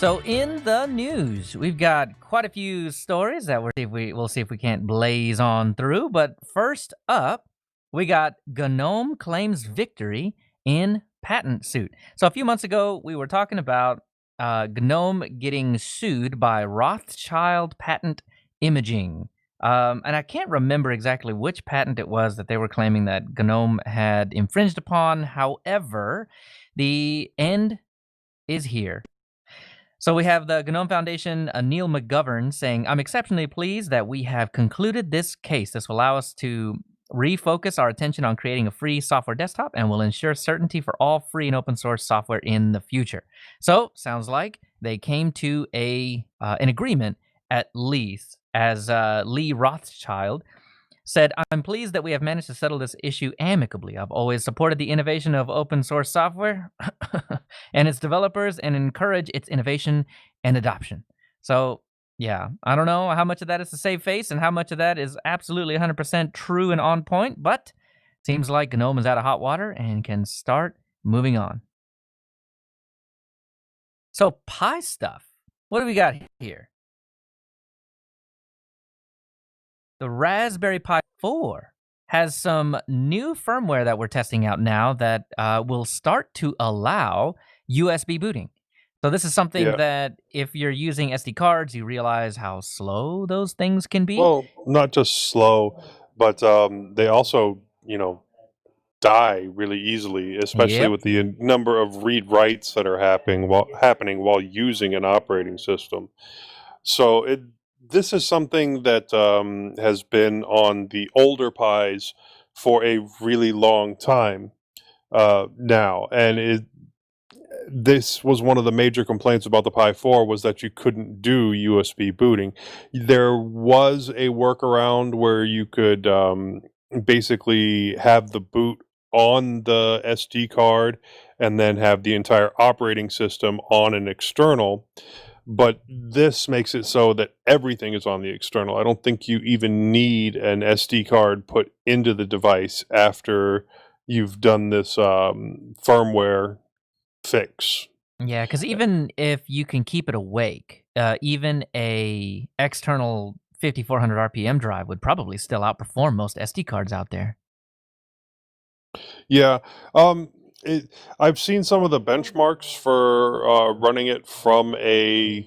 Speaker 5: So in the news, we've got quite a few stories that we'll see if we can't blaze on through. But first up, we got GNOME claims victory in patent suit. So a few months ago, we were talking about GNOME getting sued by Rothschild Patent Imaging. And I can't remember exactly which patent it was that they were claiming that GNOME had infringed upon. However, the end is here. So we have the GNOME Foundation, Neil McGovern, saying, I'm exceptionally pleased that we have concluded this case. This will allow us to refocus our attention on creating a free software desktop and will ensure certainty for all free and open source software in the future. So, sounds like they came to an agreement, at least, as Lee Rothschild said, I'm pleased that we have managed to settle this issue amicably. I've always supported the innovation of open source software and its developers and encourage its innovation and adoption. So, yeah, I don't know how much of that is to save face and how much of that is absolutely 100% true and on point, but seems like GNOME is out of hot water and can start moving on. So, Pi stuff. What do we got here? The Raspberry Pi 4 has some new firmware that we're testing out now that will start to allow USB booting. So this is something that if you're using SD cards, you realize how slow those things can be.
Speaker 2: Well, not just slow, but they also, die really easily, especially with the number of read-writes that are happening while using an operating system. So this is something that has been on the older Pis for a really long time now, and this was one of the major complaints about the Pi 4 was that you couldn't do USB booting. There was a workaround where you could basically have the boot on the SD card and then have the entire operating system on an external. But this makes it so that everything is on the external. I don't think you even need an SD card put into the device after you've done this firmware fix.
Speaker 5: Yeah, because even if you can keep it awake, even a external 5400 RPM drive would probably still outperform most SD cards out there.
Speaker 2: Yeah. I've seen some of the benchmarks for running it from a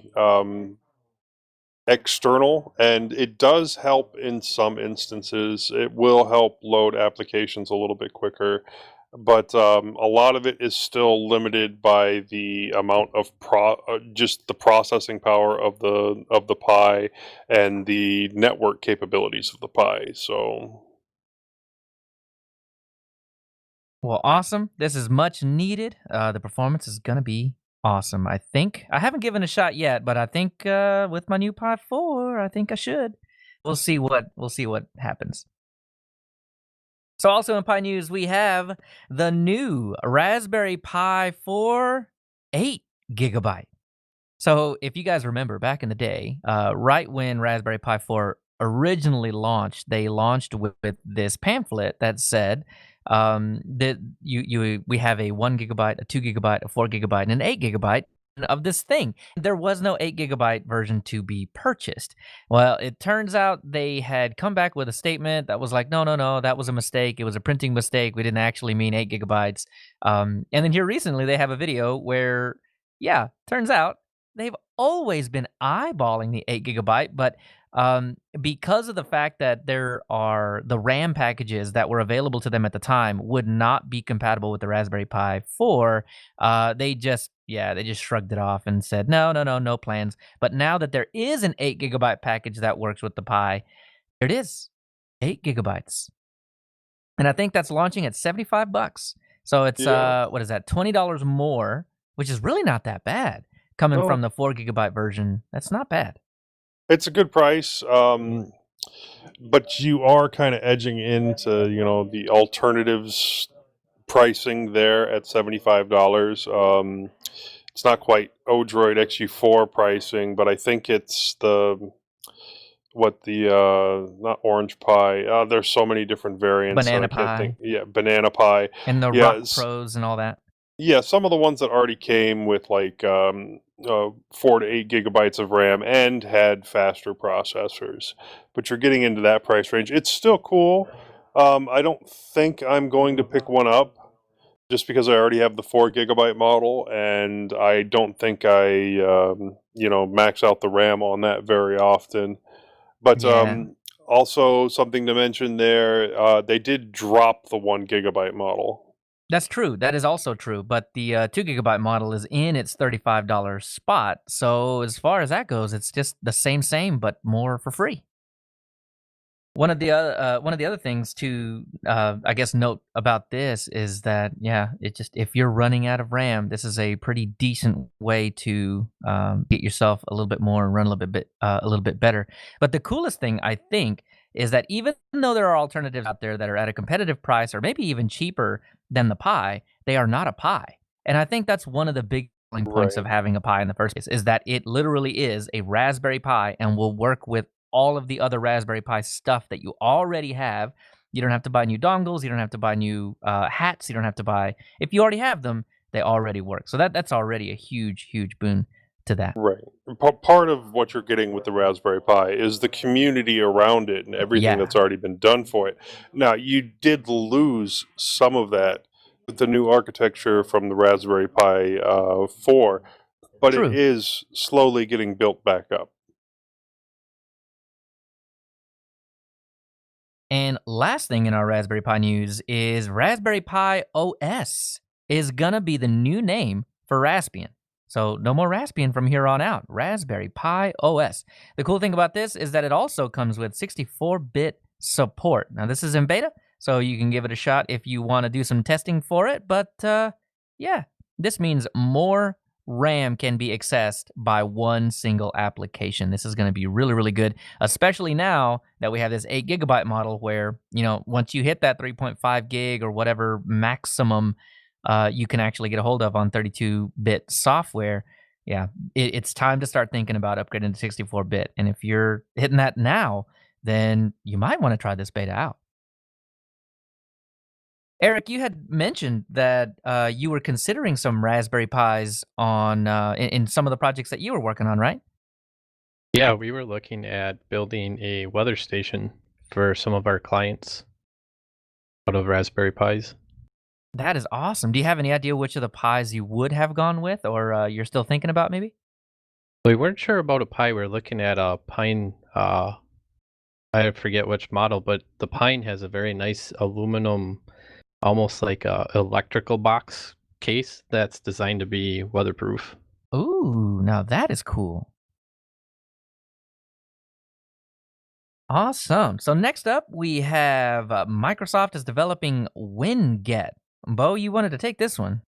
Speaker 2: external, and it does help in some instances. It will help load applications a little bit quicker, but a lot of it is still limited by the amount of just the processing power of the Pi and the network capabilities of the Pi. So.
Speaker 5: Well, awesome. This is much needed. The performance is going to be awesome, I think. I haven't given a shot yet, but I think with my new Pi 4, I think I should. We'll see what happens. So also in Pi News, we have the new Raspberry Pi 4 8 gigabyte. So if you guys remember back in the day, right when Raspberry Pi 4 originally launched, they launched with this pamphlet that said that we have a 1 gigabyte, a 2 gigabyte, a 4 gigabyte, and an 8 gigabyte of this thing. There was no 8 gigabyte version to be purchased. Well, it turns out they had come back with a statement that was like, no, that was a mistake. It was a printing mistake. We didn't actually mean 8 gigabytes. And then here recently they have a video where, turns out they've always been eyeballing the 8 gigabyte, but because of the fact that there are the RAM packages that were available to them at the time would not be compatible with the Raspberry Pi 4, they just shrugged it off and said, no plans. But now that there is an 8 gigabyte package that works with the Pi, there it is, 8 gigabytes. And I think that's launching at $75. So it's, what is that, $20 more, which is really not that bad. Coming from the 4 gigabyte version, that's not bad.
Speaker 2: It's a good price, but you are kind of edging into, the alternatives pricing there at $75. It's not quite Odroid XU4 pricing, but I think it's not Orange Pi. There's so many different variants.
Speaker 5: Banana Pi.
Speaker 2: Banana Pi.
Speaker 5: And the Rock Pros and all that.
Speaker 2: Yeah, some of the ones that already came with like 4 to 8 gigabytes of RAM and had faster processors, but you're getting into that price range. It's still cool. I don't think I'm going to pick one up just because I already have the 4 gigabyte model, and I don't think I max out the RAM on that very often. But
Speaker 5: Yeah.
Speaker 2: also something to mention there, they did drop the 1 gigabyte model.
Speaker 5: That's true. That is also true. But the 2 gigabyte model is in its $35 spot. So as far as that goes, it's just the same, but more for free. One of the other things to I guess note about this is that if you're running out of RAM, this is a pretty decent way to get yourself a little bit more and run a little bit better. But the coolest thing I think is that even though there are alternatives out there that are at a competitive price or maybe even cheaper than the Pi, they are not a Pi. And I think that's one of the big selling points of having a Pi in the first place, is that it literally is a Raspberry Pi and will work with all of the other Raspberry Pi stuff that you already have. You don't have to buy new dongles. You don't have to buy new hats. You don't have to buy. If you already have them, they already work. So that's already a huge boon to that.
Speaker 2: Right. Part of what you're getting with the Raspberry Pi is the community around it and everything that's already been done for it. Now, you did lose some of that with the new architecture from the Raspberry Pi 4, but
Speaker 5: True.
Speaker 2: it is slowly getting built back up.
Speaker 5: And last thing in our Raspberry Pi news is Raspberry Pi OS is gonna be the new name for Raspbian. So no more Raspbian from here on out. Raspberry Pi OS. The cool thing about this is that it also comes with 64-bit support. Now this is in beta, so you can give it a shot if you want to do some testing for it. But this means more RAM can be accessed by one single application. This is going to be really good, especially now that we have this 8 gigabyte model where, once you hit that 3.5 gig or whatever maximum you can actually get a hold of on 32-bit software. Yeah, it's time to start thinking about upgrading to 64-bit. And if you're hitting that now, then you might want to try this beta out. Eric, you had mentioned that you were considering some Raspberry Pis on in some of the projects that you were working on, right?
Speaker 6: Yeah, we were looking at building a weather station for some of our clients out of Raspberry Pis.
Speaker 5: That is awesome. Do you have any idea which of the Pis you would have gone with, or you're still thinking about maybe?
Speaker 6: We weren't sure about a Pi. We were looking at a Pine. I forget which model, but the Pine has a very nice aluminum, almost like a electrical box case that's designed to be weatherproof.
Speaker 5: Ooh, now that is cool. Awesome. So next up, we have Microsoft is developing WinGet. Bo, you wanted to take this one.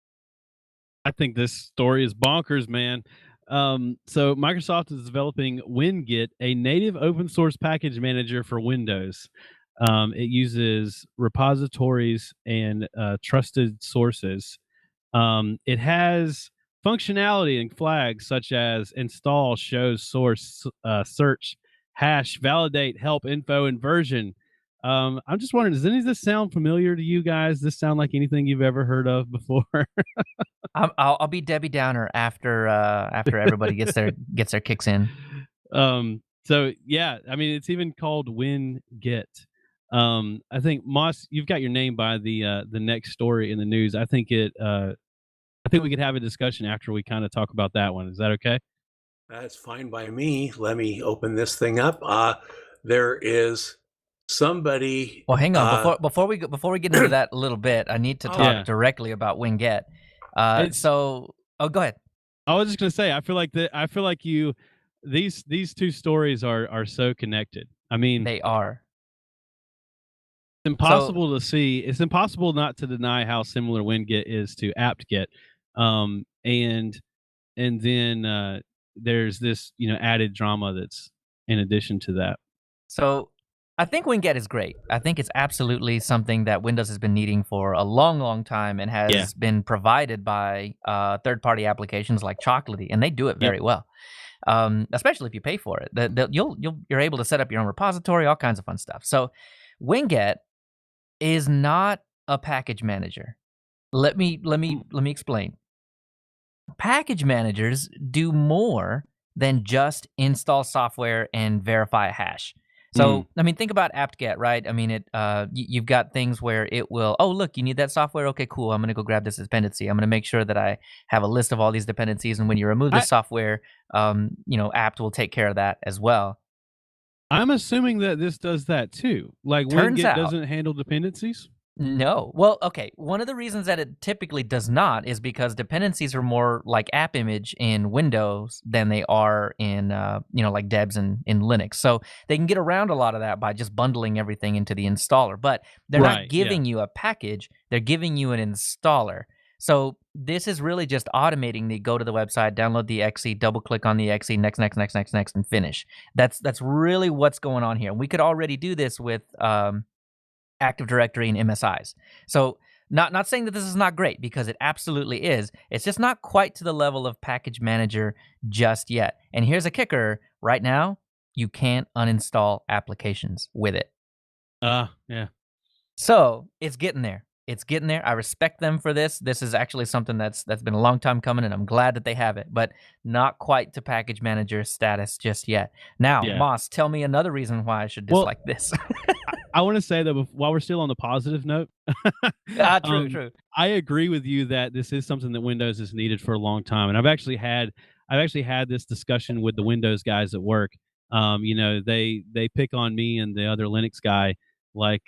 Speaker 4: I think this story is bonkers, man. So Microsoft is developing WinGet, a native open source package manager for Windows. It uses repositories and trusted sources. It has functionality and flags such as install, shows, source, search, hash, validate, help, info, and version. I'm just wondering, does any of this sound familiar to you guys? Does this sound like anything you've ever heard of before?
Speaker 5: I'll be Debbie Downer after everybody gets their kicks in.
Speaker 4: So yeah, I mean, it's even called WinGet. I think Moss, you've got your name by the next story in the news. I think we could have a discussion after we kind of talk about that one. Is that okay?
Speaker 1: That's fine by me. Let me open this thing up. There is somebody.
Speaker 5: Well, hang on. Before we get into that a little bit, I need to talk directly about WinGet. So go ahead.
Speaker 4: I was just gonna say, I feel like these two stories are so connected. I mean,
Speaker 5: they are.
Speaker 4: It's impossible to see. It's impossible not to deny how similar WinGet is to apt-get. And then there's this added drama that's in addition to that.
Speaker 5: So I think WinGet is great. I think it's absolutely something that Windows has been needing for a long time and has been provided by third-party applications like Chocolatey, and they do it very well. Especially if you pay for it. You're able to set up your own repository, all kinds of fun stuff. So WinGet is not a package manager. Let me explain. Package managers do more than just install software and verify a hash. So, I mean, think about apt-get, right? I mean, you've got things where it will, oh, look, you need that software? Okay, cool. I'm going to go grab this dependency. I'm going to make sure that I have a list of all these dependencies. And when you remove the software, apt will take care of that as well.
Speaker 4: I'm assuming that this does that too. Like
Speaker 5: Turns
Speaker 4: WinGet
Speaker 5: out-
Speaker 4: doesn't handle dependencies?
Speaker 5: No. Well, okay. One of the reasons that it typically does not is because dependencies are more like app image in Windows than they are in, like Debs in Linux. So they can get around a lot of that by just bundling everything into the installer. But they're not giving you a package. They're giving you an installer. So this is really just automating the go to the website, download the exe, double click on the exe, next, and finish. That's really what's going on here. We could already do this with Active Directory and MSIs. So not saying that this is not great, because it absolutely is. It's just not quite to the level of Package Manager just yet. And here's a kicker. Right now, you can't uninstall applications with it.
Speaker 4: Yeah.
Speaker 5: So it's getting there. It's getting there. I respect them for this. This is actually something that's been a long time coming, and I'm glad that they have it, but not quite to Package Manager status just yet. Now, Moss, tell me another reason why I should dislike this.
Speaker 4: I want to say that while we're still on the positive note,
Speaker 5: true.
Speaker 4: I agree with you that this is something that Windows has needed for a long time, and I've actually had this discussion with the Windows guys at work. They pick on me and the other Linux guy, like,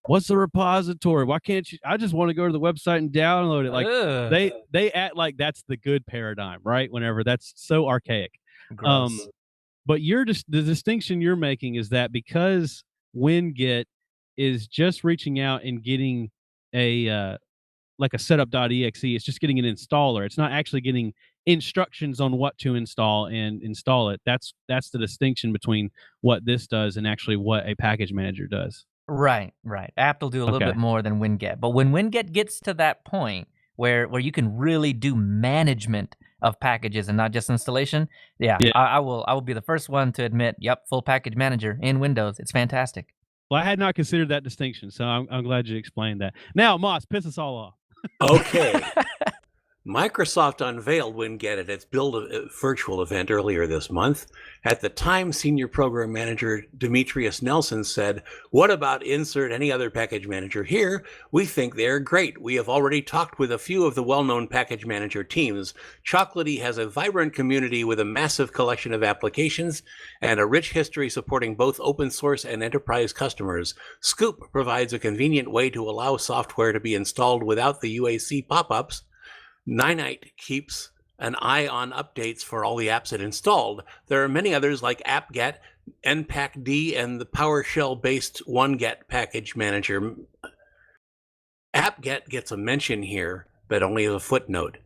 Speaker 4: what's the repository? Why can't you? I just want to go to the website and download it. Like they act like that's the good paradigm, right? Whenever that's so archaic.
Speaker 5: Gross.
Speaker 4: But the distinction you're making is that because WinGet is just reaching out and getting a setup.exe, it's just getting an installer. It's not actually getting instructions on what to install and install it. That's the distinction between what this does and actually what a package manager does.
Speaker 5: Right. Apt will do a little bit more than WinGet. But when WinGet gets to that point where you can really do management of packages and not just installation, I will be the first one to admit, yep, full package manager in Windows. It's fantastic.
Speaker 4: Well, I had not considered that distinction, so I'm glad you explained that. Now, Moss, piss us all off.
Speaker 1: Okay. Microsoft unveiled WinGet at its Build virtual event earlier this month. At the time, Senior Program Manager Demetrius Nelson said, "What about insert any other package manager here? We think they're great. We have already talked with a few of the well-known package manager teams. Chocolatey has a vibrant community with a massive collection of applications and a rich history supporting both open source and enterprise customers. Scoop provides a convenient way to allow software to be installed without the UAC pop-ups. Ninite keeps an eye on updates for all the apps it installed. There are many others like apt-get, npacd, and the PowerShell-based OneGet package manager. apt-get gets a mention here, but only as a footnote.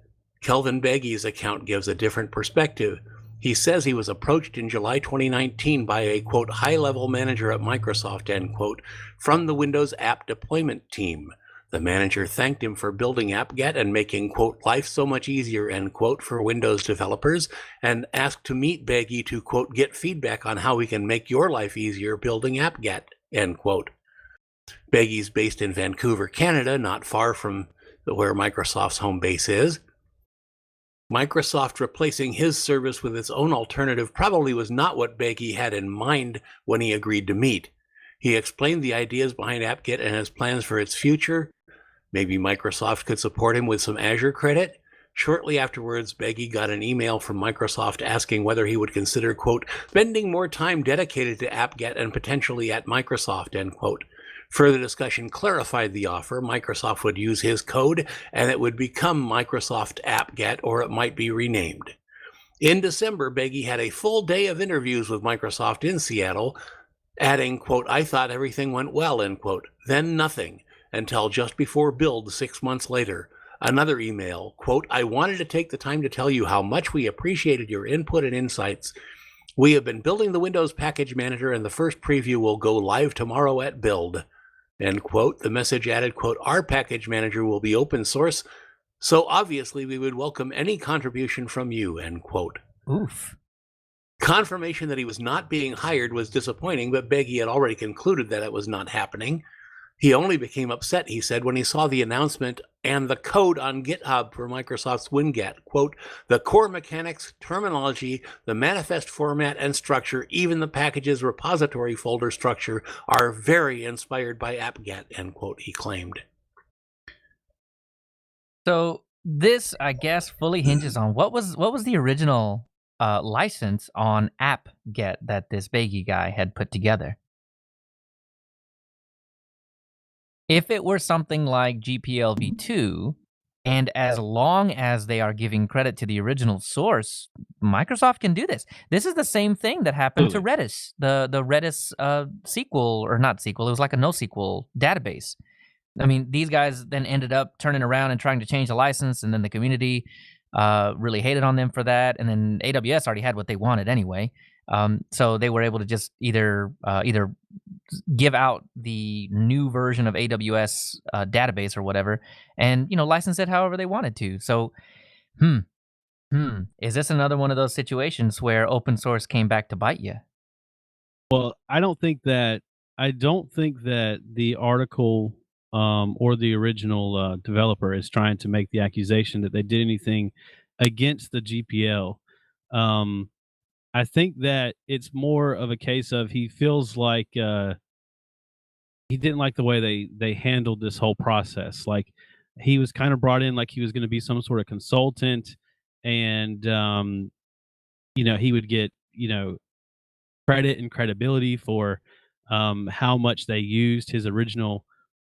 Speaker 1: Kelvin Beggy's account gives a different perspective. He says he was approached in July 2019 by a, quote, high-level manager at Microsoft, end quote, from the Windows app deployment team. The manager thanked him for building apt-get and making, quote, life so much easier, end quote, for Windows developers, and asked to meet Beggy to, quote, get feedback on how we can make your life easier building apt-get, end quote. Beggy's based in Vancouver, Canada, not far from where Microsoft's home base is. Microsoft replacing his service with its own alternative probably was not what Beggy had in mind when he agreed to meet. He explained the ideas behind apt-get and his plans for its future. Maybe Microsoft could support him with some Azure credit. Shortly afterwards, Beggy got an email from Microsoft asking whether he would consider, quote, spending more time dedicated to apt-get and potentially at Microsoft, end quote. Further discussion clarified the offer. Microsoft would use his code, and it would become Microsoft apt-get, or it might be renamed. In December, Beggy had a full day of interviews with Microsoft in Seattle, adding, quote, I thought everything went well, end quote. Then nothing, until just before Build 6 months later. Another email, quote, I wanted to take the time to tell you how much we appreciated your input and insights. We have been building the Windows Package Manager, and the first preview will go live tomorrow at Build, end quote. The message added, quote, our package manager will be open source, so obviously we would welcome any contribution from you, end quote.
Speaker 5: Oof.
Speaker 1: Confirmation that he was not being hired was disappointing, but Beggy had already concluded that it was not happening. He only became upset, he said, when he saw the announcement and the code on GitHub for Microsoft's WinGet. Quote, the core mechanics, terminology, the manifest format and structure, even the package's repository folder structure are very inspired by apt-get, end quote, he claimed.
Speaker 5: So this, I guess, fully hinges on what was the original license on apt-get that this Baggy guy had put together. If it were something like GPL v2, and as long as they are giving credit to the original source, Microsoft can do this. This is the same thing that happened to Redis, the Redis SQL, or not SQL, it was like a NoSQL database. I mean, these guys then ended up turning around and trying to change the license, and then the community really hated on them for that, and then AWS already had what they wanted anyway. So they were able to just either give out the new version of AWS database or whatever, and license it however they wanted to. So, is this another one of those situations where open source came back to bite you?
Speaker 4: Well, I don't think that the article or the original developer is trying to make the accusation that they did anything against the GPL. I think that it's more of a case of he feels like he didn't like the way they handled this whole process. Like he was kind of brought in like he was going to be some sort of consultant, and he would get credit and credibility for how much they used his original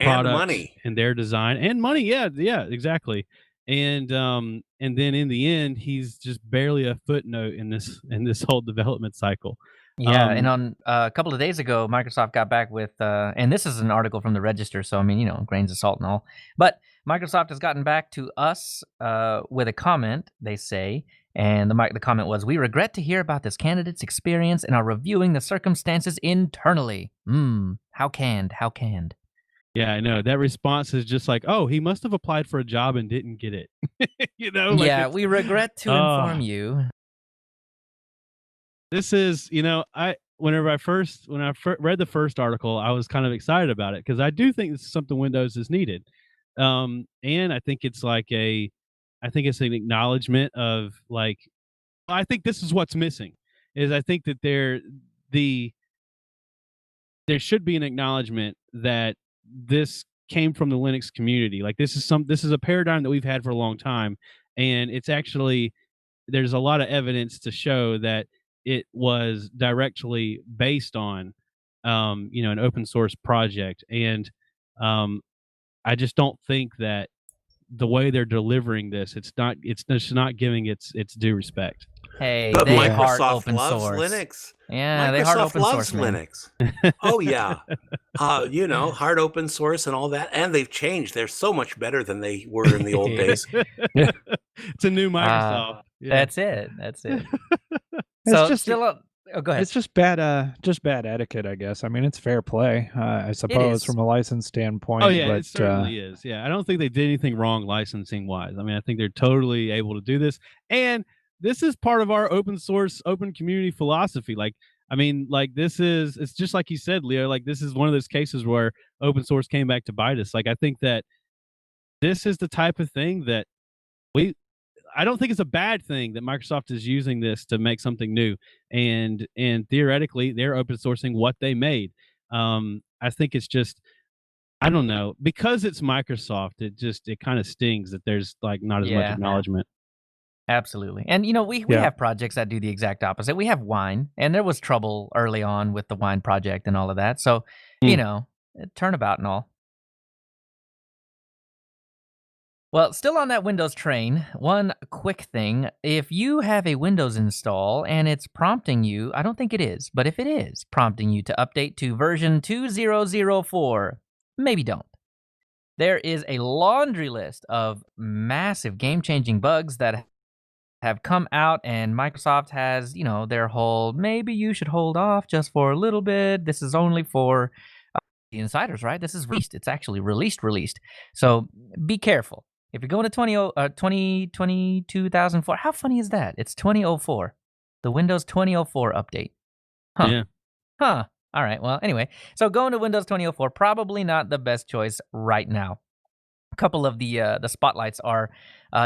Speaker 4: product
Speaker 1: and money
Speaker 4: and their design and money. Yeah, exactly. And then in the end, he's just barely a footnote in this whole development cycle.
Speaker 5: Yeah, and on a couple of days ago, Microsoft got back with, and this is an article from the Register, so I mean, grains of salt and all. But Microsoft has gotten back to us with a comment, they say, and the comment was, "We regret to hear about this candidate's experience and are reviewing the circumstances internally." How canned?
Speaker 4: Yeah, I know. That response is just like, oh, he must have applied for a job and didn't get it.
Speaker 5: Yeah, we regret to inform you.
Speaker 4: This is, when I read the first article, I was kind of excited about it because I do think this is something Windows is needed. And I think it's an acknowledgement of like, I think this is what's missing is I think that there should be an acknowledgement that this came from the Linux community. Like this is a paradigm that we've had for a long time. And it's actually, there's a lot of evidence to show that it was directly based on, an open source project. And I just don't think that the way they're delivering this, it's just not giving its due respect.
Speaker 5: Hey,
Speaker 1: but
Speaker 5: they
Speaker 1: Microsoft
Speaker 5: heart open
Speaker 1: loves
Speaker 5: source.
Speaker 1: Linux.
Speaker 5: Yeah,
Speaker 1: Microsoft
Speaker 5: they heart open
Speaker 1: loves
Speaker 5: source, man.
Speaker 1: Linux. Oh yeah, hard open source and all that, and they've changed. They're so much better than they were in the old days.
Speaker 4: It's a new Microsoft.
Speaker 5: That's it.
Speaker 7: It's just
Speaker 5: go ahead.
Speaker 7: It's just bad etiquette, I guess. I mean, it's fair play, I suppose, from a license standpoint.
Speaker 4: Oh yeah,
Speaker 7: but,
Speaker 4: it certainly is. Yeah, I don't think they did anything wrong licensing wise. I mean, I think they're totally able to do this, and this is part of our open source, open community philosophy. Like, I mean, like it's just like you said, Leo. Like, this is one of those cases where open source came back to bite us. Like, I think that this is the type of thing that I don't think it's a bad thing that Microsoft is using this to make something new, and theoretically they're open sourcing what they made. I think it's just, I don't know, because it's Microsoft, it kind of stings that there's like not as much acknowledgement.
Speaker 5: Absolutely. And we have projects that do the exact opposite. We have Wine, and there was trouble early on with the Wine project and all of that. So, turnabout and all. Well, still on that Windows train, one quick thing. If you have a Windows install and it's prompting you, I don't think it is, but if it is prompting you to update to version 2004, maybe don't. There is a laundry list of massive game-changing bugs that have come out, and Microsoft has, their whole, maybe you should hold off just for a little bit. This is only for the insiders, right? This is released. It's actually released. So be careful. If you're going to 2004, how funny is that? It's 2004. The Windows 2004 update. Huh.
Speaker 4: Yeah.
Speaker 5: Huh. All right. Well, anyway, so going to Windows 2004, probably not the best choice right now. A couple of the spotlights are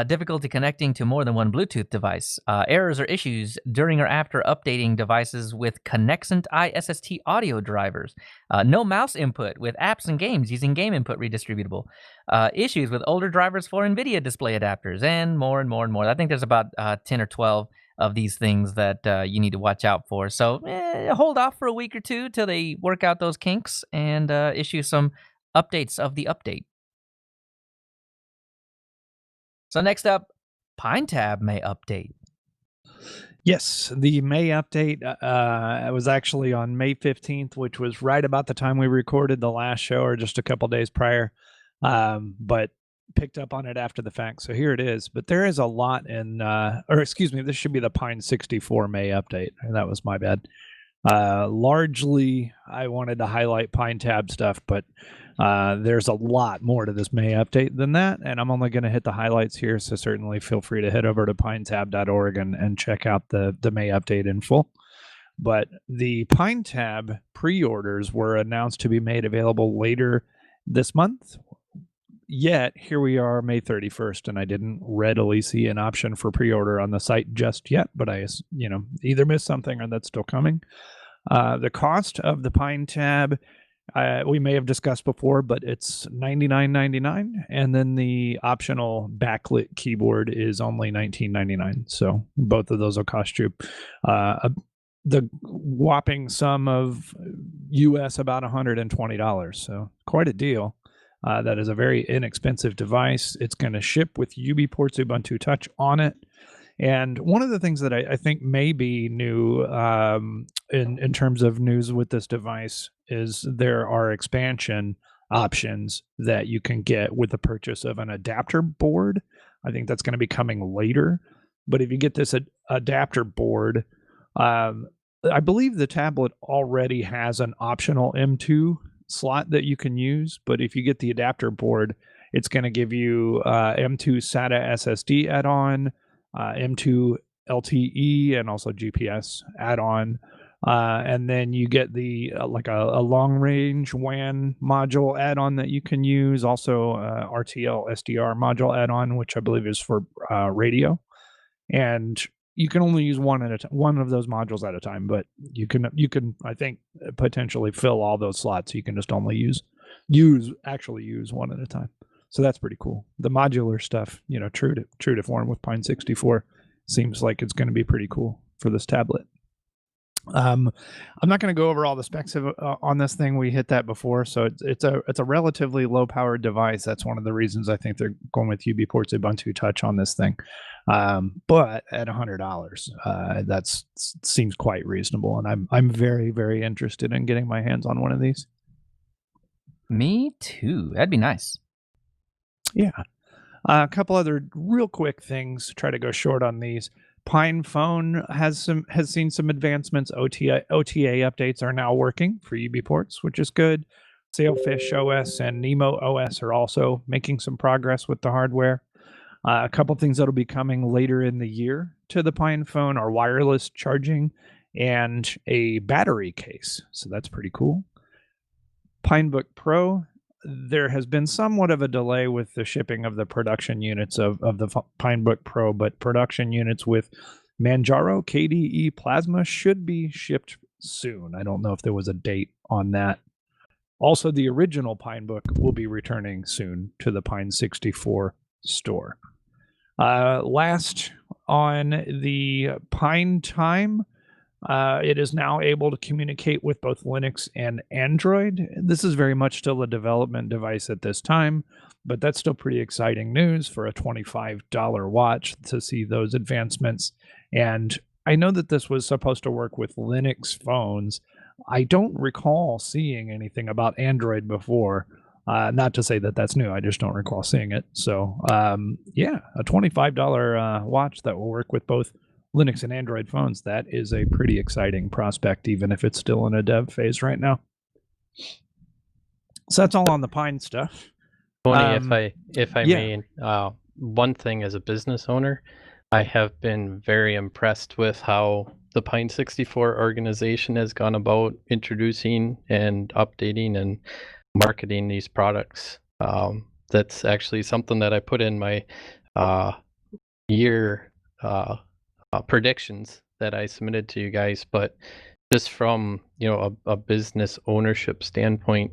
Speaker 5: difficulty connecting to more than one Bluetooth device, errors or issues during or after updating devices with Connexent ISST audio drivers, no mouse input with apps and games using game input redistributable, issues with older drivers for NVIDIA display adapters, and more and more and more. I think there's about 10 or 12 of these things that you need to watch out for. So hold off for a week or two till they work out those kinks and issue some updates of the update. So next up, PineTab may update.
Speaker 7: Yes, the May update was actually on May 15th, which was right about the time we recorded the last show, or just a couple days prior, but picked up on it after the fact. So here it is. But there is a lot in, or excuse me, this should be the Pine 64 May update. That was my bad. Largely, I wanted to highlight PineTab stuff, but there's a lot more to this May update than that, and I'm only going to hit the highlights here, so certainly feel free to head over to pinetab.org and check out the May update in full. But the PineTab pre-orders were announced to be made available later this month, yet here we are May 31st, and I didn't readily see an option for pre-order on the site just yet, but I either missed something or that's still coming. The cost of the PineTab, we may have discussed before, but it's $99.99, and then the optional backlit keyboard is only $19.99. So both of those will cost you the whopping sum of US about $120. So quite a deal. That is a very inexpensive device. It's going to ship with UBports Ubuntu Touch on it. And one of the things that I think may be new in terms of news with this device is there are expansion options that you can get with the purchase of an adapter board. I think that's going to be coming later. But if you get this adapter board, I believe the tablet already has an optional M2 slot that you can use. But if you get the adapter board, it's going to give you M2 SATA SSD add-on, M2 LTE, and also GPS add-on, and then you get the like a long-range WAN module add-on that you can use, also RTL SDR module add-on, which I believe is for radio, and you can only use one of those modules at a time, but you can I think potentially fill all those slots. You can just only use one at a time. So that's pretty cool. The modular stuff, true to form with Pine 64, seems like it's going to be pretty cool for this tablet. I'm not going to go over all the specs on this thing. We hit that before, so it's a relatively low powered device. That's one of the reasons I think they're going with UBports Ubuntu Touch on this thing. But at $100, that seems quite reasonable, and I'm very, very interested in getting my hands on one of these.
Speaker 5: Me too. That'd be nice.
Speaker 7: Yeah. A couple other real quick things. Try to go short on these. Pine Phone has seen some advancements. OTA updates are now working for UBports, which is good. Sailfish OS and Nemo OS are also making some progress with the hardware. A couple things that'll be coming later in the year to the Pine Phone are wireless charging and a battery case. So that's pretty cool. Pinebook Pro, there has been somewhat of a delay with the shipping of the production units of the Pinebook Pro, but production units with Manjaro KDE Plasma should be shipped soon. I don't know if there was a date on that. Also, the original Pinebook will be returning soon to the Pine 64 store. Last on the Pine Time, it is now able to communicate with both Linux and Android. This is very much still a development device at this time, but that's still pretty exciting news for a $25 watch to see those advancements. And I know that this was supposed to work with Linux phones. I don't recall seeing anything about Android before. Not to say that that's new. I just don't recall seeing it. So, yeah, a $25 watch that will work with both Linux and Android phones. That is a pretty exciting prospect, even if it's still in a dev phase right now. So that's all on the Pine stuff.
Speaker 6: Tony, if I may, one thing as a business owner, I have been very impressed with how the Pine 64 organization has gone about introducing and updating and marketing these products. That's actually something that I put in my year predictions that I submitted to you guys. But just from a business ownership standpoint,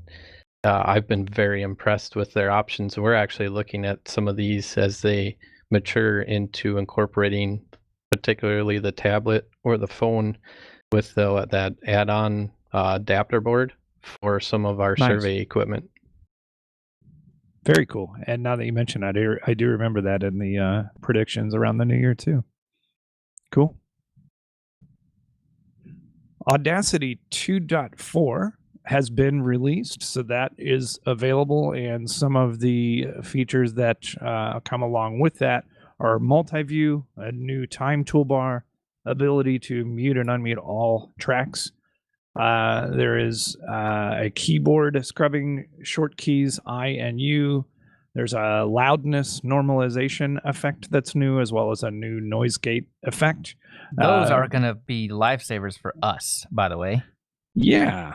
Speaker 6: I've been very impressed with their options. We're actually looking at some of these as they mature into incorporating particularly the tablet or the phone with that add-on adapter board for some of our
Speaker 7: Nice.
Speaker 6: survey equipment.
Speaker 7: Very cool. And now that you mention it, I do remember that in the predictions around the new year too. Cool. Audacity 2.4 has been released, so that is available, and some of the features that come along with that are multi-view, a new time toolbar, ability to mute and unmute all tracks. There is a keyboard scrubbing short keys I and U. There's a loudness normalization effect that's new, as well as a new noise gate effect.
Speaker 5: Those are going to be lifesavers for us, by the way.
Speaker 7: Yeah.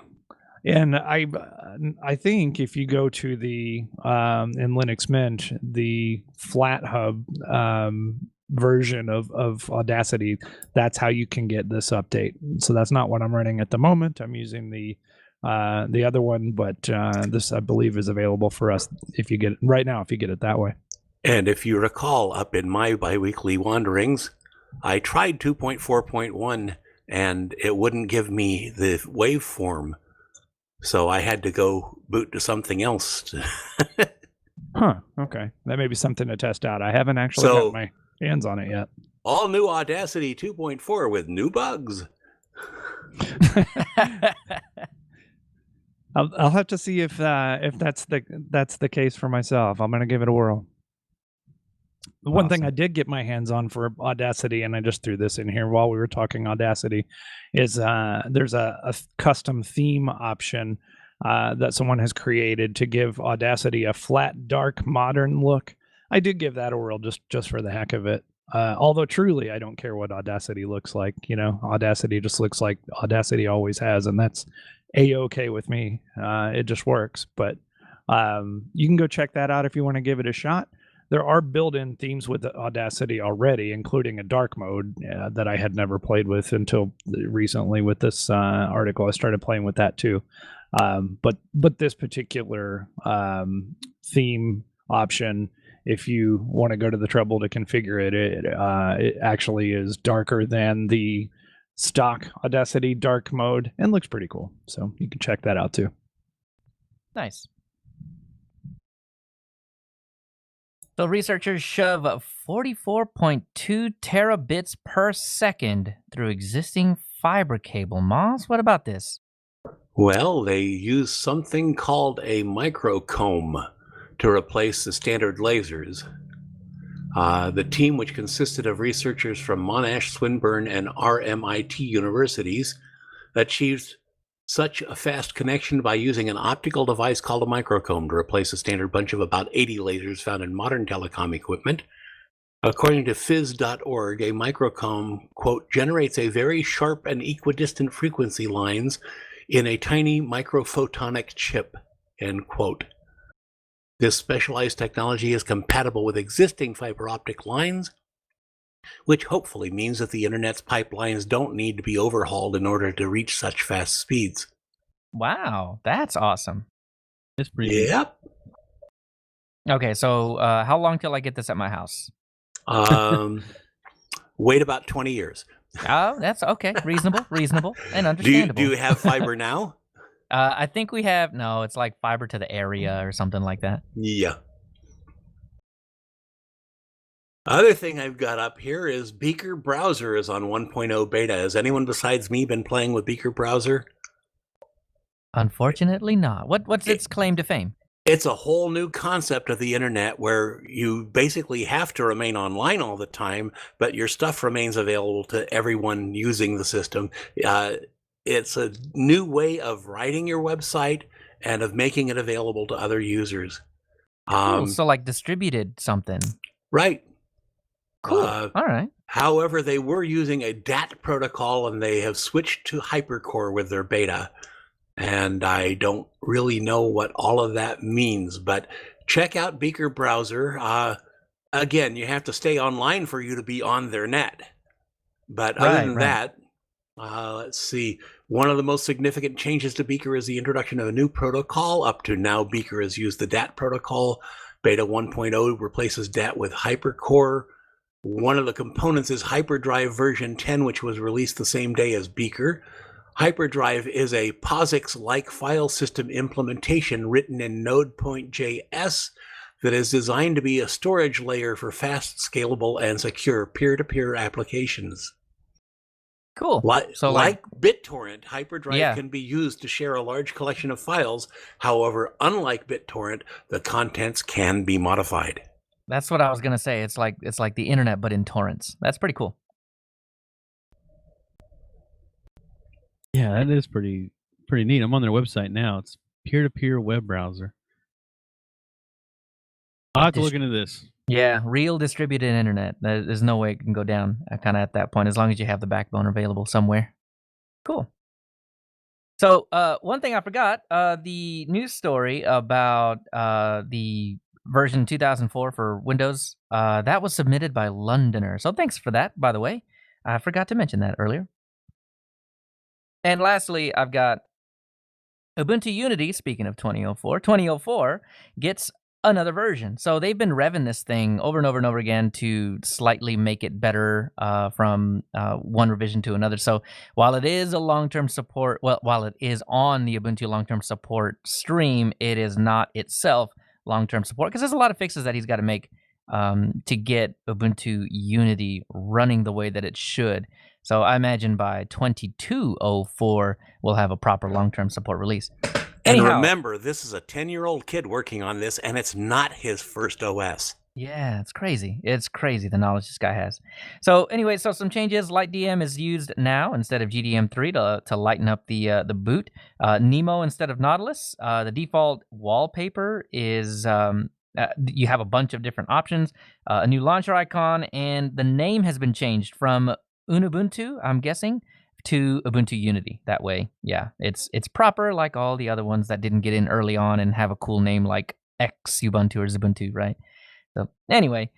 Speaker 7: And I think if you go to the in Linux Mint, the Flat Hub version of Audacity, that's how you can get this update. So that's not what I'm running at the moment. I'm using the other one, but this I believe is available for us if you get it right now. If you get it that way.
Speaker 1: And if you recall, up in my biweekly wanderings, I tried 2.4.1 and it wouldn't give me the waveform. So I had to go boot to something else.
Speaker 7: Huh. Okay. That may be something to test out. I haven't actually got my hands on it yet.
Speaker 1: All new Audacity 2.4 with new bugs.
Speaker 7: I'll have to see if that's the case for myself. I'm going to give it a whirl. The one thing I did get my hands on for Audacity, and I just threw this in here while we were talking Audacity, is there's a custom theme option that someone has created to give Audacity a flat, dark, modern look. I did give that a whirl just for the heck of it. Although truly, I don't care what Audacity looks like. Audacity just looks like Audacity always has, and that's A-okay with me. It just works. But you can go check that out if you want to give it a shot. There are built-in themes with Audacity already, including a dark mode that I had never played with until recently with this article. I started playing with that too. But this particular theme option, if you want to go to the trouble to configure it, it actually is darker than the stock Audacity dark mode and looks pretty cool. So you can check that out too.
Speaker 5: Nice. So researchers shove 44.2 terabits per second through existing fiber cable. Moss, what about this?
Speaker 1: Well, they use something called a microcomb to replace the standard lasers. The team, which consisted of researchers from Monash, Swinburne, and RMIT universities, achieved such a fast connection by using an optical device called a microcomb to replace a standard bunch of about 80 lasers found in modern telecom equipment. According to phys.org, a microcomb, quote, generates a very sharp and equidistant frequency lines in a tiny microphotonic chip, end quote. This specialized technology is compatible with existing fiber optic lines, which hopefully means that the internet's pipelines don't need to be overhauled in order to reach such fast speeds.
Speaker 5: Wow, that's awesome.
Speaker 4: It's pretty
Speaker 1: Yep.
Speaker 5: Okay, so how long till I get this at my house?
Speaker 1: Wait about 20 years.
Speaker 5: Oh, that's okay. Reasonable, and understandable.
Speaker 1: Do you have fiber now?
Speaker 5: I think we have. No, it's like fiber to the area or something like that.
Speaker 1: Yeah. Other thing I've got up here is Beaker Browser is on 1.0 beta. Has anyone besides me been playing with Beaker Browser?
Speaker 5: Unfortunately not. What's its claim to fame?
Speaker 1: It's a whole new concept of the internet where you basically have to remain online all the time, but your stuff remains available to everyone using the system. It's a new way of writing your website and of making it available to other users.
Speaker 5: Cool. So like distributed something.
Speaker 1: Right.
Speaker 5: Cool. All right.
Speaker 1: However, they were using a DAT protocol, and they have switched to hypercore with their beta. And I don't really know what all of that means, but check out Beaker Browser. Again, you have to stay online for you to be on their net. But other than that, let's see. One of the most significant changes to Beaker is the introduction of a new protocol. Up to now, Beaker has used the DAT protocol. Beta 1.0 replaces DAT with hypercore. One of the components is Hyperdrive version 10, which was released the same day as Beaker. Hyperdrive is a POSIX-like file system implementation written in Node.js that is designed to be a storage layer for fast, scalable, and secure peer-to-peer applications.
Speaker 5: Cool.
Speaker 1: Like BitTorrent, Hyperdrive can be used to share a large collection of files. However, unlike BitTorrent, the contents can be modified.
Speaker 5: That's what I was gonna say. It's like the internet, but in torrents. That's pretty cool.
Speaker 4: Yeah, that is pretty neat. I'm on their website now. It's peer-to-peer web browser. I'll have to look into this.
Speaker 5: Yeah, real distributed internet. There's no way it can go down kind of at that point, as long as you have the backbone available somewhere. Cool. So one thing I forgot, the news story about the version 2004 for Windows, that was submitted by Londoner. So thanks for that, by the way. I forgot to mention that earlier. And lastly, I've got Ubuntu Unity, speaking of 2004. 2004 gets another version. So they've been revving this thing over and over and over again to slightly make it better from one revision to another. So while it is a long-term support, while it is on the Ubuntu long-term support stream, it is not itself long-term support, because there's a lot of fixes that he's got to make to get Ubuntu Unity running the way that it should. So I imagine by 2204, we'll have a proper long-term support release.
Speaker 1: And remember, this is a 10-year-old kid working on this, and it's not his first OS.
Speaker 5: Yeah, it's crazy. It's crazy the knowledge this guy has. So anyway, so some changes. LightDM is used now instead of GDM3 to lighten up the boot. Nemo instead of Nautilus. The default wallpaper is you have a bunch of different options. A new launcher icon, and the name has been changed from Unubuntu, I'm guessing, to Ubuntu Unity. That way, yeah, it's proper, like all the other ones that didn't get in early on and have a cool name like X Ubuntu or Xubuntu, right? So anyway,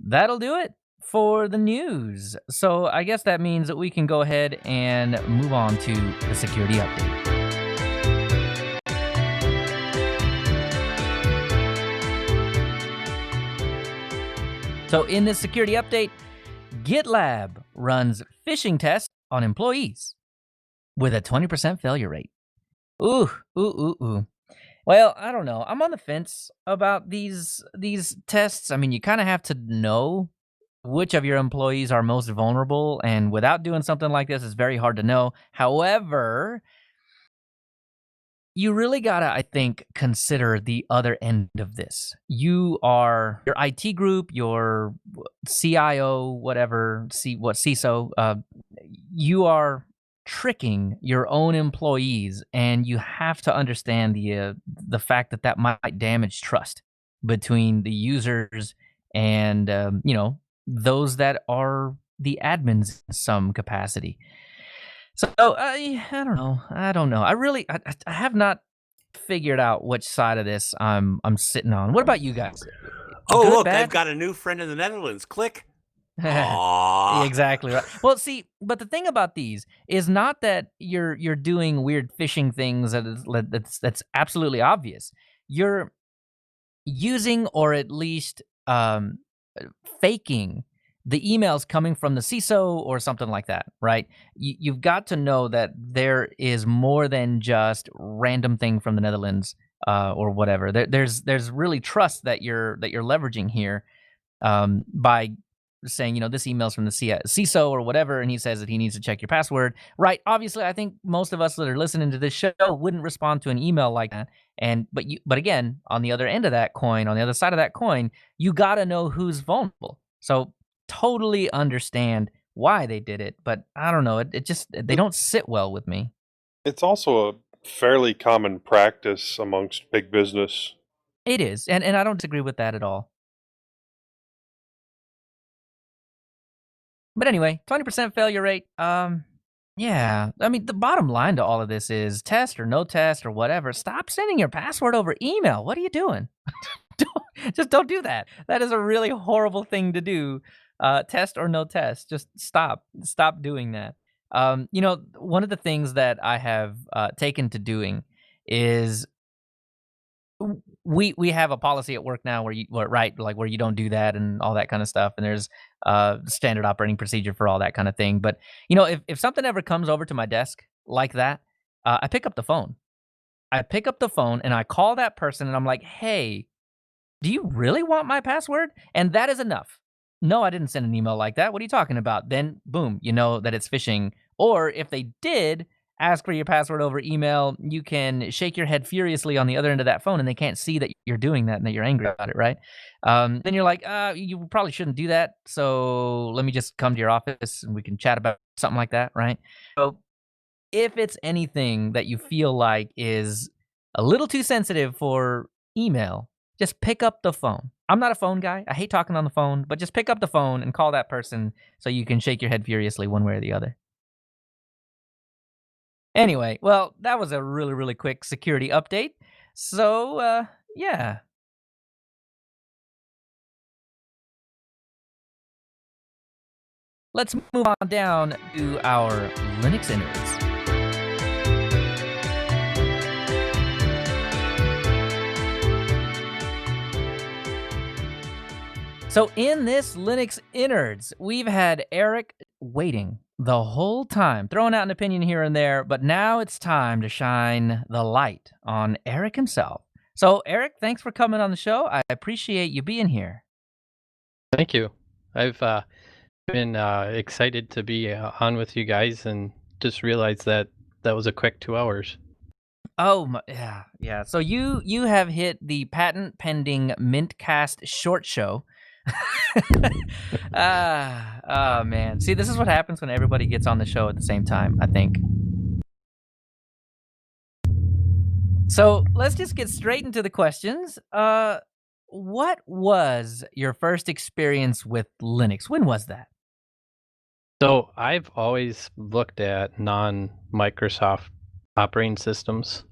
Speaker 5: that'll do it for the news. So I guess that means that we can go ahead and move on to the security update. So in this security update, GitLab runs phishing tests on employees with a 20% failure rate. Ooh. Well, I don't know. I'm on the fence about these tests. I mean, you kind of have to know which of your employees are most vulnerable, and without doing something like this, it's very hard to know. However, you really gotta, I think, consider the other end of this. Your IT group, your CIO, whatever, CISO, you are tricking your own employees, and you have to understand the fact that might damage trust between the users and those that are the admins in some capacity. So I don't know. I have not figured out which side of this I'm sitting on. What about you guys?
Speaker 1: Oh,
Speaker 5: Good,
Speaker 1: look,
Speaker 5: bad?
Speaker 1: I've got a new friend in the Netherlands. Click.
Speaker 5: Exactly right. Well, see, but the thing about these is not that you're doing weird phishing things that's absolutely obvious. You're using, or at least faking, the emails coming from the CISO or something like that, right? You've got to know that there is more than just random thing from the Netherlands or whatever. There's really trust that you're leveraging here by saying, this email's from the CISO or whatever, and he says that he needs to check your password, right? Obviously, I think most of us that are listening to this show wouldn't respond to an email like that. But again, on the other end of that coin, on the other side of that coin, you got to know who's vulnerable. So totally understand why they did it, but I don't know. They don't sit well with me.
Speaker 2: It's also a fairly common practice amongst big business.
Speaker 5: It is, and I don't disagree with that at all. But anyway, 20% failure rate. Yeah. I mean, the bottom line to all of this is test or no test or whatever. Stop sending your password over email. What are you doing? Just don't do that. That is a really horrible thing to do. Test or no test. Just stop. Stop doing that. One of the things that I have taken to doing is we have a policy at work now where where you don't do that and all that kind of stuff, and there's standard operating procedure for all that kind of thing. But if something ever comes over to my desk like that, I pick up the phone. And I call that person and I'm like, hey, do you really want my password? And that is enough. No, I didn't send an email like that. What are you talking about? Then boom, you know that it's phishing. Or if they did ask for your password over email, you can shake your head furiously on the other end of that phone and they can't see that you're doing that and that you're angry about it, right? Then you're like, you probably shouldn't do that. So let me just come to your office and we can chat about something like that, right? So if it's anything that you feel like is a little too sensitive for email, just pick up the phone. I'm not a phone guy. I hate talking on the phone, but just pick up the phone and call that person so you can shake your head furiously one way or the other. Anyway, well, that was a really, really quick security update. So, yeah. Let's move on down to our Linux innards. So in this Linux innards, we've had Eric waiting the whole time, throwing out an opinion here and there, but now it's time to shine the light on Eric himself. So Eric, thanks for coming on the show. I appreciate you being here.
Speaker 6: Thank you. I've been excited to be on with you guys and just realized that was a quick 2 hours.
Speaker 5: Oh, yeah. So you have hit the patent pending mintCast short show. Oh man. See, this is what happens when everybody gets on the show at the same time, I think. So let's just get straight into the questions. What was your first experience with Linux? When was that?
Speaker 6: So I've always looked at non-Microsoft operating systems.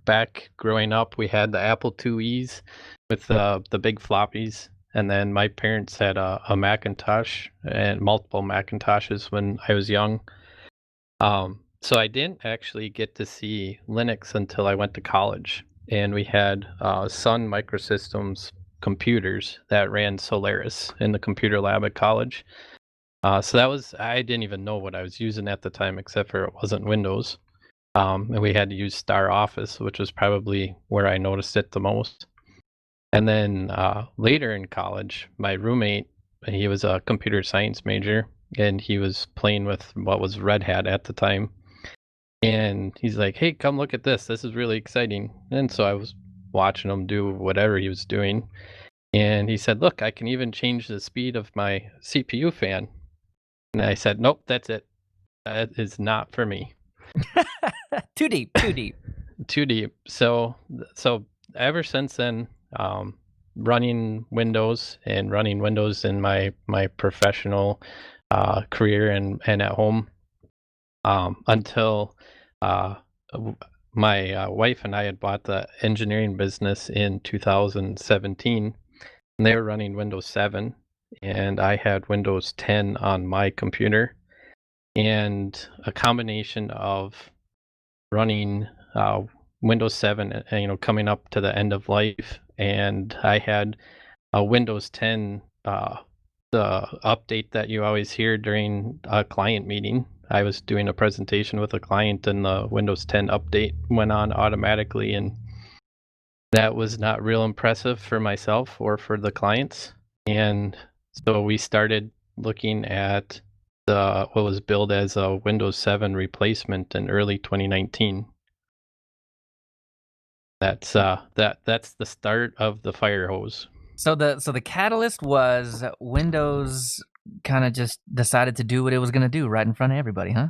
Speaker 6: Back growing up, we had the Apple IIe's with the big floppies. And then my parents had a Macintosh and multiple Macintoshes when I was young. So I didn't actually get to see Linux until I went to college. And we had Sun Microsystems computers that ran Solaris in the computer lab at college. So I didn't even know what I was using at the time, except for it wasn't Windows. And we had to use Star Office, which was probably where I noticed it the most. And then later in college, my roommate, he was a computer science major, and he was playing with what was Red Hat at the time. And he's like, hey, come look at this. This is really exciting. And so I was watching him do whatever he was doing. And he said, look, I can even change the speed of my CPU fan. And I said, nope, that's it. That is not for me.
Speaker 5: Too deep.
Speaker 6: Too deep. So ever since then, running Windows in my professional career and at home until my wife and I had bought the engineering business in 2017, and they were running Windows 7, and I had Windows 10 on my computer, and a combination of running Windows 7, coming up to the end of life, and I had a Windows 10, the update that you always hear during a client meeting. I was doing a presentation with a client, and the Windows 10 update went on automatically, and that was not real impressive for myself or for the clients. And so we started looking at what was billed as a Windows 7 replacement in early 2019. That's the start of the fire hose.
Speaker 5: So the catalyst was Windows kind of just decided to do what it was going to do right in front of everybody, huh?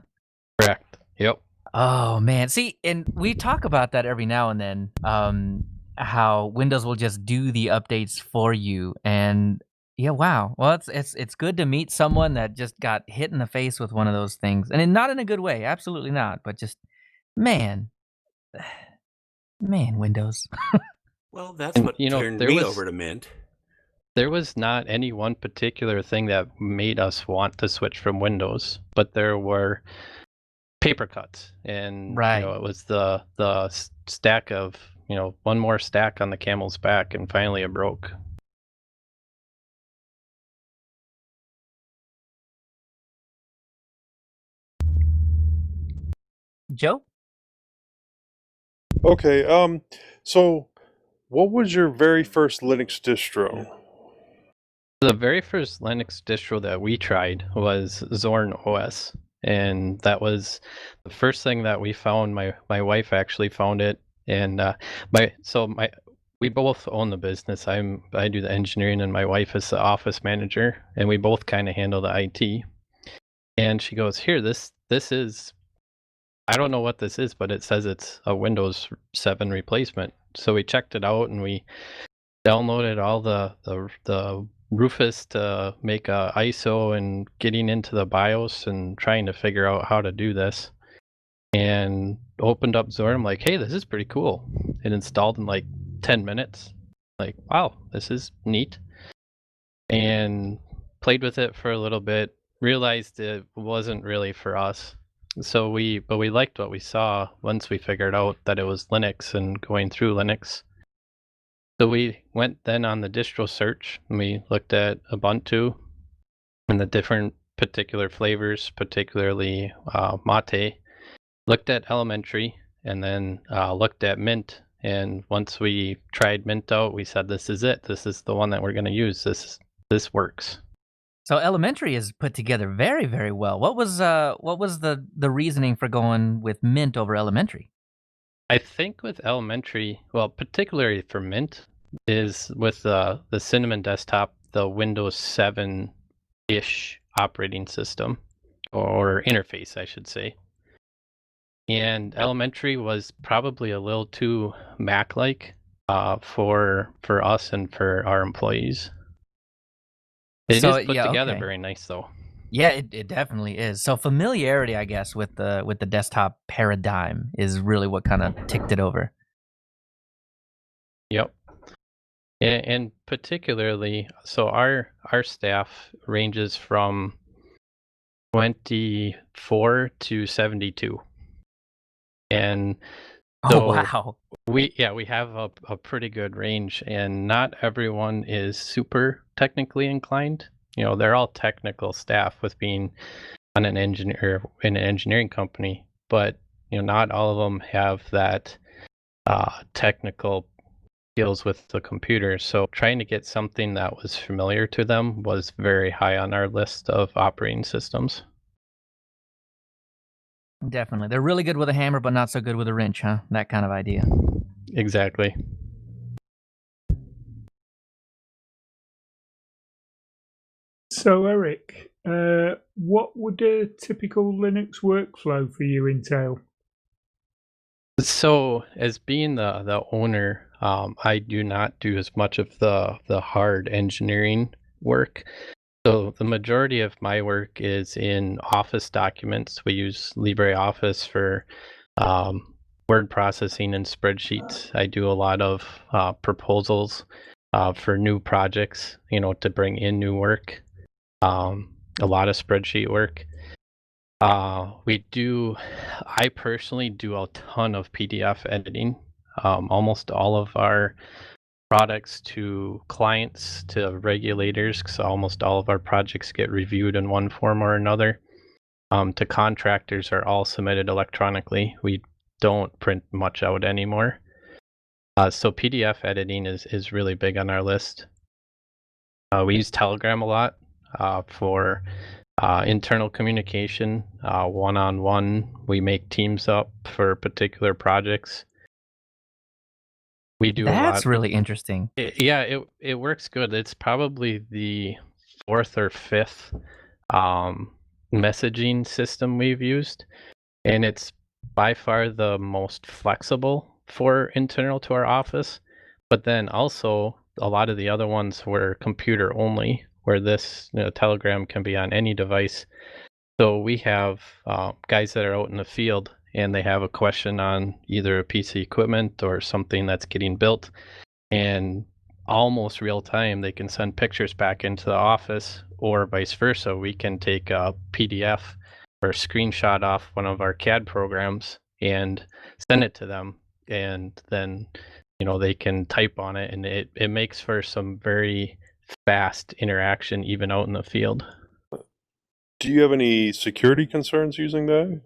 Speaker 6: Correct. Yep.
Speaker 5: Oh man, see, and we talk about that every now and then. How Windows will just do the updates for you, and Yeah, wow. Well, it's good to meet someone that just got hit in the face with one of those things, and not in a good way, absolutely not. But just, man, man, Windows.
Speaker 1: Well, that's
Speaker 6: And
Speaker 1: what turned
Speaker 6: there
Speaker 1: me
Speaker 6: was
Speaker 1: over to Mint.
Speaker 6: there was not any one particular thing that made us want to switch from Windows, but there were paper cuts, and
Speaker 5: Right.
Speaker 6: it was the stack of one more stack on the camel's back, and finally it broke.
Speaker 5: Joe?
Speaker 2: Okay. So, what was your very first Linux distro?
Speaker 6: The very first Linux distro that we tried was Zorn OS, and that was the first thing that we found. My wife actually found it, and we both own the business. I do the engineering, and my wife is the office manager, and we both kind of handle the IT. And she goes, "Here, this is, I don't know what this is, but it says it's a Windows 7 replacement." So we checked it out, and we downloaded all the Rufus to make a ISO, and getting into the BIOS and trying to figure out how to do this. And opened up Zorn. I'm like, hey, this is pretty cool. It installed in like 10 minutes. Like, wow, this is neat. And played with it for a little bit. Realized it wasn't really for us. But we liked what we saw once we figured out that it was Linux and going through Linux. So we went then on the distro search, and we looked at Ubuntu and the different particular flavors, particularly Mate. Looked at Elementary, and then looked at Mint. And once we tried Mint out, we said, this is it. This is the one that we're going to use. This works.
Speaker 5: So Elementary is put together very, very well. What was the reasoning for going with Mint over Elementary?
Speaker 6: I think with Elementary, well, particularly for Mint, is with the Cinnamon desktop, the Windows 7-ish operating system, or interface, I should say. And Elementary was probably a little too Mac-like for us and for our employees. It is put together very nice, though.
Speaker 5: Yeah, it definitely is. So familiarity, I guess, with the desktop paradigm is really what kind of ticked it over.
Speaker 6: Yep. And particularly, so our staff ranges from 24 to 72. And so
Speaker 5: wow.
Speaker 6: We have a pretty good range, and not everyone is super technically inclined. They're all technical staff with being on an engineering company, but not all of them have that technical skills with the computer. So trying to get something that was familiar to them was very high on our list of operating systems.
Speaker 5: Definitely. They're really good with a hammer, but not so good with a wrench, huh? That kind of idea.
Speaker 6: Exactly.
Speaker 3: So, Eric, what would a typical Linux workflow for you entail?
Speaker 6: So, as being the owner, I do not do as much of the hard engineering work. So the majority of my work is in Office documents. We use LibreOffice for word processing and spreadsheets. I do a lot of proposals for new projects, to bring in new work. A lot of spreadsheet work. I personally do a ton of PDF editing. Almost all of our products to clients, to regulators, because almost all of our projects get reviewed in one form or another. To contractors are all submitted electronically. We don't print much out anymore. So PDF editing is really big on our list. We use Telegram a lot for internal communication, one-on-one. We make teams up for particular projects. We do
Speaker 5: That's
Speaker 6: a lot.
Speaker 5: really interesting.
Speaker 6: It works good. It's probably the 4th or 5th messaging system we've used, and it's by far the most flexible for internal to our office. But then also a lot of the other ones were computer only, where this Telegram can be on any device. So we have guys that are out in the field and they have a question on either a piece of equipment or something that's getting built, and almost real time they can send pictures back into the office, or vice versa. We can take a PDF or a screenshot off one of our CAD programs and send it to them, and then they can type on it, and it makes for some very fast interaction even out in the field.
Speaker 2: Do you have any security concerns using that?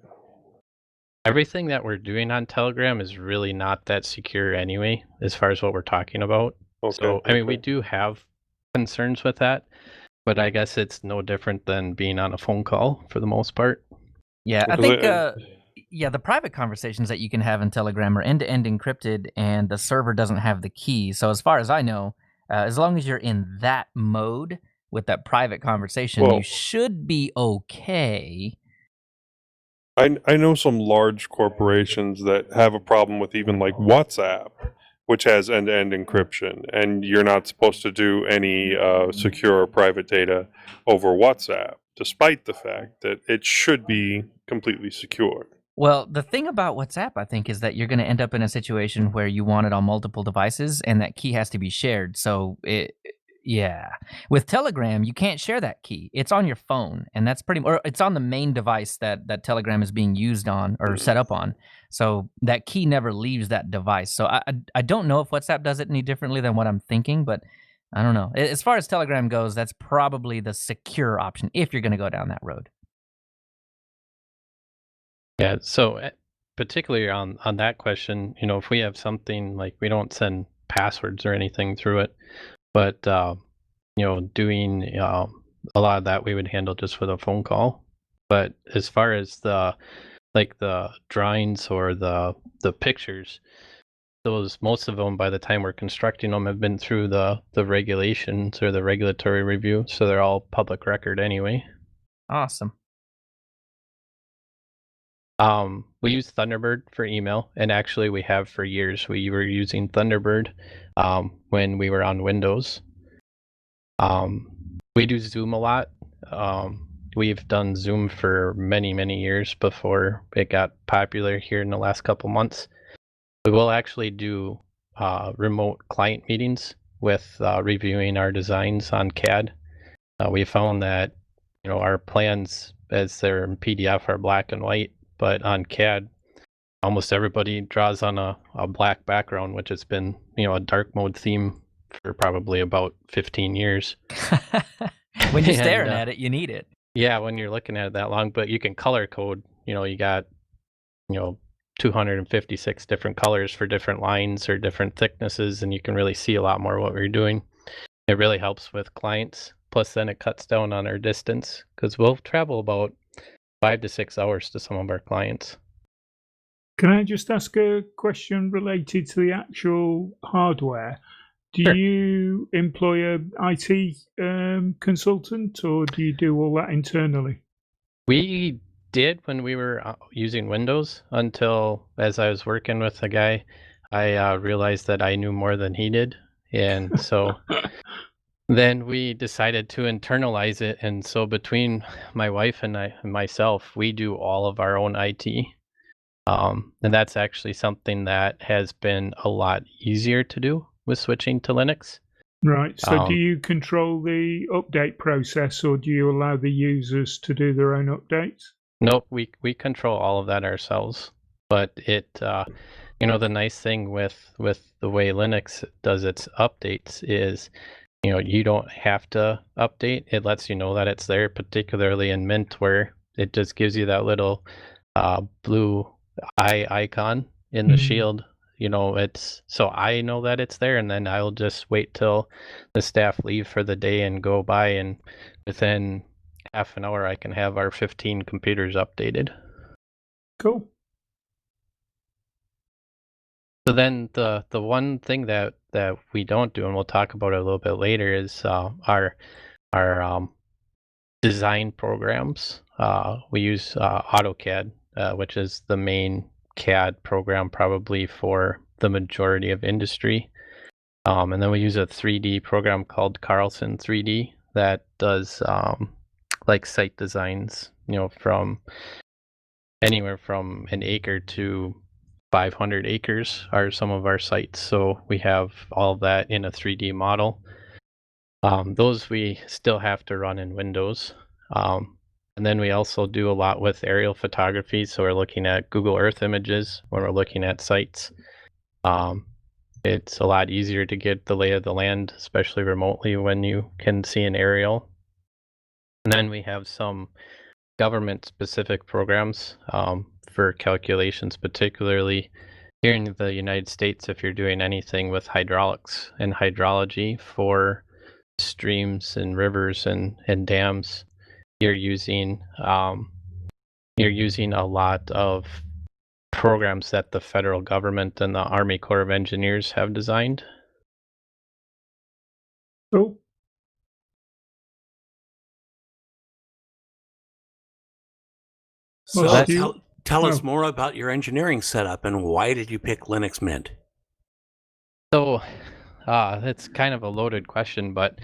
Speaker 6: Everything that we're doing on Telegram is really not that secure anyway, as far as what we're talking about.
Speaker 2: Okay.
Speaker 6: So, I mean, we do have concerns with that, but I guess it's no different than being on a phone call for the most part.
Speaker 5: Yeah, I
Speaker 2: Because
Speaker 5: think the private conversations that you can have in Telegram are end-to-end encrypted, and the server doesn't have the key. So as far as I know, as long as you're in that mode with that private conversation,
Speaker 2: Well-
Speaker 5: you should be okay.
Speaker 2: I know some large corporations that have a problem with even like WhatsApp, which has end-to-end encryption, and you're not supposed to do any secure or private data over WhatsApp, despite the fact that it should be completely secure.
Speaker 5: Well, the thing about WhatsApp, I think, is that you're going to end up in a situation where you want it on multiple devices, and that key has to be shared. So with Telegram, you can't share that key. It's on your phone, and that's or it's on the main device that Telegram is being used on or set up on. So that key never leaves that device. So I don't know if WhatsApp does it any differently than what I'm thinking, but I don't know. As far as Telegram goes, that's probably the secure option if you're going to go down that road.
Speaker 6: Yeah, so particularly on that question, if we have something like, we don't send passwords or anything through it, but doing a lot of that we would handle just with a phone call. But as far as the drawings or the pictures, most of them, by the time we're constructing them, have been through the regulations or the regulatory review, so they're all public record anyway.
Speaker 5: Awesome.
Speaker 6: We use Thunderbird for email, and actually we have for years. We were using Thunderbird when we were on Windows. We do Zoom a lot. We've done Zoom for many, many years before it got popular here in the last couple months. We will actually do remote client meetings with reviewing our designs on CAD. We found that our plans, as they're in PDF, are black and white, but on CAD, almost everybody draws on a black background, which has been a dark mode theme for probably about 15 years.
Speaker 5: When you're staring at it, you need it.
Speaker 6: Yeah, when you're looking at it that long, but you can color code. You got 256 different colors for different lines or different thicknesses, and you can really see a lot more what we're doing. It really helps with clients. Plus, then it cuts down on our distance, because we'll travel about 5 to 6 hours to some of our clients.
Speaker 3: Can I just ask a question related to the actual hardware? Do
Speaker 6: Sure.
Speaker 3: you employ a IT consultant, or do you do all that internally?
Speaker 6: We did when we were using Windows, until, as I was working with a guy, I realized that I knew more than he did. And so then we decided to internalize it. And so between my wife and myself, we do all of our own IT. And that's actually something that has been a lot easier to do with switching to Linux.
Speaker 3: Right. So do you control the update process, or do you allow the users to do their own updates?
Speaker 6: Nope, we control all of that ourselves. But it, the nice thing with the way Linux does its updates is, you don't have to update. It lets you know that it's there, particularly in Mint, where it just gives you that little blue eye icon in the shield. It's so I know that it's there, and then I'll just wait till the staff leave for the day and go by, and within half an hour I can have our 15 computers updated.
Speaker 3: Cool.
Speaker 6: So then the one thing that we don't do, and we'll talk about it a little bit later, is our design programs. We use AutoCAD, which is the main CAD program probably for the majority of industry. And then we use a 3D program called Carlson 3D that does like site designs, from anywhere from an acre to 500 acres are some of our sites. So we have all of that in a 3D model. Those we still have to run in Windows. And then we also do a lot with aerial photography. So we're looking at Google Earth images when we're looking at sites. It's a lot easier to get the lay of the land, especially remotely, when you can see an aerial. And then we have some government-specific programs for calculations, particularly here in the United States. If you're doing anything with hydraulics and hydrology for streams and rivers and dams, you're using a lot of programs that the federal government and the Army Corps of Engineers have designed.
Speaker 3: Oh.
Speaker 1: So
Speaker 3: Well, you-
Speaker 1: tell us
Speaker 3: oh.
Speaker 1: more about your engineering setup and why did you pick Linux Mint?
Speaker 6: So that's kind of a loaded question, but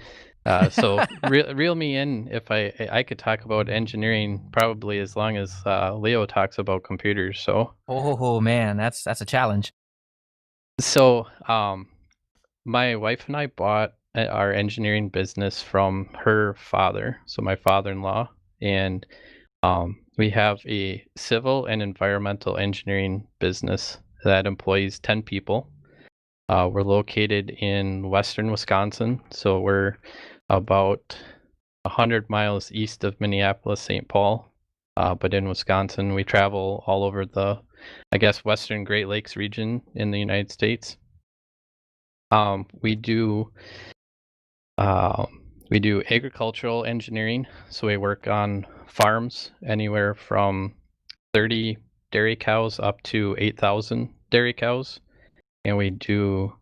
Speaker 6: so reel me in if I could talk about engineering probably as long as Leo talks about computers. So
Speaker 5: Oh man, that's a challenge.
Speaker 6: So my wife and I bought our engineering business from her father, so my father-in-law, and we have a civil and environmental engineering business that employs 10 people. We're located in western Wisconsin, so we're about 100 miles east of Minneapolis, St. Paul. But in Wisconsin, we travel all over the, western Great Lakes region in the United States. We do agricultural engineering, so we work on farms anywhere from 30 dairy cows up to 8,000 dairy cows. And we do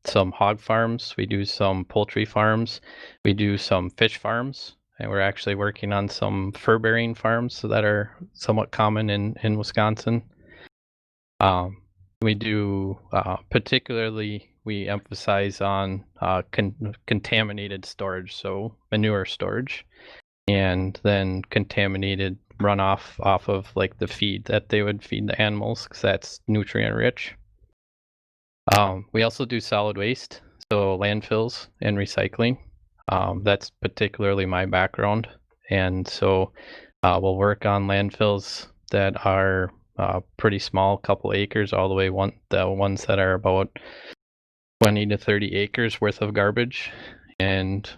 Speaker 6: some hog farms, we do some poultry farms, we do some fish farms, and we're actually working on some fur-bearing farms that are somewhat common in Wisconsin. We do particularly, we emphasize on contaminated storage, so manure storage, and then contaminated runoff off of like the feed that they would feed the animals, because that's nutrient rich. We also do solid waste, so landfills and recycling. That's particularly my background, and so we'll work on landfills that are pretty small, couple acres, all the way the ones that are about 20 to 30 acres worth of garbage, and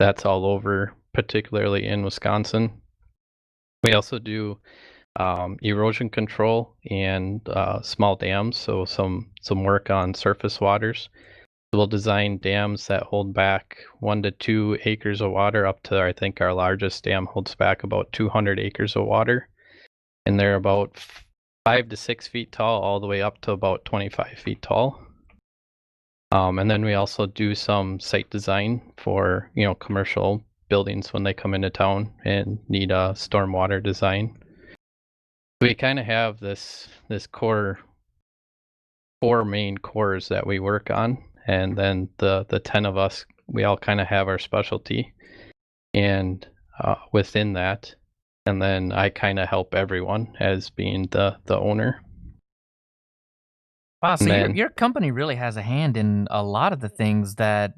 Speaker 6: that's all over, particularly in Wisconsin. We also do erosion control and small dams, so some work on surface waters. We'll design dams that hold back 1 to 2 acres of water up to, I think our largest dam holds back about 200 acres of water, and they're about 5 to 6 feet tall, all the way up to about 25 feet tall. And then we also do some site design for commercial buildings when they come into town and need a stormwater design. We kind of have this core, 4 main cores that we work on, and then the 10 of us, we all kind of have our specialty, and within that, and then I kind of help everyone as being the owner.
Speaker 5: Wow, so your company really has a hand in a lot of the things that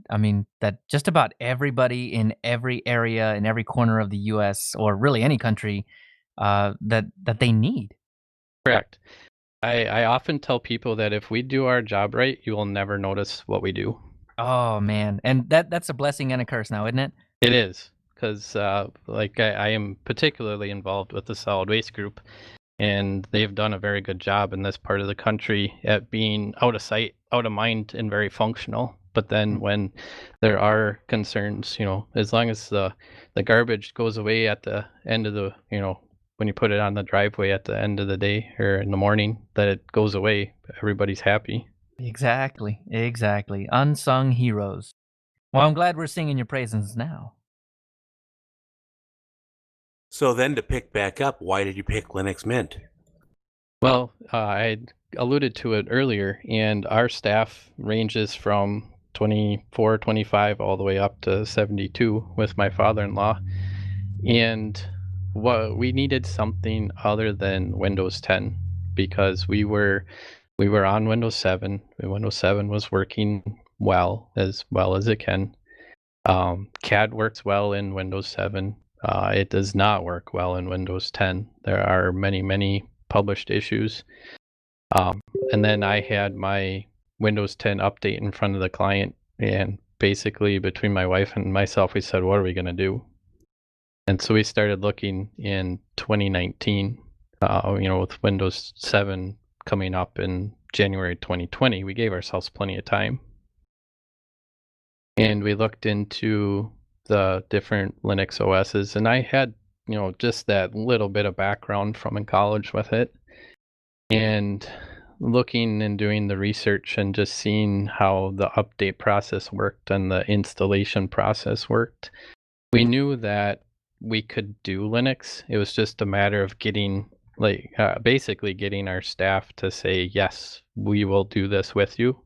Speaker 5: just about everybody in every area, in every corner of the U.S. or really any country that they need.
Speaker 6: Correct. I often tell people that if we do our job right, you will never notice what we do.
Speaker 5: Oh man, and that's a blessing and a curse now, isn't it?
Speaker 6: It is, because I am particularly involved with the solid waste group, and they've done a very good job in this part of the country at being out of sight, out of mind, and very functional. But then when there are concerns, as long as the garbage goes away at the end of the, when you put it on the driveway at the end of the day or in the morning, that it goes away, everybody's happy.
Speaker 5: Exactly. Unsung heroes. Well, I'm glad we're singing your praises now.
Speaker 1: So then to pick back up, why did you pick Linux Mint?
Speaker 6: Well, I alluded to it earlier, and our staff ranges from 24, 25, all the way up to 72 with my father-in-law. And we needed something other than Windows 10 because we were on Windows 7. Windows 7 was working well as it can. CAD works well in Windows 7. It does not work well in Windows 10. There are many published issues. And then I had my Windows 10 update in front of the client, and basically between my wife and myself, we said, what are we going to do? And so we started looking in 2019, with Windows 7 coming up in January 2020. We gave ourselves plenty of time. And we looked into the different Linux OSs, and I had, just that little bit of background from in college with it. And looking and doing the research and just seeing how the update process worked and the installation process worked, we knew that we could do Linux. It was just a matter of getting, basically getting our staff to say, yes, we will do this with you.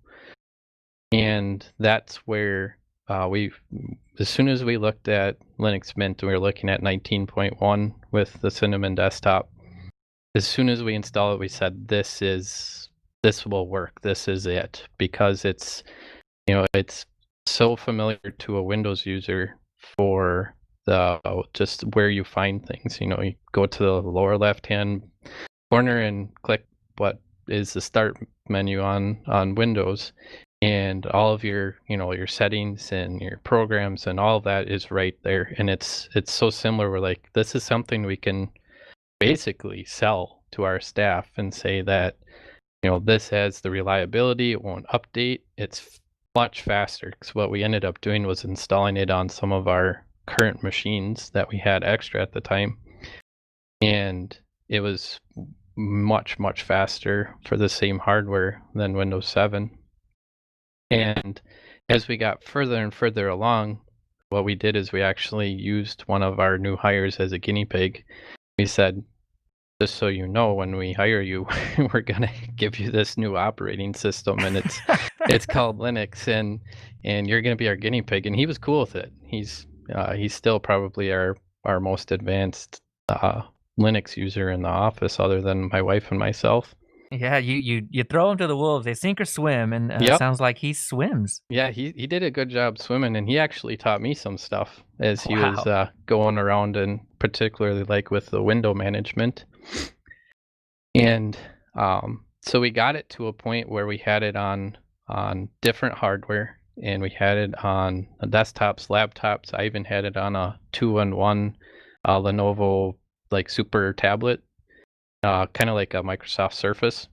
Speaker 6: And that's where as soon as we looked at Linux Mint, we were looking at 19.1 with the Cinnamon desktop. As soon as we installed it, we said, this will work. This is it, because it's so familiar to a Windows user for just where you find things. You go to the lower left-hand corner and click what is the start menu on Windows, and all of your your settings and your programs and all of that is right there. And it's so similar. We're like, this is something we can basically sell to our staff and say that this has the reliability, it won't update, it's much faster. Because what we ended up doing was installing it on some of our current machines that we had extra at the time, and it was much faster for the same hardware than Windows 7. And as we got further and further along, what we did is we actually used one of our new hires as a guinea pig. We said, just so you know, when we hire you, we're going to give you this new operating system, and it's called Linux, and you're going to be our guinea pig. And he was cool with it. He's still probably our most advanced Linux user in the office, other than my wife and myself.
Speaker 5: Yeah, you throw him to the wolves, they sink or swim, and
Speaker 6: Yep.
Speaker 5: Sounds like he swims.
Speaker 6: Yeah, he did a good job swimming, and he actually taught me some stuff as he
Speaker 5: Wow.
Speaker 6: was going around, and particularly like with the window management. And so we got it to a point where we had it on different hardware, and we had it on desktops, laptops. I even had it on a 2-in-1 Lenovo super tablet, kind of like a Microsoft Surface.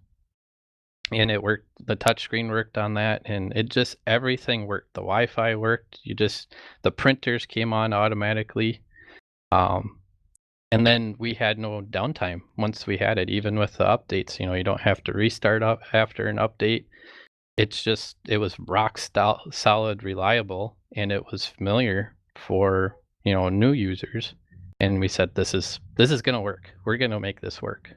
Speaker 6: And it worked. The touchscreen worked on that, and everything worked. The Wi-Fi worked. The printers came on automatically. And then we had no downtime once we had it, even with the updates. You don't have to restart up after an update. It was rock solid, reliable, and it was familiar for new users. And we said, this is gonna work. We're gonna make this work.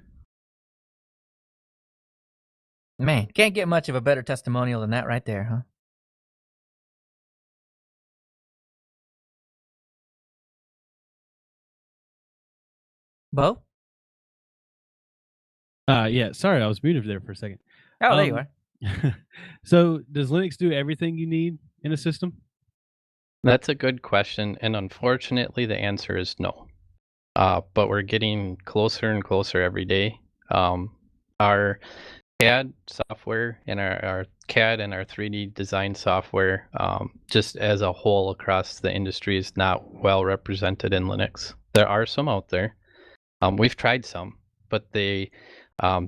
Speaker 5: Man, can't get much of a better testimonial than that right there, huh? Bo?
Speaker 4: Yeah, sorry, I was muted there for a second.
Speaker 5: Oh, there you are.
Speaker 4: So does Linux do everything you need in a system?
Speaker 6: That's a good question, and unfortunately the answer is no. But we're getting closer and closer every day. Our CAD software and our CAD and our 3D design software, just as a whole across the industry, is not well represented in Linux. There are some out there. We've tried some, but they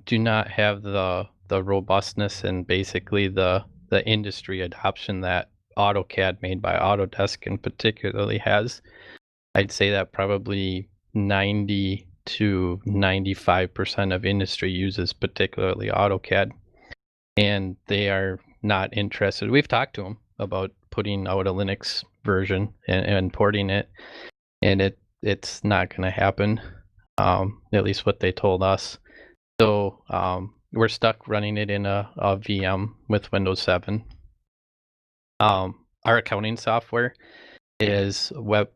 Speaker 6: do not have the robustness and basically the industry adoption that AutoCAD, made by Autodesk, in particularly has. I'd say that probably 90 to 95% of industry uses particularly AutoCAD, and they are not interested. We've talked to them about putting out a Linux version and porting it, and it's not going to happen, at least what they told us. So we're stuck running it in a VM with Windows 7. Our accounting software is web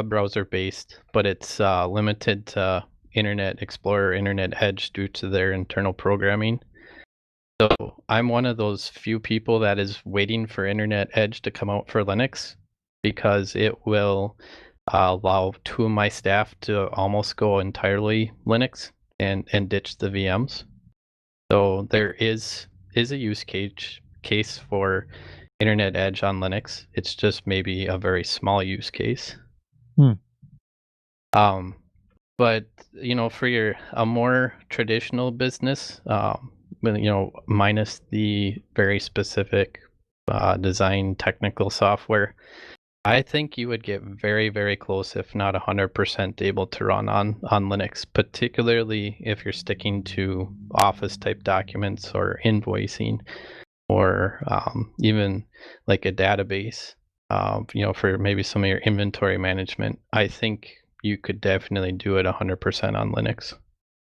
Speaker 6: browser based, but it's limited to Internet Explorer, Internet Edge due to their internal programming. So I'm one of those few people that is waiting for Internet Edge to come out for Linux, because it will allow 2 of my staff to almost go entirely Linux and ditch the VMs. So there is a use case for Internet Edge on Linux. It's just maybe a very small use case. But for a more traditional business, minus the very specific design technical software, I think you would get very, very close, if not 100% able to run on Linux, particularly if you're sticking to Office type documents or invoicing, or even like a database, for maybe some of your inventory management. I think you could definitely do it 100% on Linux.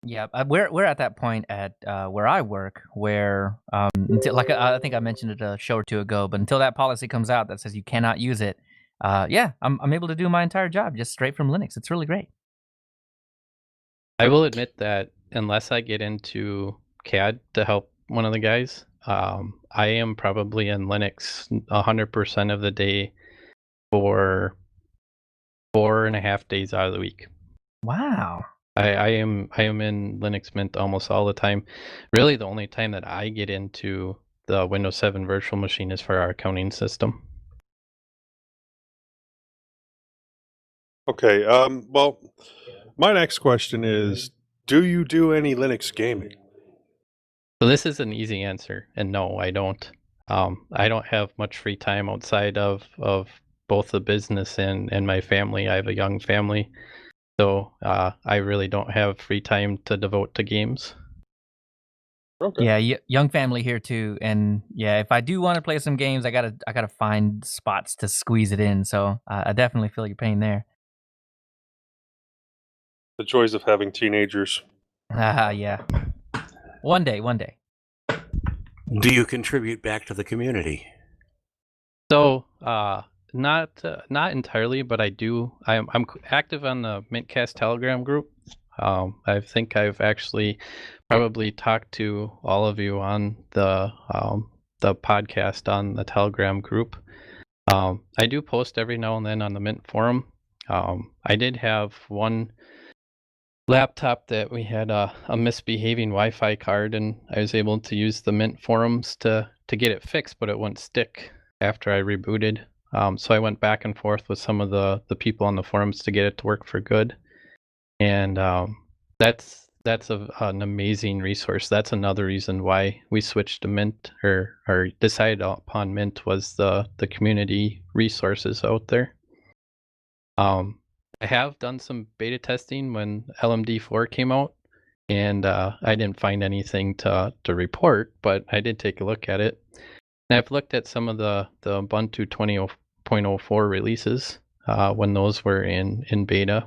Speaker 5: Yeah, we're at that point at where I work, where until, like I think I mentioned it a show or two ago, but until that policy comes out that says you cannot use it, I'm able to do my entire job just straight from Linux. It's really great.
Speaker 6: I will admit that unless I get into CAD to help one of the guys, I am probably in Linux 100% of the day for 4.5 days out of the week.
Speaker 5: Wow.
Speaker 6: I am in Linux Mint almost all the time. Really, the only time that I get into the Windows 7 virtual machine is for our accounting system.
Speaker 2: Okay. Well, my next question is, do you do any Linux gaming?
Speaker 6: So this is an easy answer, and no, I don't. I don't have much free time outside of both the business and my family. I have a young family, so I really don't have free time to devote to games.
Speaker 2: Okay.
Speaker 5: Yeah, young family here too, and yeah, if I do want to play some games, I gotta find spots to squeeze it in. So I definitely feel your pain there.
Speaker 2: The joys of having teenagers.
Speaker 5: Yeah. One day.
Speaker 1: Do you contribute back to the community?
Speaker 6: So not entirely, but I do. I'm active on the mintCast Telegram group. I think I've actually probably talked to all of you on the podcast on the Telegram group. I do post every now and then on the Mint forum. I did have one laptop that we had a misbehaving Wi-Fi card, and I was able to use the Mint forums to get it fixed, but it wouldn't stick after I rebooted. So I went back and forth with some of the people on the forums to get it to work for good. And that's an amazing resource. That's another reason why we switched to Mint, or decided upon Mint, was the community resources out there. I have done some beta testing when LMD4 came out, and I didn't find anything to report, but I did take a look at it. And I've looked at some of the Ubuntu 20.04 releases when those were in beta.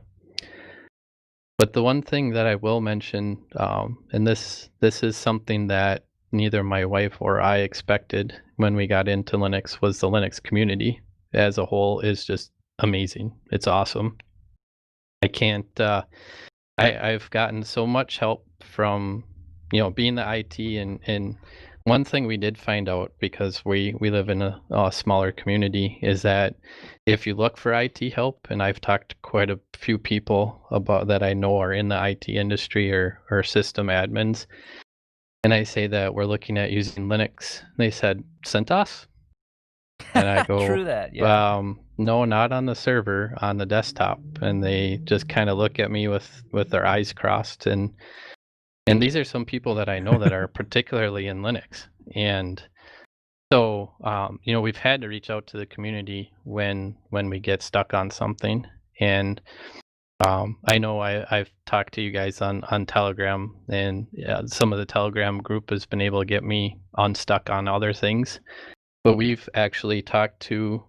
Speaker 6: But the one thing that I will mention, and this is something that neither my wife or I expected when we got into Linux, was the Linux community as a whole is just amazing. It's awesome. I can't. I've gotten so much help from being the IT, and one thing we did find out, because we live in a smaller community, is that if you look for IT help, and I've talked to quite a few people about that I know are in the IT industry or system admins, and I say that we're looking at using Linux, they said, CentOS? And I go,
Speaker 5: True that, yeah.
Speaker 6: No, not on the server, on the desktop. And they just kind of look at me with their eyes crossed. And these are some people that I know that are particularly in Linux. And so, we've had to reach out to the community when we get stuck on something. And I know I've talked to you guys on Telegram, and some of the Telegram group has been able to get me unstuck on other things. But we've actually talked to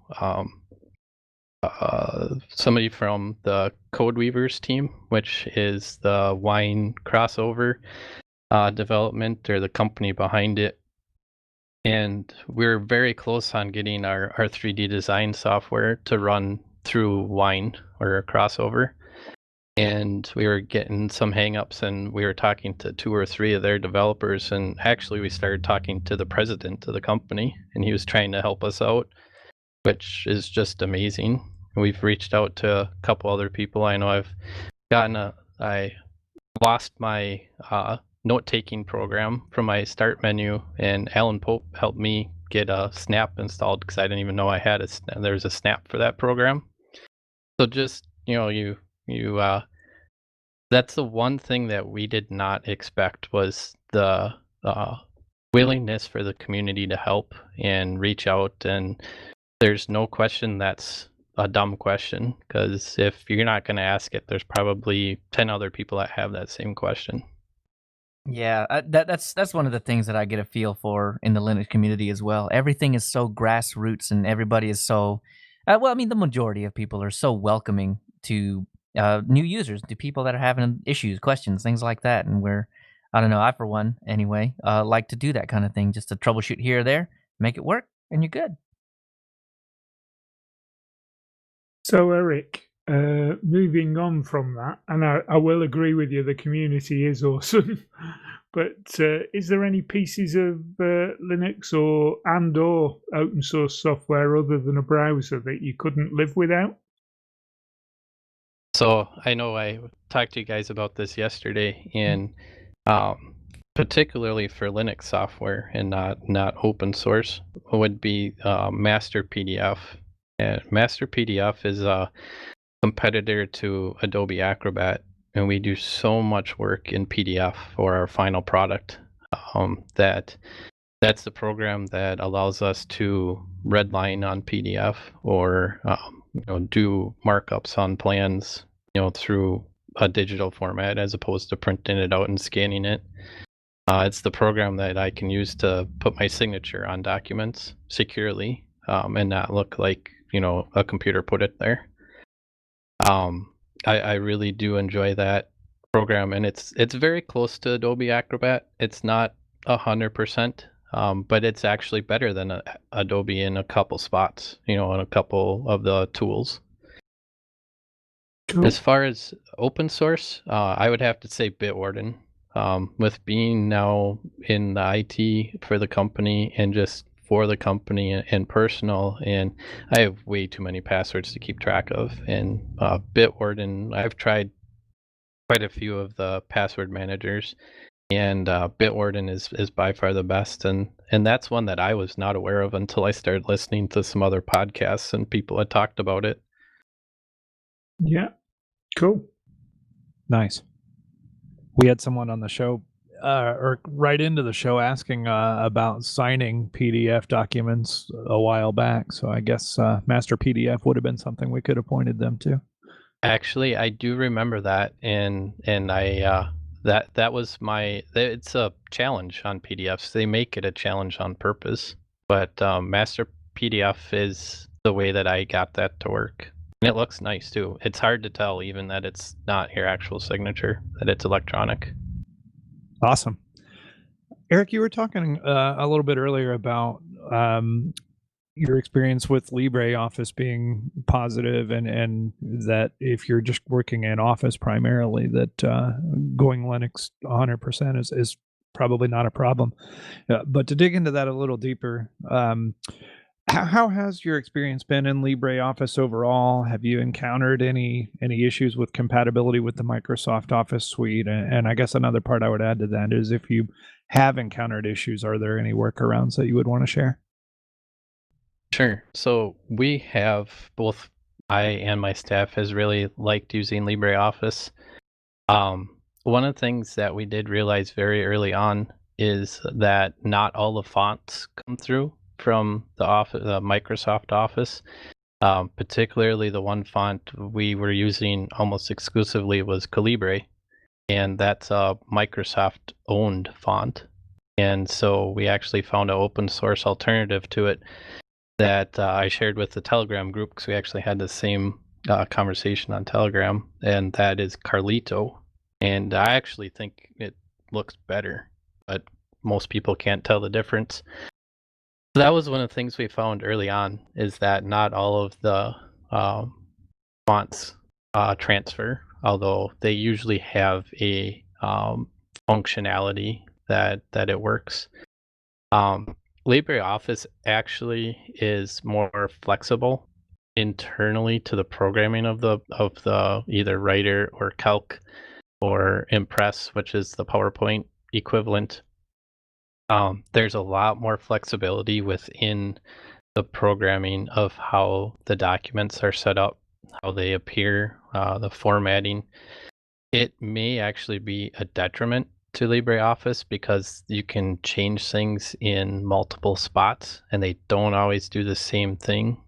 Speaker 6: somebody from the Code Weavers team, which is the Wine crossover. development, or the company behind it. And we're very close on getting our 3D design software to run through Wine or Crossover. And we were getting some hangups, and we were talking to 2 or 3 of their developers. And actually, we started talking to the president of the company, and he was trying to help us out, which is just amazing. We've reached out to a couple other people. I know I lost my note-taking program from my start menu, and Alan Pope helped me get a Snap installed because I didn't even know I had there's a Snap for that program. So just, that's the one thing that we did not expect, was the willingness for the community to help and reach out. And there's no question that's a dumb question, because if you're not going to ask it, there's probably 10 other people that have that same question.
Speaker 5: Yeah, that's one of the things that I get a feel for in the Linux community as well. Everything is so grassroots, and everybody is so the majority of people are so welcoming to new users, to people that are having issues, questions, things like that. And I don't know, I for one anyway, like to do that kind of thing, just to troubleshoot here or there, make it work, and you're good.
Speaker 3: So Eric, moving on from that, and I will agree with you, the community is awesome. But is there any pieces of Linux or open source software other than a browser that you couldn't live without?
Speaker 6: So I know I talked to you guys about this yesterday, and particularly for Linux software and not open source, would be Master PDF. And Master PDF is a competitor to Adobe Acrobat, and we do so much work in PDF for our final product that's the program that allows us to redline on PDF or do markups on plans through a digital format as opposed to printing it out and scanning it. It's the program that I can use to put my signature on documents securely and not look like a computer put it there. I really do enjoy that program, and it's very close to Adobe Acrobat. It's not 100%, but it's actually better than Adobe in a couple spots, in a couple of the tools.
Speaker 3: Cool.
Speaker 6: As far as open source, I would have to say Bitwarden. With being now in the IT for the company and just for the company and personal, and I have way too many passwords to keep track of. And Bitwarden, I've tried quite a few of the password managers, and Bitwarden is by far the best. And that's one that I was not aware of until I started listening to some other podcasts and people had talked about it.
Speaker 3: Yeah, cool.
Speaker 7: Nice. We had someone on the show or right into the show asking about signing PDF documents a while back. So I guess Master PDF would have been something we could have pointed them to.
Speaker 6: Actually, I do remember that, and I that was it's a challenge on PDFs. They make it a challenge on purpose, but Master PDF is the way that I got that to work. And it looks nice too. It's hard to tell even that it's not your actual signature, that it's electronic.
Speaker 7: Awesome. Eric, you were talking a little bit earlier about your experience with LibreOffice being positive, and that if you're just working in Office primarily, that going Linux 100% is probably not a problem. But to dig into that a little deeper, how has your experience been in LibreOffice overall? Have you encountered any issues with compatibility with the Microsoft Office suite? And I guess another part I would add to that is, if you have encountered issues, are there any workarounds that you would want to share?
Speaker 6: Sure. So we have, both I and my staff has really liked using LibreOffice. One of the things that we did realize very early on is that not all the fonts come through from the Microsoft Office. Particularly the one font we were using almost exclusively was Calibre, and that's a Microsoft-owned font. And so we actually found an open source alternative to it that I shared with the Telegram group, because we actually had the same conversation on Telegram, and that is Carlito. And I actually think it looks better, but most people can't tell the difference. So that was one of the things we found early on, is that not all of the fonts transfer, although they usually have a functionality that it works. LibreOffice actually is more flexible internally to the programming of the either Writer or Calc or Impress, which is the PowerPoint equivalent. There's a lot more flexibility within the programming of how the documents are set up, how they appear, the formatting. It may actually be a detriment to LibreOffice because you can change things in multiple spots and they don't always do the same thing.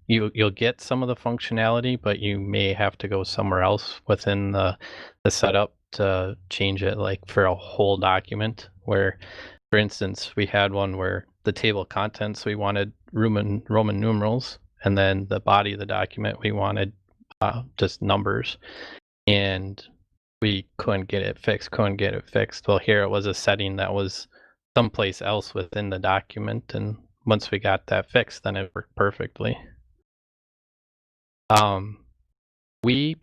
Speaker 6: You'll get some of the functionality, but you may have to go somewhere else within the setup to change it, like for a whole document. Where, for instance, we had one where the table of contents we wanted Roman numerals, and then the body of the document we wanted just numbers, and we couldn't get it fixed. Well, here it was a setting that was someplace else within the document, and once we got that fixed, then it worked perfectly. We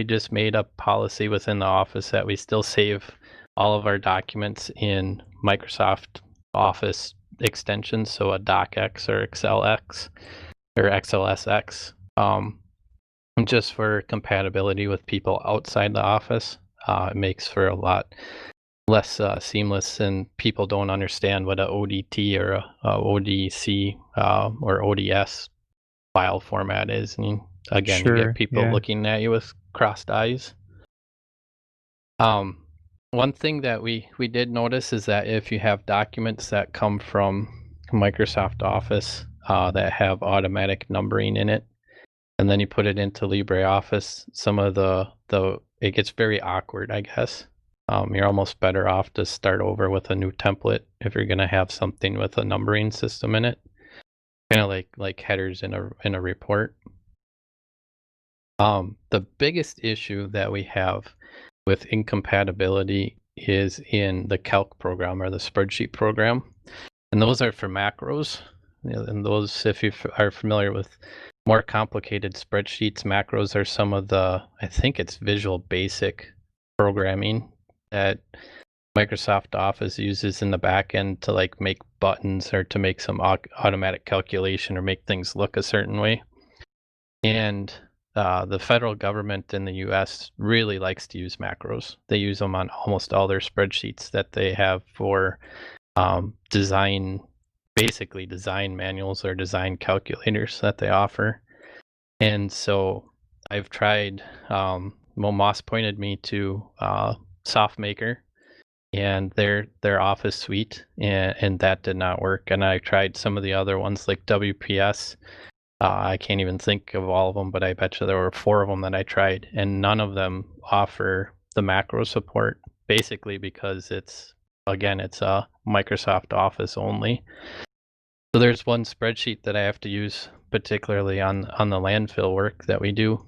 Speaker 6: just made a policy within the office that we still save all of our documents in Microsoft Office extensions, so a DocX or XLX or XLSX, just for compatibility with people outside the office. It makes for a lot less seamless, and people don't understand what a ODT or a ODC or ODS file format is. And again, you get people looking at you with crossed eyes. One thing that we did notice is that if you have documents that come from Microsoft Office that have automatic numbering in it, and then you put it into LibreOffice, some of it gets very awkward, I guess. You're almost better off to start over with a new template if you're going to have something with a numbering system in it, kind of like headers in a report. The biggest issue that we have with incompatibility is in the Calc program or the spreadsheet program, and those are for macros. And those, if you are familiar with more complicated spreadsheets, macros are some of the, I think it's Visual Basic programming that Microsoft Office uses in the back end to like make buttons or to make some automatic calculation or make things look a certain way. And the federal government in the US really likes to use macros. They use them on almost all their spreadsheets that they have for basically design manuals or design calculators that they offer. And so I've tried, Moss pointed me to SoftMaker and their Office suite, and that did not work. And I tried some of the other ones like WPS. I can't even think of all of them, but I bet you there were 4 of them that I tried, and none of them offer the macro support, basically because it's a Microsoft Office only. So there's one spreadsheet that I have to use, particularly on the landfill work that we do,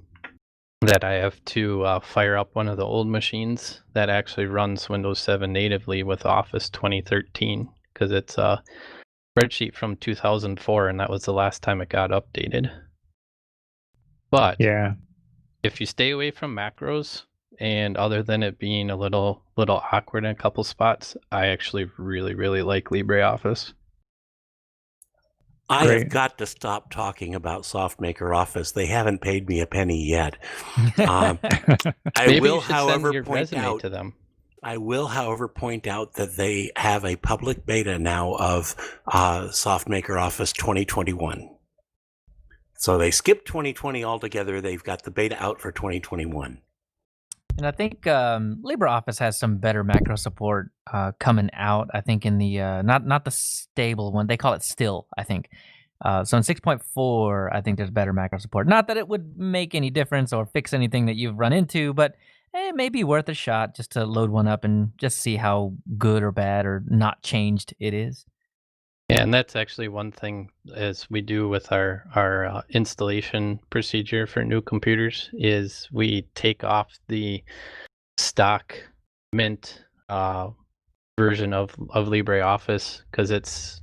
Speaker 6: that I have to fire up one of the old machines that actually runs Windows 7 natively with Office 2013, because it's a spreadsheet from 2004, and that was the last time it got updated. But if you stay away from macros, and other than it being a little awkward in a couple spots, I actually really, really like LibreOffice.
Speaker 1: I have got to stop talking about SoftMaker Office. They haven't paid me a penny yet. I will, however, point out to them. I will, however, point out that they have a public beta now of SoftMaker Office 2021. So they skipped 2020 altogether. They've got the beta out for 2021.
Speaker 5: And I think LibreOffice has some better macro support coming out. I think in the not the stable one, they call it still, I think. So in 6.4, I think there's better macro support. Not that it would make any difference or fix anything that you've run into, but it may be worth a shot just to load one up and just see how good or bad or not changed it is.
Speaker 6: Yeah, and that's actually one thing as we do with our installation procedure for new computers is we take off the stock Mint version of LibreOffice, because it's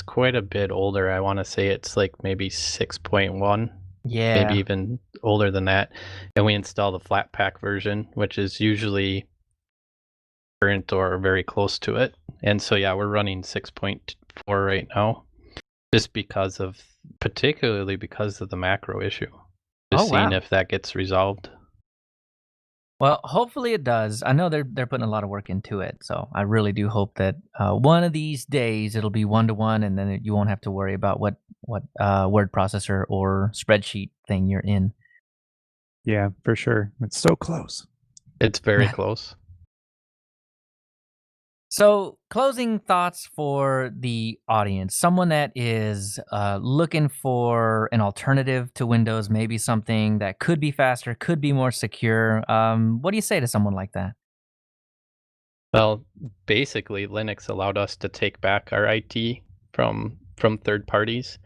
Speaker 6: quite a bit older. I want to say it's like maybe 6.1,
Speaker 5: Yeah.
Speaker 6: maybe even older than that. And we install the Flatpak version, which is usually current or very close to it. And so yeah, we're running 6.4 right now, just particularly because of the macro issue. Just seeing if that gets resolved.
Speaker 5: Well, hopefully it does. I know they're putting a lot of work into it, so I really do hope that one of these days it'll be 1-to-1, and then you won't have to worry about what word processor or spreadsheet thing you're in.
Speaker 7: Yeah, for sure. It's so close.
Speaker 6: It's very close.
Speaker 5: So, closing thoughts for the audience. Someone that is looking for an alternative to Windows, maybe something that could be faster, could be more secure. What do you say to someone like that?
Speaker 6: Well, basically, Linux allowed us to take back our IT from third parties.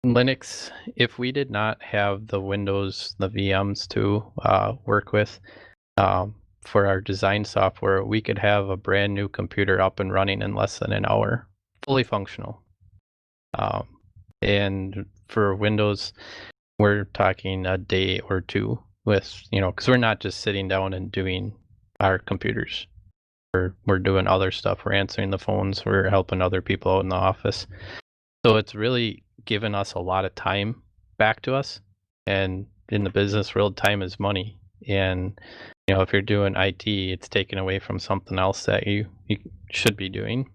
Speaker 6: Linux, if we did not have the Windows, the VMs to work with, for our design software, we could have a brand new computer up and running in less than an hour, fully functional. And for Windows, we're talking a day or two with, because we're not just sitting down and doing our computers. We're doing other stuff. We're answering the phones. We're helping other people out in the office. So it's really given us a lot of time back to us. And in the business world, time is money. And if you're doing IT, it's taken away from something else that you should be doing.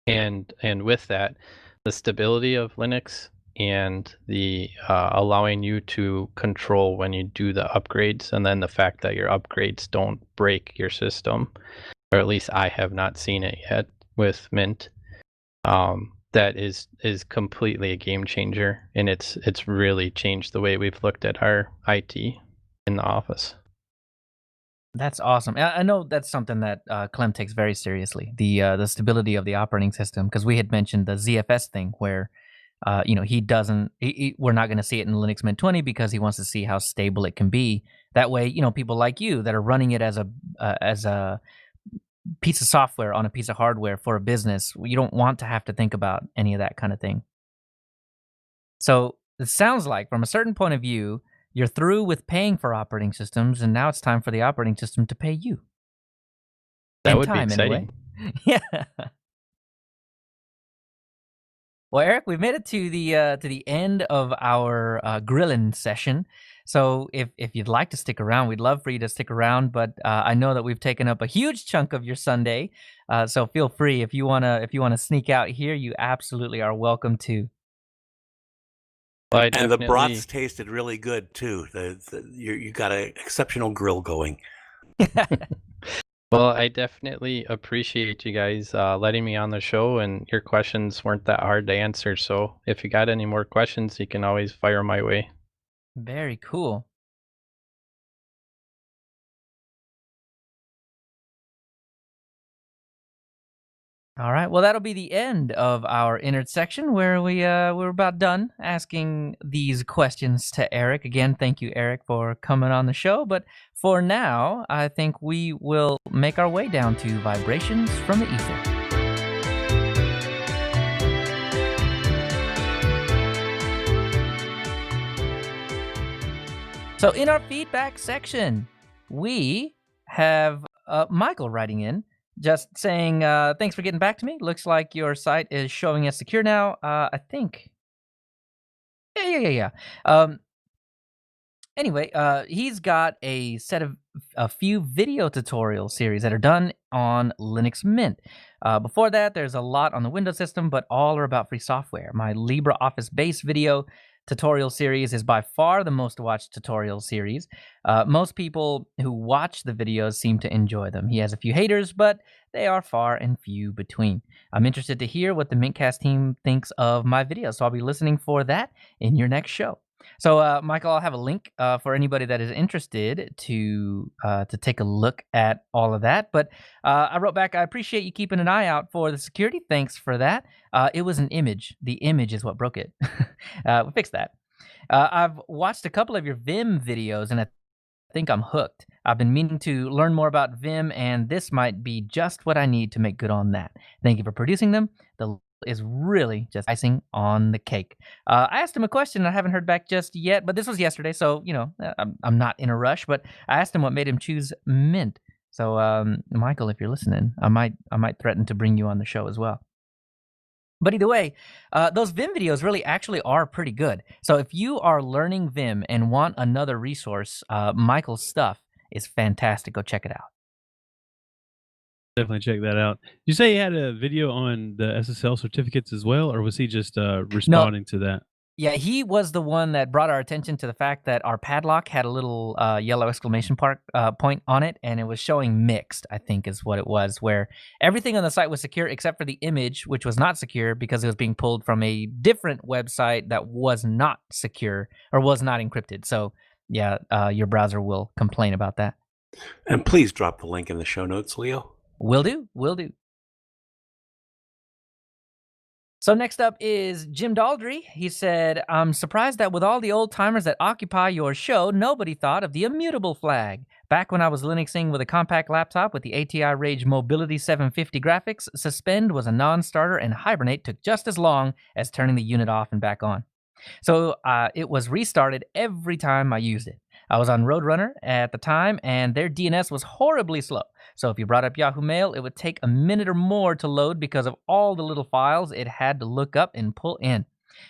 Speaker 6: And with that, the stability of Linux and the allowing you to control when you do the upgrades, and then the fact that your upgrades don't break your system, or at least I have not seen it yet with Mint. That is completely a game changer, and it's really changed the way we've looked at our IT in the office.
Speaker 5: That's awesome. I know that's something that Clem takes very seriously, the stability of the operating system, because we had mentioned the ZFS thing where he doesn't. We're not going to see it in Linux Mint 20 because he wants to see how stable it can be. That way, people like you that are running it as a piece of software on a piece of hardware for a business, you don't want to have to think about any of that kind of thing. So it sounds like, from a certain point of view, you're through with paying for operating systems, and now it's time for the operating system to pay you.
Speaker 6: That would be exciting.
Speaker 5: Anyway. Yeah. Well, Eric, we've made it to the end of our grilling session. So if you'd like to stick around, we'd love for you to stick around. But I know that we've taken up a huge chunk of your Sunday, so feel free if you wanna sneak out here. You absolutely are welcome to.
Speaker 6: Well,
Speaker 1: And the brats tasted really good too. You got an exceptional grill going.
Speaker 6: Well, I definitely appreciate you guys letting me on the show, and your questions weren't that hard to answer. So if you got any more questions, you can always fire my way.
Speaker 5: Very cool. All right. Well, that'll be the end of our innard section, where we're about done asking these questions to Eric. Again, thank you, Eric, for coming on the show. But for now, I think we will make our way down to Vibrations from the Ether. So in our feedback section, we have Michael writing in, just saying, thanks for getting back to me. Looks like your site is showing as secure now. I think. Yeah. Anyway, he's got a few video tutorial series that are done on Linux Mint. Before that, there's a lot on the Windows system, but all are about free software. My LibreOffice base video tutorial series is by far the most watched tutorial series. Most people who watch the videos seem to enjoy them. He has a few haters, but they are far and few between. I'm interested to hear what the mintCast team thinks of my videos, so I'll be listening for that in your next show. So, Michael, I'll have a link for anybody that is interested to take a look at all of that. But I wrote back, I appreciate you keeping an eye out for the security. Thanks for that. It was an image. The image is what broke it. We fixed that. I've watched a couple of your Vim videos, and I think I'm hooked. I've been meaning to learn more about Vim, and this might be just what I need to make good on that. Thank you for producing them. The is really just icing on the cake. I asked him a question I haven't heard back just yet, but this was yesterday, so I'm not in a rush. But I asked him what made him choose Mint. So Michael, if you're listening, I might threaten to bring you on the show as well. But either way, those Vim videos really actually are pretty good. So if you are learning Vim and want another resource, Michael's stuff is fantastic. Go check it out.
Speaker 4: Definitely check that out. You say he had a video on the SSL certificates as well, or was he just responding to that?
Speaker 5: Yeah, he was the one that brought our attention to the fact that our padlock had a little yellow exclamation point on it, and it was showing mixed, I think is what it was, where everything on the site was secure except for the image, which was not secure because it was being pulled from a different website that was not secure or was not encrypted. So yeah, your browser will complain about that.
Speaker 1: And please drop the link in the show notes, Leo.
Speaker 5: Will do. So next up is Jim Daldry. He said, I'm surprised that with all the old timers that occupy your show, nobody thought of the immutable flag. Back when I was Linuxing with a compact laptop with the ATI Rage Mobility 750 graphics, suspend was a non-starter and hibernate took just as long as turning the unit off and back on. So it was restarted every time I used it. I was on Roadrunner at the time, and their DNS was horribly slow. So if you brought up Yahoo Mail, it would take a minute or more to load because of all the little files it had to look up and pull in.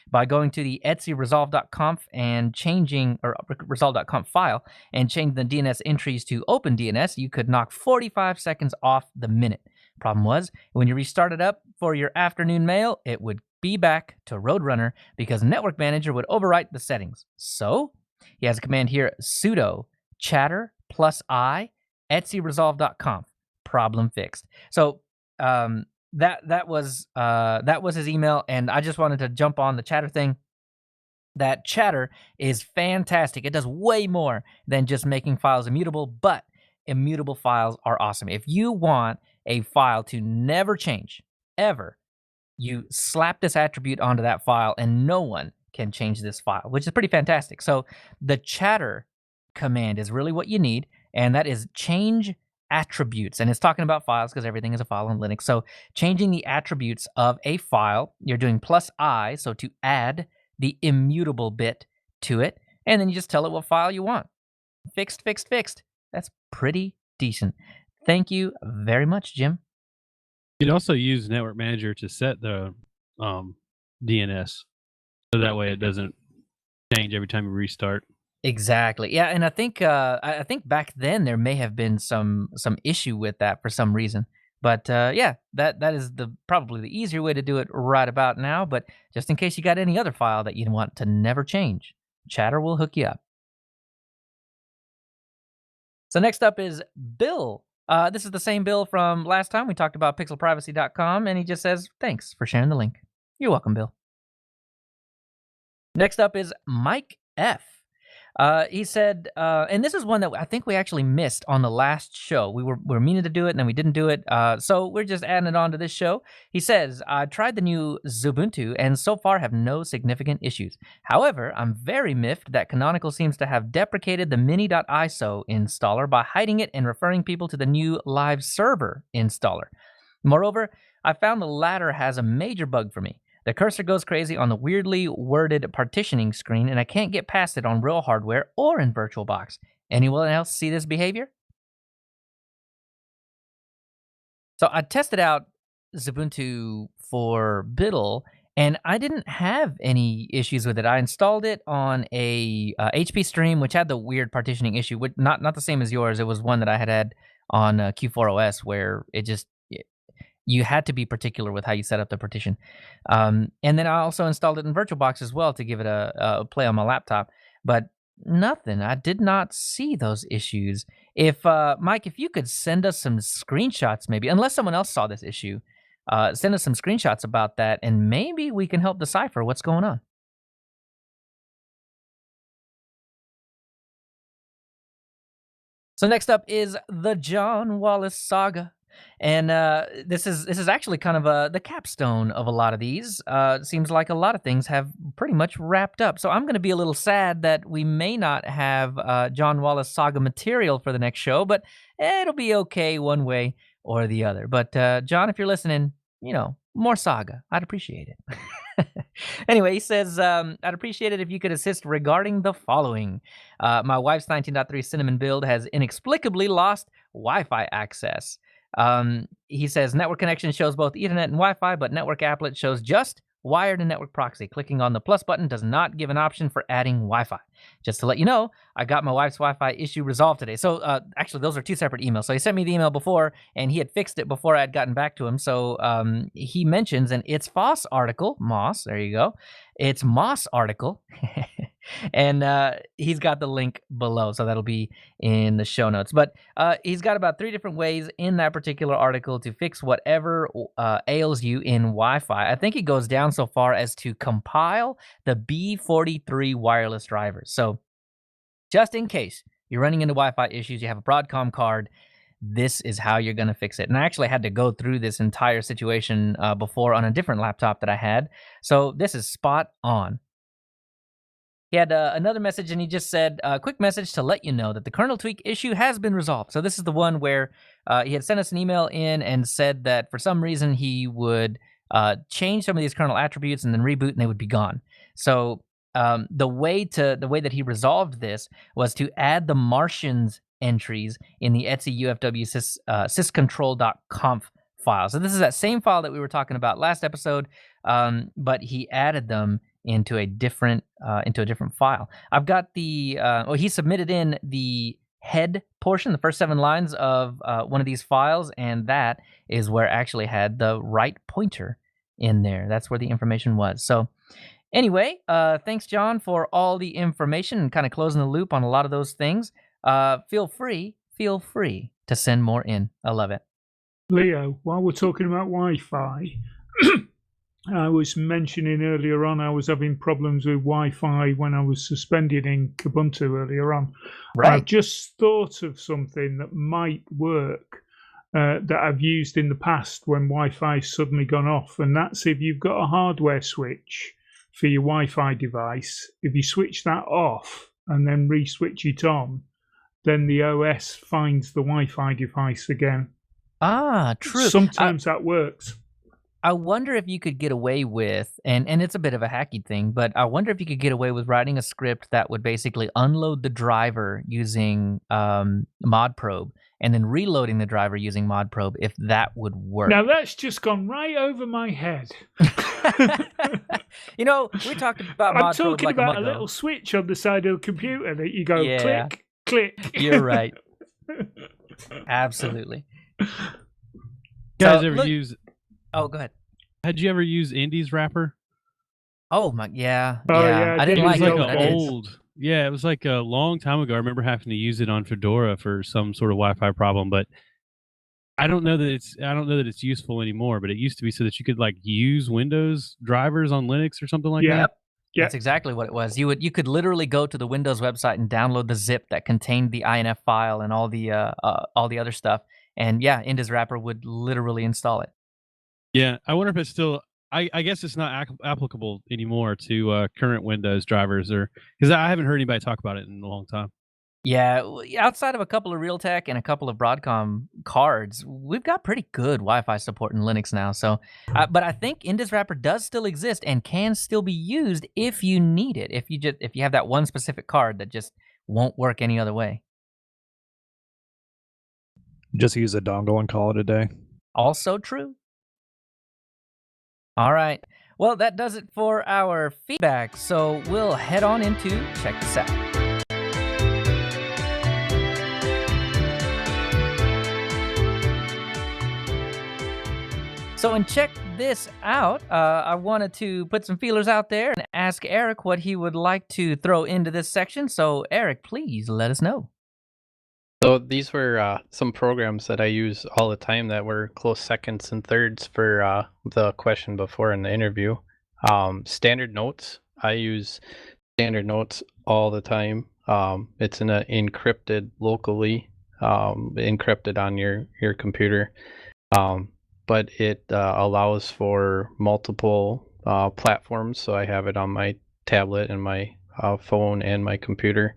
Speaker 5: By going to the etc resolve.conf and changing, or resolve.conf file, and changing the DNS entries to OpenDNS, you could knock 45 seconds off the minute. Problem was, when you restarted up for your afternoon mail, it would be back to Roadrunner because Network Manager would overwrite the settings. So he has a command here, sudo chatter +i etcresolve.conf. Problem fixed. So that was his email, and I just wanted to jump on the chatter thing. That chatter is fantastic. It does way more than just making files immutable, but immutable files are awesome. If you want a file to never change, ever, you slap this attribute onto that file and no one can change this file, which is pretty fantastic. So the chatter command is really what you need, and that is change attributes. And it's talking about files because everything is a file in Linux. So changing the attributes of a file, you're doing +i, so to add the immutable bit to it, and then you just tell it what file you want. Fixed. That's pretty decent. Thank you very much, Jim.
Speaker 4: You could also use Network Manager to set the DNS, so that way it doesn't change every time you restart.
Speaker 5: Exactly. Yeah, and I think back then there may have been some issue with that for some reason. But yeah, that is probably the easier way to do it right about now. But just in case you got any other file that you want to never change, Chatter will hook you up. So next up is Bill. This is the same Bill from last time. We talked about pixelprivacy.com, and he just says, thanks for sharing the link. You're welcome, Bill. Next up is Mike F. He said, and this is one that I think we actually missed on the last show. We were meaning to do it, and then we didn't do it. So we're just adding it on to this show. He says, I tried the new Ubuntu, and so far have no significant issues. However, I'm very miffed that Canonical seems to have deprecated the mini.iso installer by hiding it and referring people to the new live server installer. Moreover, I found the latter has a major bug for me. The cursor goes crazy on the weirdly worded partitioning screen, and I can't get past it on real hardware or in VirtualBox. Anyone else see this behavior? So I tested out Ubuntu for Biddle, and I didn't have any issues with it. I installed it on a HP Stream, which had the weird partitioning issue, not the same as yours. It was one that I had on Q4OS, where you had to be particular with how you set up the partition. And then I also installed it in VirtualBox as well to give it a play on my laptop. But nothing. I did not see those issues. If Mike, if you could send us some screenshots, maybe, unless someone else saw this issue, send us some screenshots about that, and maybe we can help decipher what's going on. So next up is the John Wallace Saga. And this is actually kind of the capstone of a lot of these. It seems like a lot of things have pretty much wrapped up. So I'm going to be a little sad that we may not have John Wallace Saga material for the next show, but it'll be okay one way or the other. But John, if you're listening, more Saga. I'd appreciate it. Anyway, he says, I'd appreciate it if you could assist regarding the following. My wife's 19.3 Cinnamon build has inexplicably lost Wi-Fi access. He says network connection shows both Ethernet and Wi-Fi, but network applet shows just wired and network proxy. Clicking on the plus button does not give an option for adding Wi-Fi. Just to let you know, I got my wife's Wi-Fi issue resolved today. So actually, those are two separate emails. So he sent me the email before, and he had fixed it before I had gotten back to him. So he mentions an It's Foss article, Moss, there you go. It's Moss article. And he's got the link below, so that'll be in the show notes. But he's got about 3 different ways in that particular article to fix whatever ails you in Wi-Fi. I think he goes down so far as to compile the B43 wireless drivers. So just in case you're running into Wi-Fi issues, you have a Broadcom card, this is how you're going to fix it. And I actually had to go through this entire situation before on a different laptop that I had. So this is spot on. He had another message, and he just said, quick message to let you know that the kernel tweak issue has been resolved. So this is the one where he had sent us an email in and said that for some reason he would change some of these kernel attributes and then reboot, and they would be gone. So the way that he resolved this was to add the Martians entries in the Etsy UFW syscontrol.conf file. So this is that same file that we were talking about last episode, but he added them into a different file. I've got the he submitted in the head portion, the first 7 lines of one of these files, and that is where I actually had the right pointer in there. That's where the information was. So anyway, thanks, John, for all the information and kind of closing the loop on a lot of those things. Feel free to send more in. I love it.
Speaker 3: Leo, while we're talking about Wi-Fi, I was mentioning earlier on I was having problems with Wi-Fi when I was suspended in Kubuntu earlier on.
Speaker 5: Right.
Speaker 3: I've just thought of something that might work that I've used in the past when Wi-Fi's suddenly gone off, and that's if you've got a hardware switch for your Wi-Fi device, if you switch that off and then re-switch it on, then the OS finds the Wi-Fi device again.
Speaker 5: Ah, true.
Speaker 3: Sometimes that works.
Speaker 5: I wonder if you could get away with, and it's a bit of a hacky thing, but I wonder if you could get away with writing a script that would basically unload the driver using modprobe and then reloading the driver using modprobe, if that would work.
Speaker 3: Now that's just gone right over my head.
Speaker 5: We talked about
Speaker 3: I'm
Speaker 5: modprobe
Speaker 3: talking
Speaker 5: like
Speaker 3: about
Speaker 5: a
Speaker 3: a little switch on the side of the computer that you go
Speaker 5: Yeah.
Speaker 3: click, click.
Speaker 5: You're right. Absolutely.
Speaker 4: You guys
Speaker 5: So,
Speaker 4: ever
Speaker 5: look-
Speaker 4: use?
Speaker 5: Oh, go ahead.
Speaker 4: Had you ever used Indy's wrapper?
Speaker 5: Oh my, yeah.
Speaker 3: Oh, yeah,
Speaker 5: I
Speaker 3: it
Speaker 5: didn't
Speaker 3: was
Speaker 5: like
Speaker 4: It
Speaker 5: it,
Speaker 4: was
Speaker 5: but
Speaker 4: like
Speaker 5: I
Speaker 4: an
Speaker 5: did.
Speaker 4: old. Yeah, it was like a long time ago. I remember having to use it on Fedora for some sort of Wi-Fi problem, but I don't know that it's useful anymore. But it used to be so that you could like use Windows drivers on Linux or something like
Speaker 3: Yeah.
Speaker 4: that.
Speaker 3: Yeah.
Speaker 5: That's exactly what it was. You could literally go to the Windows website and download the zip that contained the INF file and all the other stuff. And yeah, Indy's wrapper would literally install it.
Speaker 4: Yeah, I wonder if it's still. I guess it's not applicable anymore to current Windows drivers, or because I haven't heard anybody talk about it in a long time.
Speaker 5: Yeah, outside of a couple of Realtek and a couple of Broadcom cards, we've got pretty good Wi-Fi support in Linux now. So, but I think Indy's wrapper does still exist and can still be used if you need it. If you have that one specific card that just won't work any other way.
Speaker 7: Just use a dongle and call it a day.
Speaker 5: Also true. All right. Well, that does it for our feedback. So we'll head on into Check This Out. So in Check This Out, I wanted to put some feelers out there and ask Eric what he would like to throw into this section. So Eric, please let us know.
Speaker 6: So these were some programs that I use all the time that were close seconds and thirds for the question before in the interview. Standard Notes. I use Standard Notes all the time. It's encrypted locally, encrypted on your computer. But it allows for multiple platforms. So I have it on my tablet and my phone and my computer.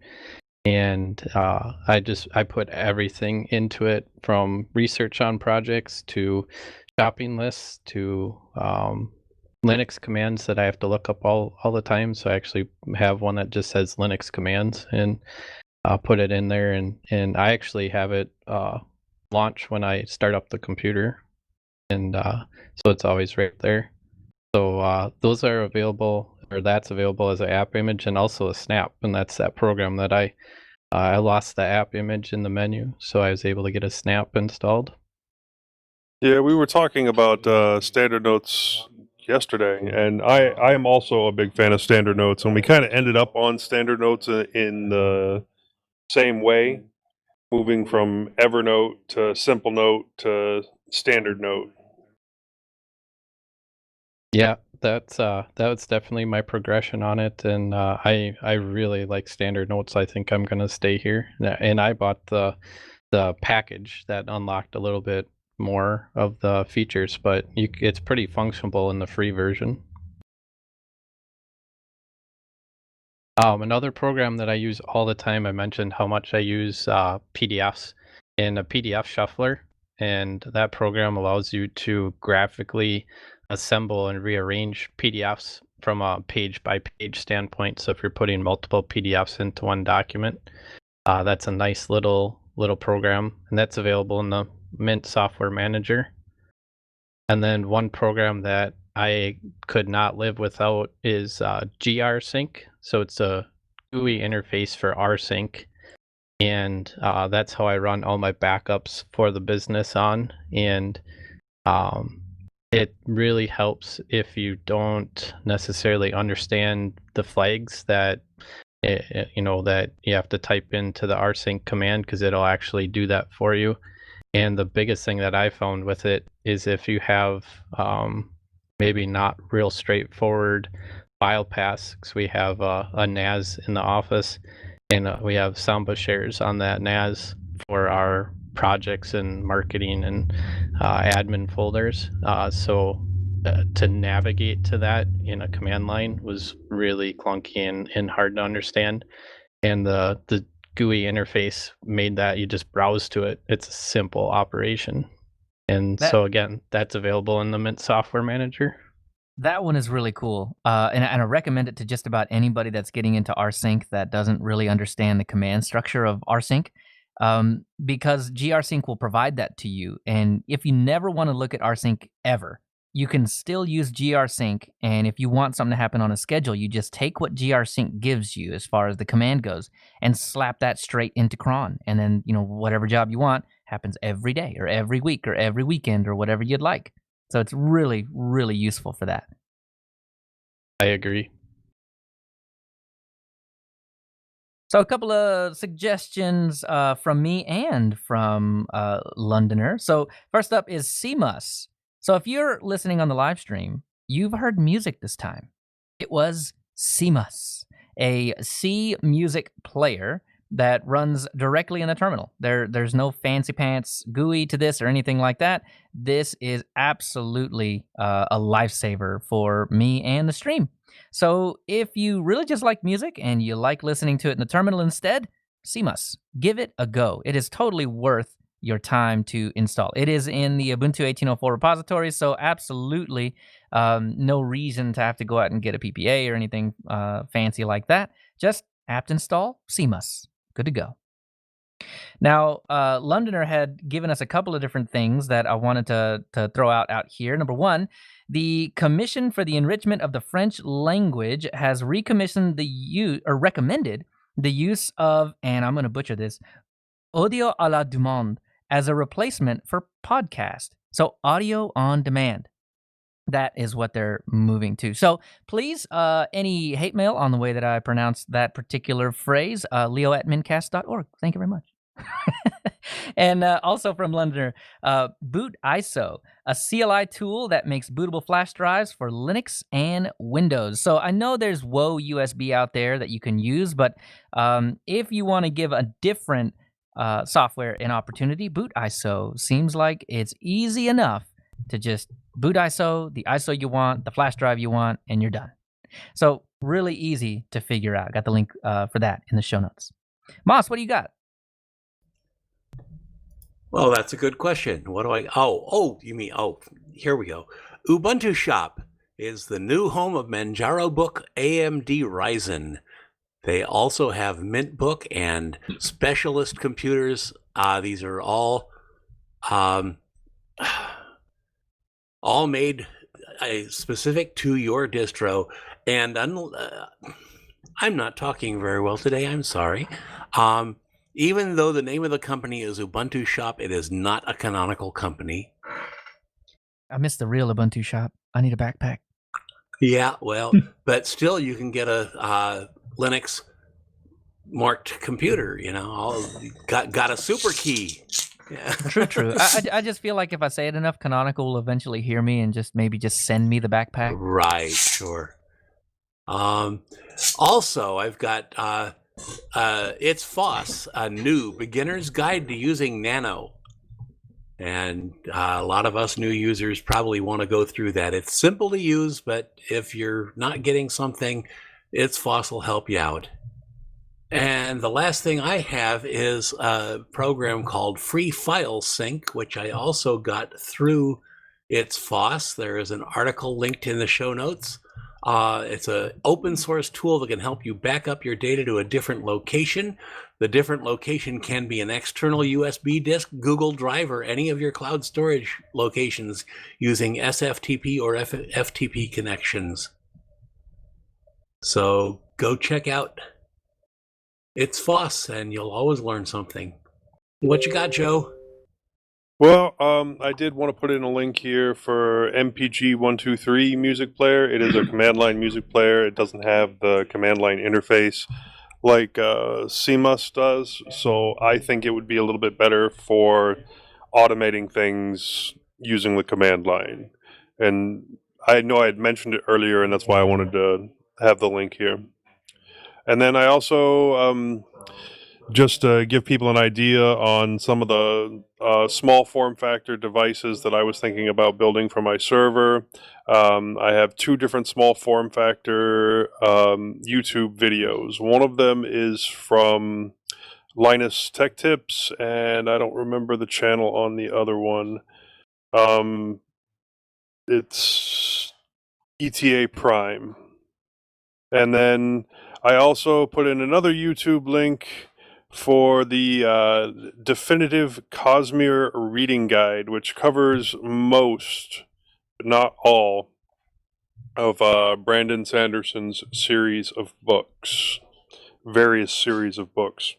Speaker 6: And I put everything into it, from research on projects to shopping lists to Linux commands that I have to look up all the time. So I actually have one that just says Linux commands, and put it in there, and I actually have it launch when I start up the computer, and so it's always right there. So those are available, or that's available as an app image, and also a snap, and that's that program that I lost the app image in the menu, so I was able to get a snap installed.
Speaker 2: Yeah, we were talking about standard notes yesterday, and I am also a big fan of standard notes, and we kind of ended up on standard notes in the same way, moving from Evernote to Simple Note to Standard Note.
Speaker 6: Yeah, that was definitely my progression on it, and I really like standard notes. I think I'm gonna stay here, and I bought the package that unlocked a little bit more of the features, but it's pretty functional in the free version. Another program that I use all the time, I mentioned how much I use PDFs in a PDF shuffler, and that program allows you to graphically assemble and rearrange PDFs from a page-by-page standpoint. So if you're putting multiple PDFs into one document, that's a nice little program, and that's available in the Mint Software Manager. And then one program that I could not live without is grsync. So it's a GUI interface for rsync, and that's how I run all my backups for the business on. And it really helps if you don't necessarily understand the flags that that you have to type into the rsync command, because it'll actually do that for you. And the biggest thing that I found with it is if you have maybe not real straightforward file paths, because we have a NAS in the office, and we have Samba shares on that NAS for our projects and marketing and admin folders. So to navigate to that in a command line was really clunky and hard to understand. And the GUI interface made that you just browse to it. It's a simple operation. And so again, that's available in the Mint Software Manager.
Speaker 5: That one is really cool, and I recommend it to just about anybody that's getting into rsync that doesn't really understand the command structure of rsync, because grsync will provide that to you. And if you never want to look at rsync ever, you can still use grsync, and if you want something to happen on a schedule, you just take what grsync gives you as far as the command goes and slap that straight into cron, and then whatever job you want happens every day or every week or every weekend or whatever you'd like. So it's really, really useful for that.
Speaker 6: I agree.
Speaker 5: So a couple of suggestions from me and from Londoner. So first up is CMUS. So if you're listening on the live stream, you've heard music this time. It was CMUS, a C music player that runs directly in the terminal. There's no fancy pants GUI to this or anything like that. This is absolutely a lifesaver for me and the stream. So if you really just like music and you like listening to it in the terminal instead, CMUS, give it a go. It is totally worth your time to install. It is in the Ubuntu 18.04 repository, so absolutely no reason to have to go out and get a PPA or anything fancy like that. Just apt install CMUS. Good to go. Now, Londoner had given us a couple of different things that I wanted to throw out here. Number one, the Commission for the Enrichment of the French Language has recommended the use of, and I'm going to butcher this, audio à la demande as a replacement for podcast. So audio on demand. That is what they're moving to. So please, any hate mail on the way that I pronounce that particular phrase, leo@mintcast.org. Thank you very much. And also from Londoner, Boot ISO, a CLI tool that makes bootable flash drives for Linux and Windows. So I know there's Whoa USB out there that you can use, but if you want to give a different software and opportunity, boot ISO. Seems like it's easy enough to just boot ISO, the ISO you want, the flash drive you want, and you're done. So really easy to figure out. Got the link for that in the show notes. Moss, what do you got?
Speaker 1: Well, that's a good question. What do I? Oh, you mean? Oh, here we go. Ubuntu Shop is the new home of Manjaro Book AMD Ryzen. They also have Mint Book and Specialist computers. These are all made specific to your distro. And I'm not talking very well today. I'm sorry. Even though the name of the company is Ubuntu Shop, it is not a canonical company.
Speaker 5: I missed the real Ubuntu Shop. I need a backpack.
Speaker 1: Yeah, well, but still, you can get a Linux marked computer. You know, got a super key. Yeah.
Speaker 5: True. I just feel like if I say it enough, Canonical will eventually hear me and just send me the backpack.
Speaker 1: Right. Sure. Also, I've got it's FOSS, a new beginner's guide to using Nano. And a lot of us new users probably want to go through that. It's simple to use, but if you're not getting something, it's FOSS will help you out. And the last thing I have is a program called Free File Sync, which I also got through its FOSS. There is an article linked in the show notes. It's an open source tool that can help you back up your data to a different location. The different location can be an external USB disk, Google Drive, or any of your cloud storage locations using SFTP or FTP connections. So go check out It's FOSS, and you'll always learn something. What you got, Joe?
Speaker 2: Well, I did want to put in a link here for MPG123 music player. It is a command line music player. It doesn't have the command line interface like CMUS does, so I think it would be a little bit better for automating things using the command line. And I know I had mentioned it earlier, and that's why I wanted to have the link here. And then I also just to give people an idea on some of the small form factor devices that I was thinking about building for my server. I have two different small form factor YouTube videos. One of them is from Linus Tech Tips, and I don't remember the channel on the other one. It's ETA Prime. And then I also put in another YouTube link for the definitive Cosmere reading guide, which covers most, but not all, of Brandon Sanderson's series of books, various series of books.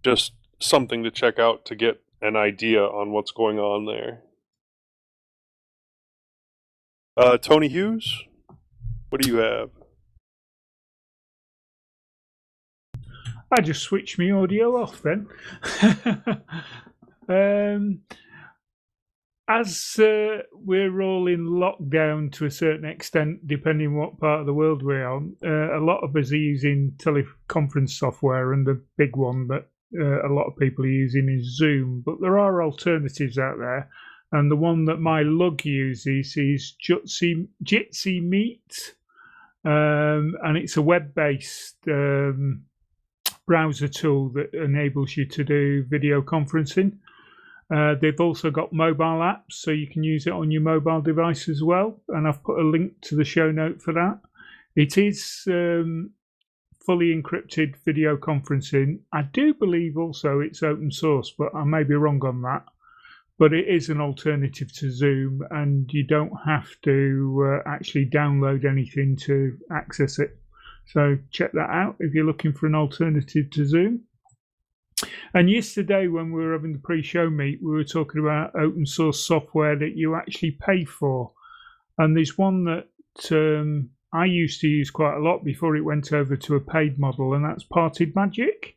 Speaker 2: Just something to check out to get an idea on what's going on there. Tony Hughes, what do you have?
Speaker 3: I just switched my audio off then. As we're all in lockdown to a certain extent, depending what part of the world we're on, a lot of us are using teleconference software, and the big one that a lot of people are using is Zoom. But there are alternatives out there, and the one that my lug uses is Jitsi Meet, and it's a web-based browser tool that enables you to do video conferencing. They've also got mobile apps, so you can use it on your mobile device as well. And I've put a link to the show note for that. It is fully encrypted video conferencing. I do believe also it's open source, but I may be wrong on that. But it is an alternative to Zoom, and you don't have to actually download anything to access it. So check that out if you're looking for an alternative to Zoom. And yesterday when we were having the pre-show meet, we were talking about open source software that you actually pay for. And there's one that I used to use quite a lot before it went over to a paid model, and that's Parted Magic.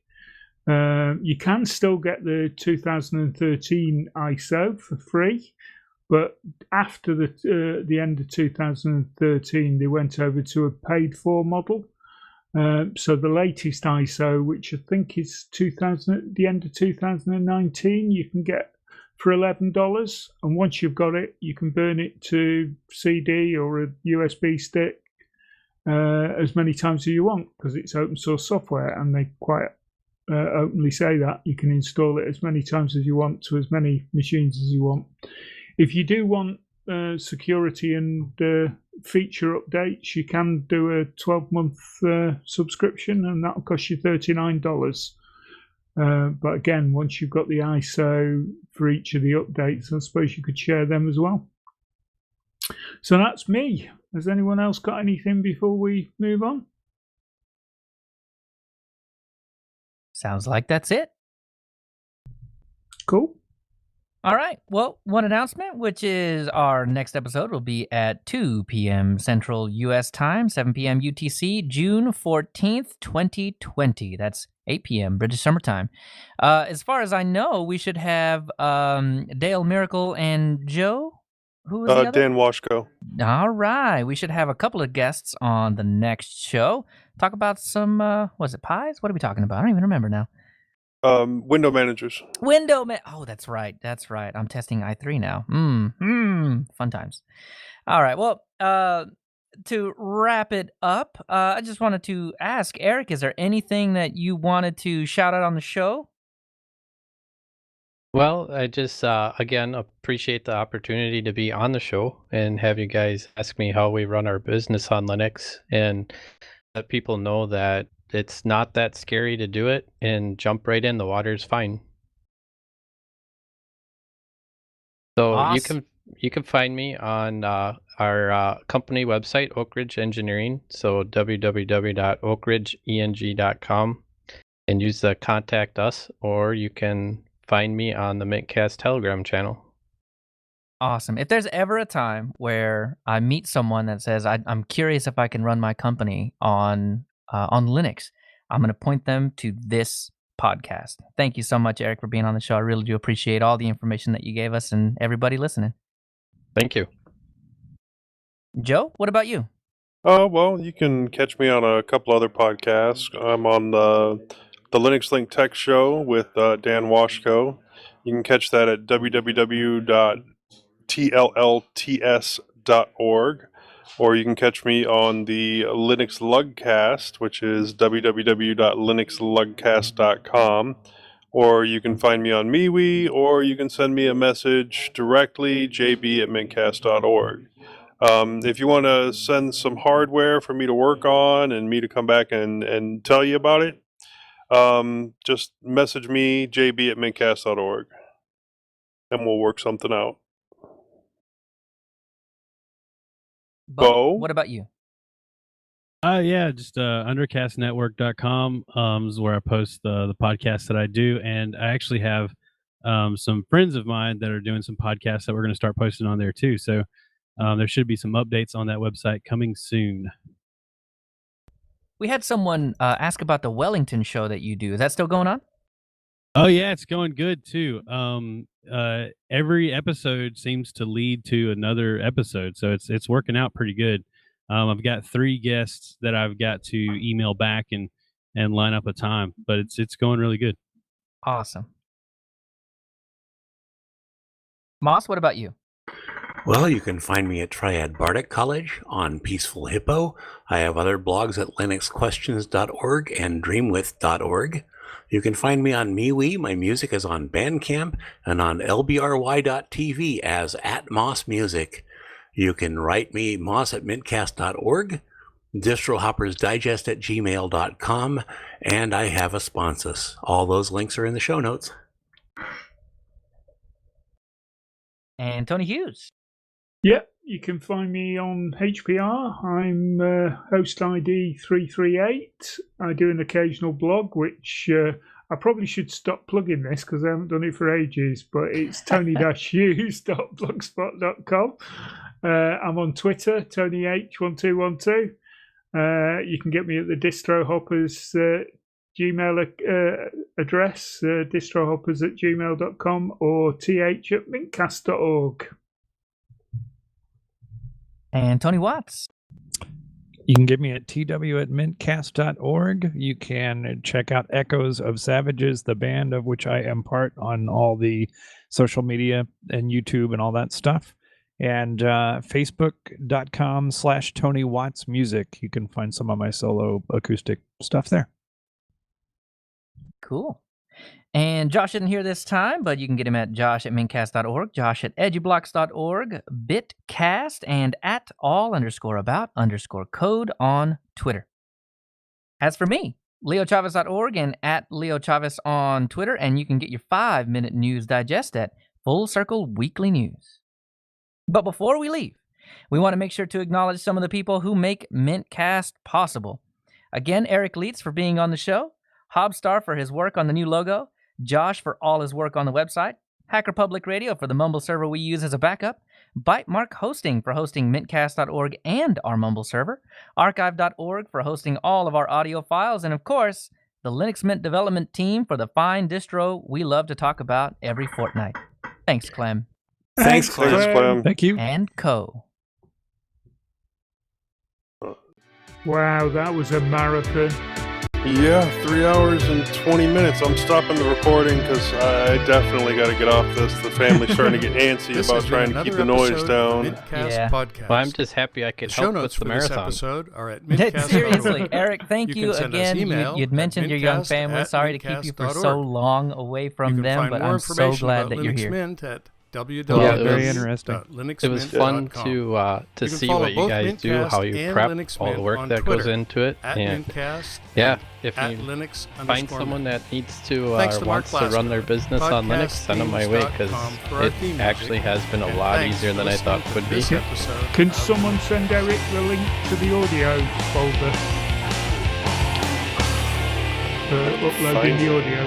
Speaker 3: You can still get the 2013 ISO for free, but after the end of 2013, they went over to a paid for model. So the latest ISO, which I think is 2000 at the end of 2019, you can get for $11. And once you've got it, you can burn it to CD or a USB stick as many times as you want, because it's open source software, and they quite openly say that you can install it as many times as you want to as many machines as you want. If you do want security and feature updates, you can do a 12-month subscription, and that'll cost you $39. But again, once you've got the ISO for each of the updates, I suppose you could share them as well. So that's me. Has anyone else got anything before we move on?
Speaker 5: Sounds like that's it.
Speaker 3: Cool.
Speaker 5: All right. Well, one announcement, which is our next episode will be at 2 p.m. Central U.S. time, 7 p.m. UTC, June 14th, 2020. That's 8 p.m. British Summer Time. As far as I know, we should have Dale Miracle and Joe. Who was the other?
Speaker 2: Dan Washko.
Speaker 5: All right. We should have a couple of guests on the next show. Talk about some, was it pies? What are we talking about? I don't even remember now.
Speaker 2: Window managers.
Speaker 5: Oh, that's right. That's right. I'm testing i3 now. Fun times. All right. Well, to wrap it up, I just wanted to ask, Eric, is there anything that you wanted to shout out on the show?
Speaker 6: Well, I just, again, appreciate the opportunity to be on the show and have you guys ask me how we run our business on Linux, and let people know that it's not that scary to do it and jump right in. The water's fine. So
Speaker 5: Awesome.
Speaker 6: you can find me on our company website, Oak Ridge Engineering. So www.oakridgeeng.com, and use the contact us, or you can find me on the mintCast Telegram channel.
Speaker 5: Awesome. If there's ever a time where I meet someone that says, I'm curious if I can run my company on Linux, I'm going to point them to this podcast. Thank you so much, Eric, for being on the show. I really do appreciate all the information that you gave us and everybody listening.
Speaker 6: Thank you.
Speaker 5: Joe, what about you?
Speaker 2: Well, you can catch me on a couple other podcasts. I'm on the Linux Link Tech Show with Dan Washko. You can catch that at www.tllts.org, or you can catch me on the Linux Lugcast, which is www.linuxlugcast.com, or you can find me on MeWe, or you can send me a message directly, jb@mintcast.org. If you want to send some hardware for me to work on and me to come back and tell you about it, just message me, jb@mintcast.org, and we'll work something out. Bo?
Speaker 5: What about you?
Speaker 4: Yeah, just undercastnetwork.com is where I post the podcasts that I do, and I actually have some friends of mine that are doing some podcasts that we're going to start posting on there too. So there should be some updates on that website coming soon.
Speaker 5: We had someone ask about the Wellington show that you do. Is that still going on?
Speaker 4: Oh yeah, it's going good too. Every episode seems to lead to another episode, so it's working out pretty good. I've got 3 guests that I've got to email back and line up a time, but it's going really good.
Speaker 5: Awesome. Moss, what about you?
Speaker 1: Well, you can find me at Triad Bardic College, on Peaceful Hippo. I have other blogs at linuxquestions.org and dreamwith.org. You can find me on MeWe. My music is on Bandcamp and on lbry.tv as @mossmusic. You can write me, moss@mintcast.org, distrohoppersdigest@gmail.com, and I have a Sponsus. All those links are in the show notes.
Speaker 5: And Tony Hughes.
Speaker 3: Yep, you can find me on HPR. I'm host ID 338. I do an occasional blog, which I probably should stop plugging this because I haven't done it for ages, but it's tony-hughes.blogspot.com. I'm on Twitter, TonyH1212. You can get me at the Distro Hoppers Gmail address, distrohoppers@gmail.com, or th@mintcast.org.
Speaker 5: And Tony Watts.
Speaker 7: You can get me at tw@mintcast.org. You can check out Echoes of Savages, the band of which I am part, on all the social media and YouTube and all that stuff. And facebook.com/Tony Watts Music. You can find some of my solo acoustic stuff there.
Speaker 5: Cool. And Josh isn't here this time, but you can get him at josh@mintcast.org, josh@edublocks.org, bitcast, and at all_about_code on Twitter. As for me, leochavez.org and at leochavez on Twitter, and you can get your 5-minute news digest at Full Circle Weekly News. But before we leave, we want to make sure to acknowledge some of the people who make mintCast possible. Again, Eric Leitz for being on the show, Hobstar for his work on the new logo, Josh for all his work on the website, Hacker Public Radio for the Mumble server we use as a backup, Bytemark Hosting for hosting mintcast.org and our Mumble server, archive.org for hosting all of our audio files, and of course, the Linux Mint development team for the fine distro we love to talk about every fortnight. Thanks, Clem.
Speaker 1: Thanks, Clem.
Speaker 2: Thanks, Clem.
Speaker 7: Thank you.
Speaker 5: And Co.
Speaker 3: Wow, that was a marathon.
Speaker 2: Yeah, 3 hours and 20 minutes. I'm stopping the recording because I definitely got to get off this. The family's starting to get antsy about trying to keep the noise down.
Speaker 5: Yeah.
Speaker 6: Well, I'm just happy I could
Speaker 8: The show
Speaker 6: help with
Speaker 8: notes
Speaker 6: the
Speaker 8: for this
Speaker 6: marathon.
Speaker 8: episode are at mintcast.org.
Speaker 5: Seriously, Eric, thank
Speaker 8: You
Speaker 5: you
Speaker 8: can send us
Speaker 5: again.
Speaker 8: email
Speaker 5: You'd
Speaker 8: at
Speaker 5: mentioned your young family.
Speaker 8: mintcast@mintcast.org.
Speaker 5: Sorry to keep you for so long away
Speaker 8: You
Speaker 5: from
Speaker 8: can
Speaker 5: them,
Speaker 8: find
Speaker 5: but
Speaker 8: more
Speaker 5: I'm so
Speaker 8: information
Speaker 5: glad
Speaker 8: about
Speaker 5: that you're
Speaker 8: Linux
Speaker 5: here.
Speaker 8: Mint at
Speaker 6: Very
Speaker 7: interesting.
Speaker 6: It was fun to
Speaker 8: You can
Speaker 6: see
Speaker 8: follow
Speaker 6: what you
Speaker 8: both
Speaker 6: guys do,
Speaker 8: mintcast
Speaker 6: how you
Speaker 8: and
Speaker 6: prep,
Speaker 8: Linux
Speaker 6: all the
Speaker 8: Mint
Speaker 6: work
Speaker 8: on
Speaker 6: that goes
Speaker 8: Twitter
Speaker 6: into it,
Speaker 8: at
Speaker 6: and
Speaker 8: mintcast
Speaker 6: yeah,
Speaker 8: and
Speaker 6: if
Speaker 8: at
Speaker 6: you
Speaker 8: Linux
Speaker 6: find
Speaker 8: _mint.
Speaker 6: someone that needs to
Speaker 8: Thanks
Speaker 6: or
Speaker 8: to Mark
Speaker 6: wants to run their
Speaker 8: Glassman,
Speaker 6: business on Linux, send them my way because
Speaker 8: podcastthemes.com for our
Speaker 6: it
Speaker 8: theme
Speaker 6: actually
Speaker 8: music.
Speaker 6: has been a
Speaker 8: And
Speaker 6: lot
Speaker 8: thanks
Speaker 6: easier
Speaker 8: for
Speaker 6: than I
Speaker 8: listening
Speaker 6: thought
Speaker 8: to
Speaker 6: would be.
Speaker 8: this episode
Speaker 3: Can
Speaker 8: of
Speaker 3: someone send Eric the link to the audio folder for uploading the audio?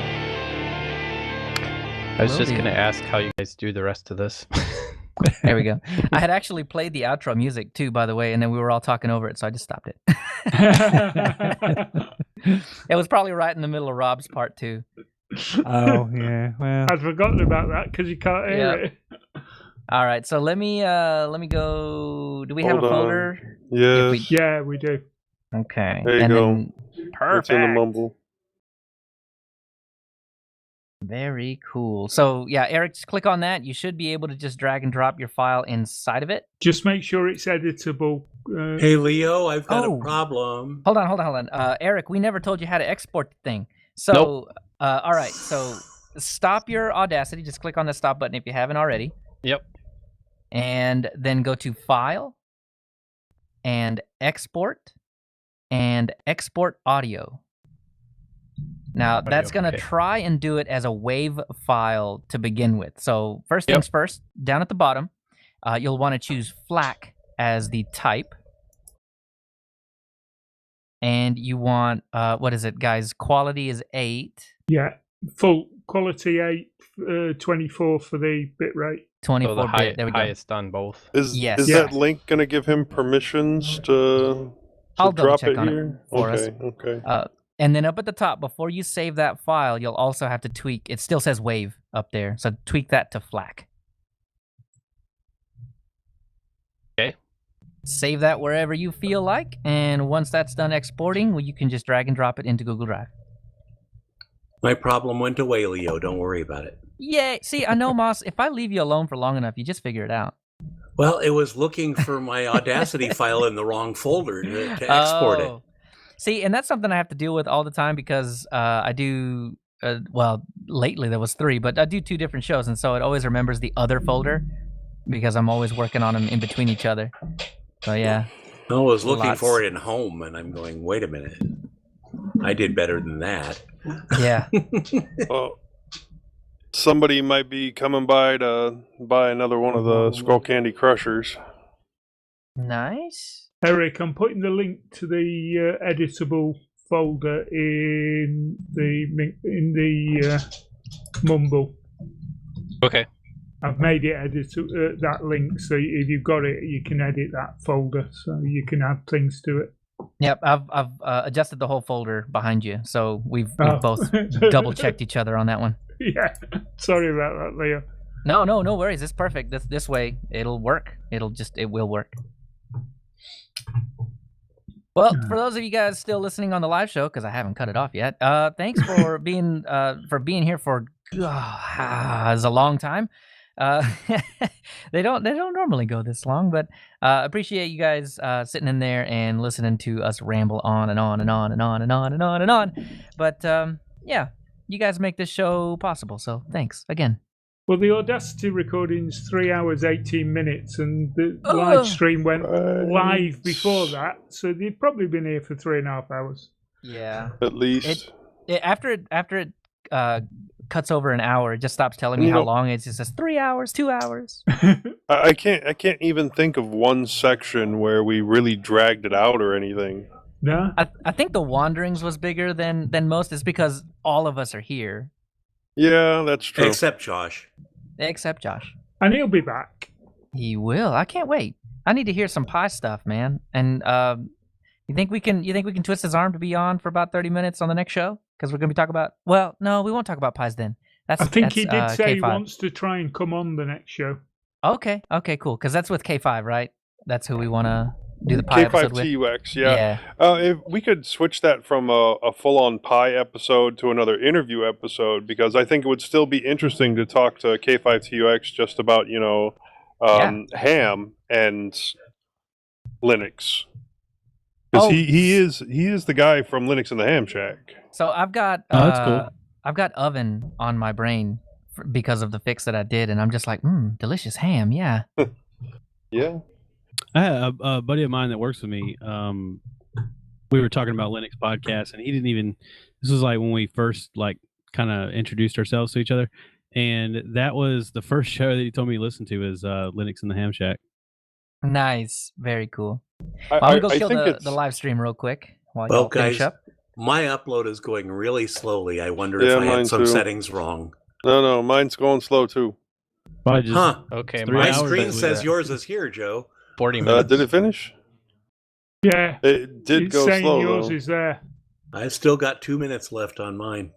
Speaker 6: I was
Speaker 5: Will
Speaker 6: just
Speaker 5: do.
Speaker 6: going to ask how you guys do the rest of this.
Speaker 5: There we go. I had actually played the outro music too, by the way, and then we were all talking over it, so I just stopped it. It was probably right in the middle of Rob's part too.
Speaker 7: Oh, yeah. Well,
Speaker 3: I'd forgotten about that because you can't hear
Speaker 5: Yep.
Speaker 3: it.
Speaker 5: All right, so let me go. Do we have
Speaker 2: Hold
Speaker 5: a
Speaker 2: on.
Speaker 5: folder?
Speaker 2: Yes.
Speaker 5: If
Speaker 3: Yeah, we do.
Speaker 5: Okay.
Speaker 2: There you
Speaker 5: and
Speaker 2: go.
Speaker 5: Then,
Speaker 2: It's in the
Speaker 5: perfect.
Speaker 2: mumble.
Speaker 5: Very cool. So yeah, Eric, just click on that. You should be able to just drag and drop your file inside of it.
Speaker 3: Just make sure it's editable.
Speaker 1: Hey, Leo, I've got
Speaker 5: Oh.
Speaker 1: a problem.
Speaker 5: Hold on. Eric, we never told you how to export the thing. So,
Speaker 6: Nope.
Speaker 5: All right. So stop your Audacity. Just click on the stop button if you haven't already.
Speaker 6: Yep.
Speaker 5: And then go to File and Export and Export Audio. Now, that's going to
Speaker 6: okay.
Speaker 5: try and do it as a WAV file to begin with. So first things first, down at the bottom, you'll want to choose FLAC as the type. And you want, what is it, guys? Quality is 8.
Speaker 3: Yeah, full quality 8, 24 for the bitrate.
Speaker 5: 24
Speaker 6: So the
Speaker 5: bit. There we go.
Speaker 6: highest on both.
Speaker 2: Is
Speaker 5: Yes.
Speaker 2: is
Speaker 3: Yeah.
Speaker 2: that link going to give him permissions to
Speaker 5: I'll double
Speaker 2: drop
Speaker 5: check
Speaker 2: it
Speaker 5: on
Speaker 2: here?
Speaker 5: it for us.
Speaker 2: Okay.
Speaker 5: And then up at the top, before you save that file, you'll also have to tweak. It still says WAV up there, so tweak that to FLAC.
Speaker 6: Okay.
Speaker 5: Save that wherever you feel like, and once that's done exporting, well, you can just drag and drop it into Google Drive.
Speaker 1: My problem went away, Leo. Don't worry about it.
Speaker 5: Yay! See, I know, Moss, if I leave you alone for long enough, you just figure it out.
Speaker 1: Well, it was looking for my Audacity file in the wrong folder to export it.
Speaker 5: Oh. See, and that's something I have to deal with all the time because I do, well, lately there was 3, but I do 2 different shows, and so it always remembers the other folder because I'm always working on them in between each other. So, yeah.
Speaker 1: I was looking
Speaker 5: Lots.
Speaker 1: for it in home, and I'm going, wait a minute. I did better than that.
Speaker 5: Yeah.
Speaker 2: Well, somebody might be coming by to buy another one of the Skull Candy Crushers.
Speaker 5: Nice.
Speaker 3: Eric, I'm putting the link to the editable folder in the Mumble.
Speaker 6: Okay.
Speaker 3: I've made it that link, so if you've got it, you can edit that folder, so you can add things to it.
Speaker 5: Yep, I've adjusted the whole folder behind you, so we've
Speaker 3: Oh.
Speaker 5: both double checked each other on that one.
Speaker 3: Yeah, sorry about that, Leo.
Speaker 5: No worries. It's perfect. This way it'll work. It will work. Well, for those of you guys still listening on the live show, because I haven't cut it off yet, thanks for being here for it's a long time. They don't normally go this long, but appreciate you guys sitting in there and listening to us ramble on and on and on and on and on and on and on. But yeah, you guys make this show possible, so thanks again.
Speaker 3: Well, the Audacity recording's 3 hours 18 minutes, and the live stream went live before that, so they've probably been here for 3.5 hours.
Speaker 5: Yeah,
Speaker 2: at least.
Speaker 5: After it cuts over an hour, it just stops telling me how long it is. It says 3 hours, 2 hours.
Speaker 2: I can't even think of one section where we really dragged it out or anything.
Speaker 3: No,
Speaker 5: I think the Wanderings was bigger than most. It's because all of us are here.
Speaker 2: Yeah, that's true.
Speaker 1: Except Josh.
Speaker 5: Except Josh.
Speaker 3: and he'll be back.
Speaker 5: He will. I can't wait. I need to hear some pie stuff, man. And you think we can twist his arm to be on for about 30 minutes on the next show? Because we're gonna be talking about. Well, no, we won't talk about pies then.
Speaker 3: I think he did say
Speaker 5: K5.
Speaker 3: he wants to try and come on the next show.
Speaker 5: Okay, cool. Because that's with K5, right? That's who we want to do the pie episode with.
Speaker 2: K5TUX, yeah. If we could switch that from a full-on pie episode to another interview episode, because I think it would still be interesting to talk to K5TUX just about, ham and Linux. Because he is the guy from Linux and the Ham Shack.
Speaker 5: So I've got
Speaker 4: that's cool.
Speaker 5: I've got oven on my brain because of the fix that I did, and I'm just like, delicious ham, yeah.
Speaker 2: Yeah.
Speaker 4: I had a buddy of mine that works with me. We were talking about Linux podcasts, and he didn't even. This was like when we first kind of introduced ourselves to each other, and that was the first show that he told me to listen to is Linux and the Ham Shack.
Speaker 5: Nice, very cool. I'm gonna go kill the live stream real quick while y'all finish up.
Speaker 1: My upload is going really slowly. I wonder if I had some settings wrong.
Speaker 2: No, mine's going slow too.
Speaker 6: Okay,
Speaker 1: my screen says yours is here, Joe.
Speaker 6: 40 minutes.
Speaker 2: Did it finish?
Speaker 3: Yeah.
Speaker 2: It did
Speaker 3: It's
Speaker 2: go
Speaker 3: saying
Speaker 2: slow.
Speaker 3: yours
Speaker 2: though.
Speaker 3: is there.
Speaker 1: I've still got 2 minutes left on mine.